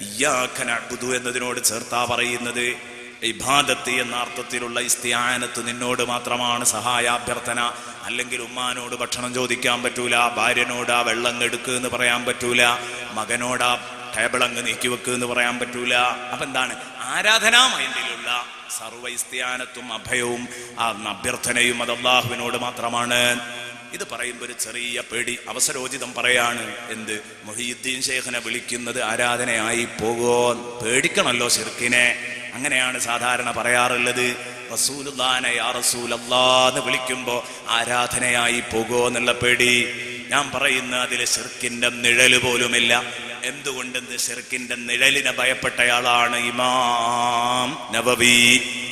ഇയ്യാക നഅ്ബുദു എന്നതിനോട് ചേർത്താ പറയുന്നത് ഇബാദത്ത് എന്ന അർത്ഥത്തിലുള്ള ഇസ്തിആനത്ത്, നിന്നോട് മാത്രമാണ് സഹായാഭ്യർത്ഥന. അല്ലെങ്കിൽ ഉമ്മാനോട് ഭക്ഷണം ചോദിക്കാൻ പറ്റൂല, ഭാര്യനോട് ആ വെള്ളം എടുക്കുക എന്ന് പറയാൻ പറ്റൂല, മകനോട് ആ ടേബിൾ അങ്ങ് നീക്കി വെക്കുക എന്ന് പറയാൻ പറ്റൂല. അപ്പൊ എന്താണ്? ആരാധനാ മൈൻഡിലുള്ള സർവ്വ ഇസ്തിആനത്തും അഭയവും അഭ്യർത്ഥനയും അത് അല്ലാഹുവിനോട് മാത്രമാണ്. ഇത് പറയുമ്പോൾ ഒരു ചെറിയ പേടി, അവസരോചിതം പറയാണ്. എന്ത്? മുഹീദ്ദീൻ ശൈഖിനെ വിളിക്കുന്നത് ആരാധനയായി പോകോ? പേടിക്കണല്ലോ ശിർക്കിനെ. അങ്ങനെയാണ് സാധാരണ പറയാറുള്ളത്. റസൂലുള്ളാഹിനെ യാ റസൂലല്ലാഹ് എന്ന് വിളിക്കുമ്പോ ആരാധനയായി പോകോ എന്നുള്ള പേടി. ഞാൻ പറയുന്ന അതില് ശിർക്കിന്റെ നിഴല് പോലുമില്ല. എന്തുകൊണ്ടെന്ന്? ശിർക്കിന്റെ നിഴലിനെ ഭയപ്പെട്ടയാളാണ് ഇമാം നവവി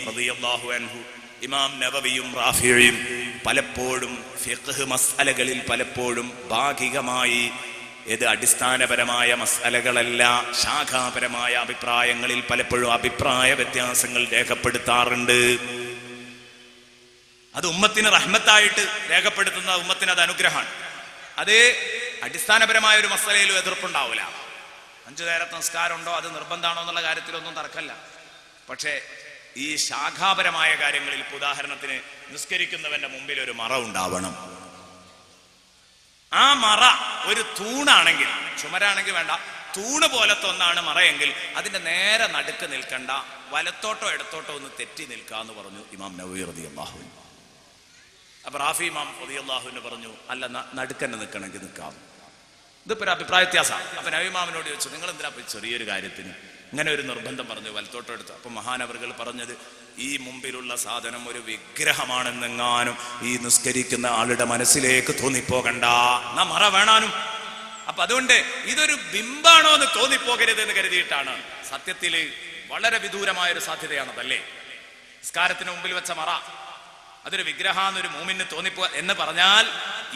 റളിയല്ലാഹു അൻഹു. ഇമാം നവവിയും റാഫിയും പലപ്പോഴും ഫിഖ്ഹ് മസ്അലകളിൽ പലപ്പോഴും ഭാഗികമായി ഇത് അടിസ്ഥാനപരമായ മസ്അലകളല്ല, ശാഖാപരമായ അഭിപ്രായങ്ങളിൽ പലപ്പോഴും അഭിപ്രായ വ്യത്യാസങ്ങൾ രേഖപ്പെടുത്താറുണ്ട്. അത് ഉമ്മത്തിന് റഹ്മത്തായിട്ട് രേഖപ്പെടുത്തുന്ന ഉമ്മത്തിന് അത് അനുഗ്രഹമാണ്. അത് അടിസ്ഥാനപരമായ ഒരു മസലയിലും എതിർപ്പുണ്ടാവില്ല. 5 നേരത്തെ നിസ്കാരം ഉണ്ടോ, അത് നിർബന്ധമാണോ എന്നുള്ള കാര്യത്തിലൊന്നും തർക്കമല്ല. പക്ഷേ ഈ ശാഖാപരമായ കാര്യങ്ങളിൽ, ഉദാഹരണത്തിന് നിസ്കരിക്കുന്നവന്റെ മുമ്പിൽ ഒരു മറ ഉണ്ടാവണം. ആ മറ ഒരു തൂണാണെങ്കിൽ, ചുമരാണെങ്കിൽ വേണ്ട, തൂണ് പോലത്തെ ഒന്നാണ് മറയെങ്കിൽ അതിന്റെ നേരെ നടുക്ക് നിൽക്കണ്ട, വലത്തോട്ടോ ഇടത്തോട്ടോ ഒന്ന് തെറ്റി നിൽക്കാന്ന് പറഞ്ഞു ഇമാം നവവി റളിയല്ലാഹു അൻഹു. അപ്പൊ റാഫി ഇമാം റളിയല്ലാഹു അൻഹു പറഞ്ഞു, അല്ല നടുക്കന്നെ നിൽക്കണമെങ്കിൽ നിൽക്കാം. ഇതിപ്പോ ഒരു അഭിപ്രായ വ്യത്യാസമാണ്. അപ്പൊ നവി ഇമാമിനോട് ചോദിച്ചു, നിങ്ങൾ എന്തിനാ ചെറിയൊരു കാര്യത്തിന് ഇങ്ങനെ ഒരു നിർബന്ധം പറഞ്ഞു വലത്തോട്ടോ എടുത്തു? അപ്പൊ മഹാനവറുകൾ പറഞ്ഞത്, ഈ മുമ്പിലുള്ള സാധനം ഒരു വിഗ്രഹമാണെന്നെങ്ങാനും ഈ നിസ്കരിക്കുന്ന ആളുടെ മനസ്സിലേക്ക് തോന്നിപ്പോകണ്ട, എന്നാ മറ വേണാനും. അപ്പൊ അതുകൊണ്ട് ഇതൊരു ബിംബാണോ എന്ന് തോന്നിപ്പോകരുത് എന്ന് കരുതിയിട്ടാണ്. സത്യത്തിൽ വളരെ വിദൂരമായൊരു സാധ്യതയാണതല്ലേ നിസ്കാരത്തിന് മുമ്പിൽ വെച്ച മറ. അതൊരു വിഗ്രഹാന്നൊരു മൂമിന് തോന്നിപ്പോ എന്ന് പറഞ്ഞാൽ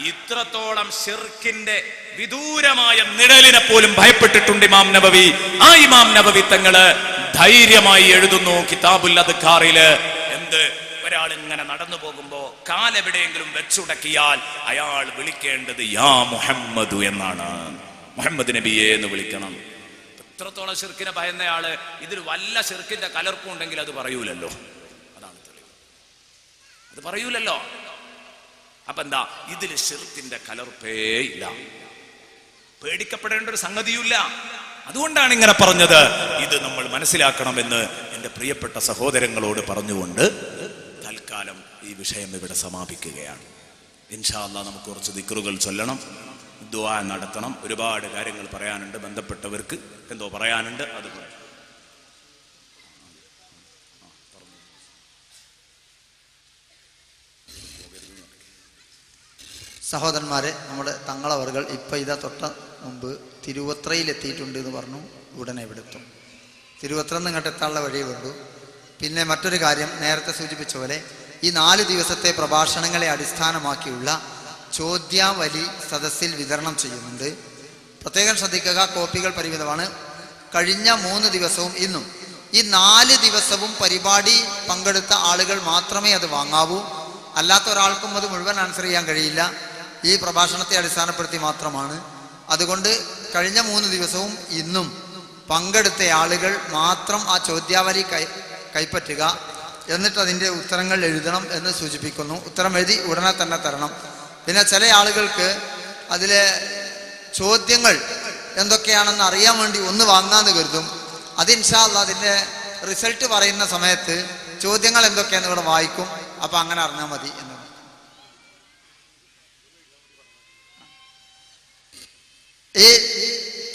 ഇത്രത്തോളം ശിർക്കിന്റെ വിദൂരമായ നിഴലിനെ പോലും ഭയപ്പെട്ടിട്ടുണ്ട് ഇമാം നബവി. ആ ഇമാം നബവി തങ്ങള് ധൈര്യമായി എഴുതുന്നു കിതാബുൽ അദ്കാറില്, എന്ത്, ഒരാൾ ഇങ്ങനെ നടന്നു പോകുമ്പോ കാലെവിടെയെങ്കിലും വെച്ചുടക്കിയാൽ അയാൾ വിളിക്കേണ്ടത് യാ മുഹമ്മദ് എന്നാണ്, മുഹമ്മദ് നബിയെ എന്ന് വിളിക്കണം. ഇത്രത്തോളം ശിർക്കിനെ ഭയന്നയാള് ഇതിൽ വല്ല ശിർക്കിന്റെ കലർപ്പും ഉണ്ടെങ്കിൽ അത് പറയൂലല്ലോ. അത് പറയൂലല്ലോ. അപ്പൊ എന്താ, ഇതിൽ ശിർക്കിന്റെ കലർപ്പേ ഇല്ല, പേടിക്കപ്പെടേണ്ട ഒരു സംഗതിയുമില്ല. അതുകൊണ്ടാണ് ഇങ്ങനെ പറഞ്ഞത്. ഇത് നമ്മൾ മനസ്സിലാക്കണമെന്ന് എൻ്റെ പ്രിയപ്പെട്ട സഹോദരങ്ങളോട് പറഞ്ഞുകൊണ്ട് തൽക്കാലം ഈ വിഷയം ഇവിടെ സമാപിക്കുകയാണ്. ഇൻഷാ അല്ലാഹ് നമുക്ക് കുറച്ച് ദിക്റുകൾ ചൊല്ലണം, ദുആ നടത്തണം. ഒരുപാട് കാര്യങ്ങൾ പറയാനുണ്ട്, ബന്ധപ്പെട്ടവർക്ക് എന്തോ പറയാനുണ്ട്. അത് സഹോദരന്മാരെ, നമ്മുടെ തങ്ങളവറുകൾ ഇപ്പം ഇതാ തൊട്ട മുമ്പ് തിരുവത്രയിലെത്തിയിട്ടുണ്ട് എന്ന് പറഞ്ഞു. ഉടനെ ഇവിടെ എത്തും. തിരുവത്രന്ന് ഇങ്ങോട്ട് എത്താനുള്ള വഴിയേ ഉള്ളൂ. പിന്നെ മറ്റൊരു കാര്യം, നേരത്തെ സൂചിപ്പിച്ച പോലെ ഈ 4 ദിവസത്തെ പ്രഭാഷണങ്ങളെ അടിസ്ഥാനമാക്കിയുള്ള ചോദ്യാവലി സദസ്സിൽ വിതരണം ചെയ്യുന്നുണ്ട്. പ്രത്യേകം ശ്രദ്ധിക്കുക, കോപ്പികൾ പരിമിതമാണ്. കഴിഞ്ഞ 3 ദിവസവും ഇന്നും ഈ 4 ദിവസവും പരിപാടി പങ്കെടുത്ത ആളുകൾ മാത്രമേ അത് വാങ്ങാവൂ. അല്ലാത്ത ഒരാൾക്കും അത് മുഴുവൻ ആൻസർ ചെയ്യാൻ കഴിയില്ല. ഈ പ്രഭാഷണത്തെ അടിസ്ഥാനപ്പെടുത്തി മാത്രമാണ്. അതുകൊണ്ട് കഴിഞ്ഞ 3 ദിവസവും ഇന്നും പങ്കെടുത്ത ആളുകൾ മാത്രം ആ ചോദ്യാവലി കൈപ്പറ്റുക, എന്നിട്ട് അതിൻ്റെ ഉത്തരങ്ങൾ എഴുതണം എന്ന് സൂചിപ്പിക്കുന്നു. ഉത്തരം എഴുതി ഉടനെ തന്നെ തരണം. പിന്നെ ചില ആളുകൾക്ക് അതിലെ ചോദ്യങ്ങൾ എന്തൊക്കെയാണെന്ന് അറിയാൻ വേണ്ടി ഒന്ന് വാങ്ങാമെന്ന് കരുതും. അത് ഇൻഷാ അല്ലാഹ് അതിൻ്റെ റിസൾട്ട് പറയുന്ന സമയത്ത് ചോദ്യങ്ങൾ എന്തൊക്കെയാണെന്ന് ഇവിടെ വായിക്കും. അപ്പം അങ്ങനെ അറിഞ്ഞാൽ മതി എന്ന്. ഈ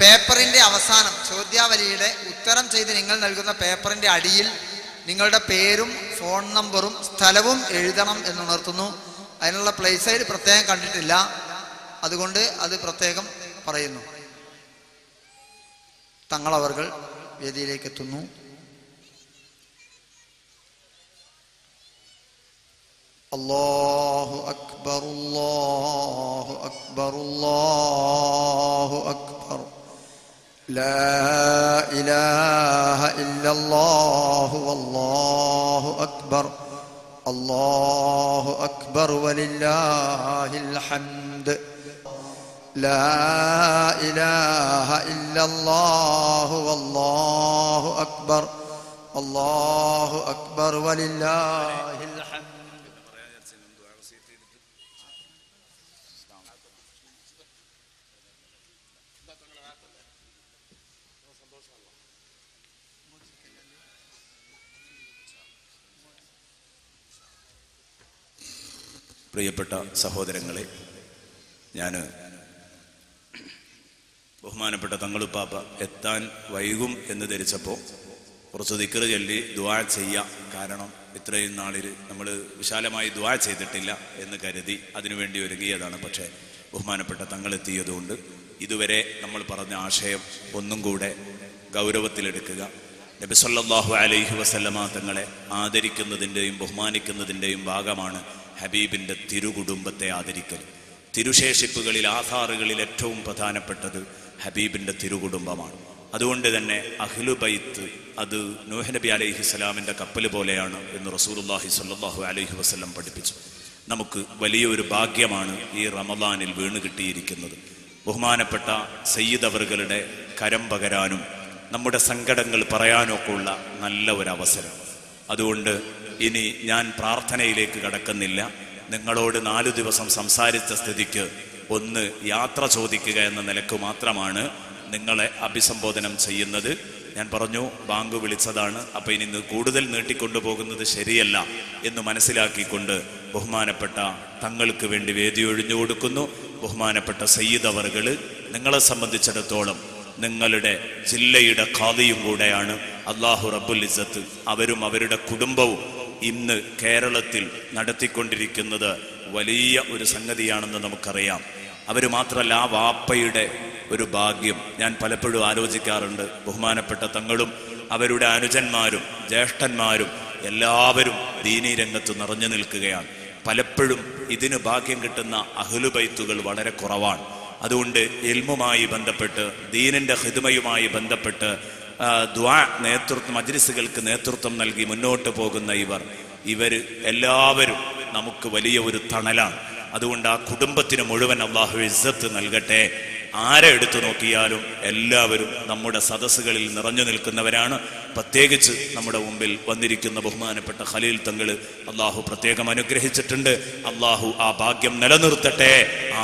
പേപ്പറിൻ്റെ അവസാനം ചോദ്യാവലിയുടെ ഉത്തരം ചെയ്ത് നിങ്ങൾ നൽകുന്ന പേപ്പറിൻ്റെ അടിയിൽ നിങ്ങളുടെ പേരും ഫോൺ നമ്പറും സ്ഥലവും എഴുതണം എന്നുണർത്തുന്നു. അതിനുള്ള പ്ലേസ് സൈഡ് പ്രത്യേകം കണ്ടിട്ടില്ല, അതുകൊണ്ട് അത് പ്രത്യേകം പറയുന്നു. തങ്ങളവറുകൾ വേദിയിലേക്ക് എത്തുന്നു. അല്ലാഹു അക്ബർ, അല്ലാഹു അക്ബർ, അല്ലാഹു അക്ബർ. ലാ ഇലാഹ ഇല്ലല്ലാഹു വല്ലാഹു അക്ബർ. അല്ലാഹു അക്ബർ വലില്ലാഹിൽ ഹംദ്. ലാ ഇലാഹ ഇല്ലല്ലാഹു വല്ലാഹു അക്ബർ. അല്ലാഹു അക്ബർ വലില്ലാഹിൽ ഹംദ്. പ്രിയപ്പെട്ട സഹോദരങ്ങളെ, ഞാൻ ബഹുമാനപ്പെട്ട തങ്ങളുപ്പാപ്പ എത്താൻ വൈകും എന്ന് ധരിച്ചപ്പോൾ കുറച്ച് ദിക്ർ ചൊല്ലി ദുആ ചെയ്യാം. കാരണം ഇത്രയും നാളിൽ നമ്മൾ വിശാലമായി ദുആ ചെയ്തിട്ടില്ല എന്ന് കരുതി അതിനുവേണ്ടി ഒരുങ്ങിയതാണ്. പക്ഷേ ബഹുമാനപ്പെട്ട തങ്ങളെത്തിയതുകൊണ്ട് ഇതുവരെ നമ്മൾ പറഞ്ഞ ആശയം ഒന്നും കൂടെ ഗൗരവത്തിലെടുക്കുക. നബി സല്ലല്ലാഹു അലൈഹി വസല്ലമ തങ്ങളെ ആദരിക്കുന്നതിൻ്റെയും ബഹുമാനിക്കുന്നതിൻ്റെയും ഭാഗമാണ് ഹബീബിൻ്റെ തിരുകുടുംബത്തെ ആദരിക്കൽ. തിരുശേഷിപ്പുകളിൽ ആധാറുകളിൽ ഏറ്റവും പ്രധാനപ്പെട്ടത് ഹബീബിൻ്റെ തിരുകുടുംബമാണ്. അതുകൊണ്ട് തന്നെ അഹ്ലു ബൈത്ത് അത് നൂഹ് നബി അലൈഹിസ്സലാമിൻ്റെ കപ്പൽ പോലെയാണ് എന്ന് റസൂലുള്ളാഹി സ്വല്ലല്ലാഹു അലൈഹി വസല്ലം പഠിപ്പിച്ചു. നമുക്ക് വലിയൊരു ഭാഗ്യമാണ് ഈ റമദാനിൽ വീണ് കിട്ടിയിരിക്കുന്നത്. ബഹുമാനപ്പെട്ട സയ്യിദ് അവറുകളുടെ കരം പകരാനും നമ്മുടെ സങ്കടങ്ങൾ പറയാനൊക്കെ ഉള്ള നല്ല ഒരു അവസരം. അതുകൊണ്ട് ഇനി ഞാൻ പ്രാർത്ഥനയിലേക്ക് കടക്കുന്നില്ല. നിങ്ങളോട് 4 ദിവസം സംസാരിച്ച സ്ഥിതിക്ക് ഒന്ന് യാത്ര ചോദിക്കുക എന്ന നിലക്ക് മാത്രമാണ് നിങ്ങളെ അഭിസംബോധനം ചെയ്യുന്നത്. ഞാൻ പറഞ്ഞു ബാങ്ക് വിളിച്ചതാണ്, അപ്പൊ ഇനി കൂടുതൽ നീട്ടിക്കൊണ്ടുപോകുന്നത് ശരിയല്ല എന്ന് മനസ്സിലാക്കിക്കൊണ്ട് ബഹുമാനപ്പെട്ട തങ്ങൾക്ക് വേണ്ടി വേദി ഒഴിഞ്ഞു കൊടുക്കുന്നു. ബഹുമാനപ്പെട്ട സയ്യിദ് അവറുകൾ നിങ്ങളെ സംബന്ധിച്ചിടത്തോളം നിങ്ങളുടെ ജില്ലയുടെ ഖാദിയും കൂടെയാണ്. അല്ലാഹു റബ്ബുൽ ഇസ്സത്ത് അവരും അവരുടെ കുടുംബവും ഇന്ന് കേരളത്തിൽ നടത്തിക്കൊണ്ടിരിക്കുന്നത് വലിയ ഒരു സംഗതിയാണെന്ന് നമുക്കറിയാം. അവർ മാത്രമല്ല, ആ വാപ്പയുടെ ഒരു ഭാഗ്യം ഞാൻ പലപ്പോഴും ആലോചിക്കാറുണ്ട്. ബഹുമാനപ്പെട്ട തങ്ങളും അവരുടെ അനുജന്മാരും ജ്യേഷ്ഠന്മാരും എല്ലാവരും ദീനീ രംഗത്ത് നിറഞ്ഞു നിൽക്കുകയാണ്. പലപ്പോഴും ഇതിന് ഭാഗ്യം കിട്ടുന്ന അഹ്ലു ബൈത്തുകൾ വളരെ കുറവാണ്. അതുകൊണ്ട് ഇൽമുമായി ബന്ധപ്പെട്ട് ദീനിന്റെ ഖിദ്മയുമായി ബന്ധപ്പെട്ട് ദുആ നേതൃത്വം മജ്ലിസുകൾക്ക് നേതൃത്വം നൽകി മുന്നോട്ട് പോകുന്ന ഇവർ എല്ലാവരും നമുക്ക് വലിയ ഒരു തണലാണ്. അതുകൊണ്ട് ആ കുടുംബത്തിന് മുഴുവൻ അല്ലാഹു ഇസ്സത്ത് നൽകട്ടെ. ആരെ എടുത്തു നോക്കിയാലും എല്ലാവരും നമ്മുടെ സദസ്സുകളിൽ നിറഞ്ഞു നിൽക്കുന്നവരാണ്. പ്രത്യേകിച്ച് നമ്മുടെ മുമ്പിൽ വന്നിരിക്കുന്ന ബഹുമാനപ്പെട്ട ഖലീൽ തങ്ങള് അള്ളാഹു പ്രത്യേകം അനുഗ്രഹിച്ചിട്ടുണ്ട്. അള്ളാഹു ആ ഭാഗ്യം നിലനിർത്തട്ടെ,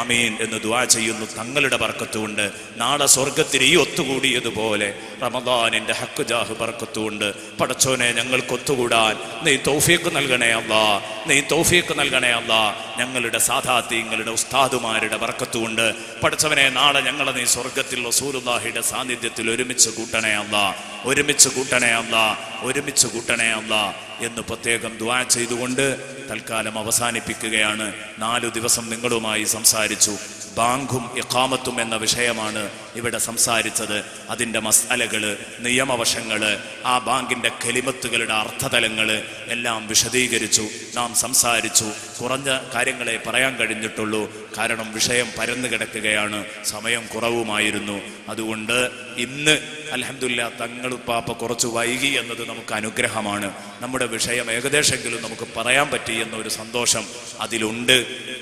ആമീൻ എന്ന് ദുആ ചെയ്യുന്നു. തങ്ങളുടെ ബർക്കത്തുകൊണ്ട് നാളെ സ്വർഗത്തിൽ ഈ ഒത്തുകൂടിയതുപോലെ റമദാനിന്റെ ഹക്ക് ജാഹ് ബർക്കത്തുകൊണ്ട് പടച്ചോനെ ഞങ്ങൾക്ക് ഒത്തുകൂടാൻ നീ തൗഫീഖ് നൽകണേ അല്ലാ, നീ തൗഫീഖ് നൽകണേ അല്ലാ. ഞങ്ങളുടെ സാദാത്യങ്ങളുടെ ഉസ്താദുമാരുടെ ബർക്കത്തുകൊണ്ട് പടച്ചവനെ നാളെ ഞങ്ങളെ നീ സ്വർഗത്തിൽ റസൂലുള്ളാഹിയുടെ സാന്നിധ്യത്തിൽ ഒരുമിച്ച് കൂട്ടണേ അല്ലാ, ഒരുമിച്ച് കൂട്ടണേ അല്ലാ, ഒരുമിച്ച് കൂട്ടണേ അല്ലാ എന്ന് പ്രത്യേകം ദുആ ചെയ്തുകൊണ്ട് തൽക്കാലം അവസാനിപ്പിക്കുകയാണ്. 4 ദിവസം നിങ്ങളുമായി സംസാരിച്ചു. ബാങ്കും ഇഖാമത്തും എന്ന വിഷയമാണ് ഇവിടെ സംസാരിച്ചത്. അതിൻ്റെ മസ്അലകള്, നിയമവശങ്ങള്, ആ ബാങ്കിൻ്റെ കലിമത്തുകളുടെ അർത്ഥതലങ്ങള് എല്ലാം വിശദീകരിച്ചു, നാം സംസാരിച്ചു. കുറഞ്ഞ കാര്യങ്ങളെ പറയാൻ കഴിഞ്ഞിട്ടുള്ളൂ, കാരണം വിഷയം പരന്നു കിടക്കുകയാണ്, സമയം കുറവുമായിരുന്നു. അതുകൊണ്ട് ഇന്ന് അൽഹംദുലില്ലാ തങ്ങളുപ്പാപ്പ കുറച്ച് വൈകി എന്നത് നമുക്ക് അനുഗ്രഹമാണ്. നമ്മുടെ വിഷയം ഏകദേശമെങ്കിലും നമുക്ക് പറയാൻ പറ്റി എന്നൊരു സന്തോഷം അതിലുണ്ട്.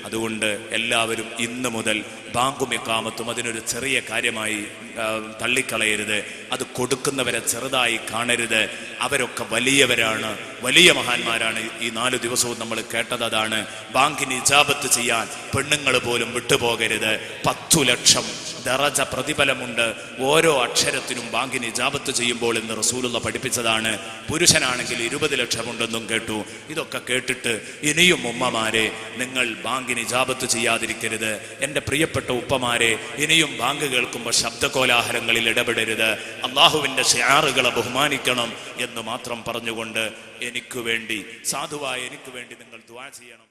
അതുകൊണ്ട് എല്ലാവരും ഇന്ന് മുതൽ ബാങ്കും ഇഖാമത്തും അതിനൊരു ചെറിയ കാര്യമായി തള്ളിക്കളയരുത്. അത് കൊടുക്കുന്നവരെ ചെറുതായി കാണരുത്. അവരൊക്കെ വലിയവരാണ്, വലിയ മഹാന്മാരാണ്. ഈ 4 ദിവസവും നമ്മൾ കേട്ടത് അതാണ്. ബാങ്കിന് ഇജാബത്ത് ചെയ്യാൻ പെണ്ണുങ്ങൾ പോലും വിട്ടുപോകരുത്. 10 ലക്ഷം ദറജ പ്രതിഫലമുണ്ട് ഓരോ അക്ഷരത്തിനും ബാങ്കിന് ഇജാബത്ത് ചെയ്യുമ്പോൾ എന്ന് റസൂലുള്ള പഠിപ്പിച്ചതാണ്. പുരുഷനാണെങ്കിൽ 20 ലക്ഷമുണ്ടെന്നും കേട്ടു. ഇതൊക്കെ കേട്ടിട്ട് ഇനിയും ഉമ്മമാരെ നിങ്ങൾ ബാങ്കിന് ഇജാബത്ത് ചെയ്യാതിരിക്കരുത്. എൻ്റെ പ്രിയപ്പെട്ട ഉപ്പമാരെ ഇനിയും ബാങ്ക് കേൾക്കുമ്പോൾ ശബ്ദകോലാഹലങ്ങളിൽ ഇടപെടരുത്. അള്ളാഹുവിൻ്റെ ശിആറുകളെ ബഹുമാനിക്കണം എന്ന് മാത്രം പറഞ്ഞുകൊണ്ട് എനിക്ക് വേണ്ടി, സാധുവായ എനിക്ക് വേണ്ടി നിങ്ങൾ ദുആ ചെയ്യണം.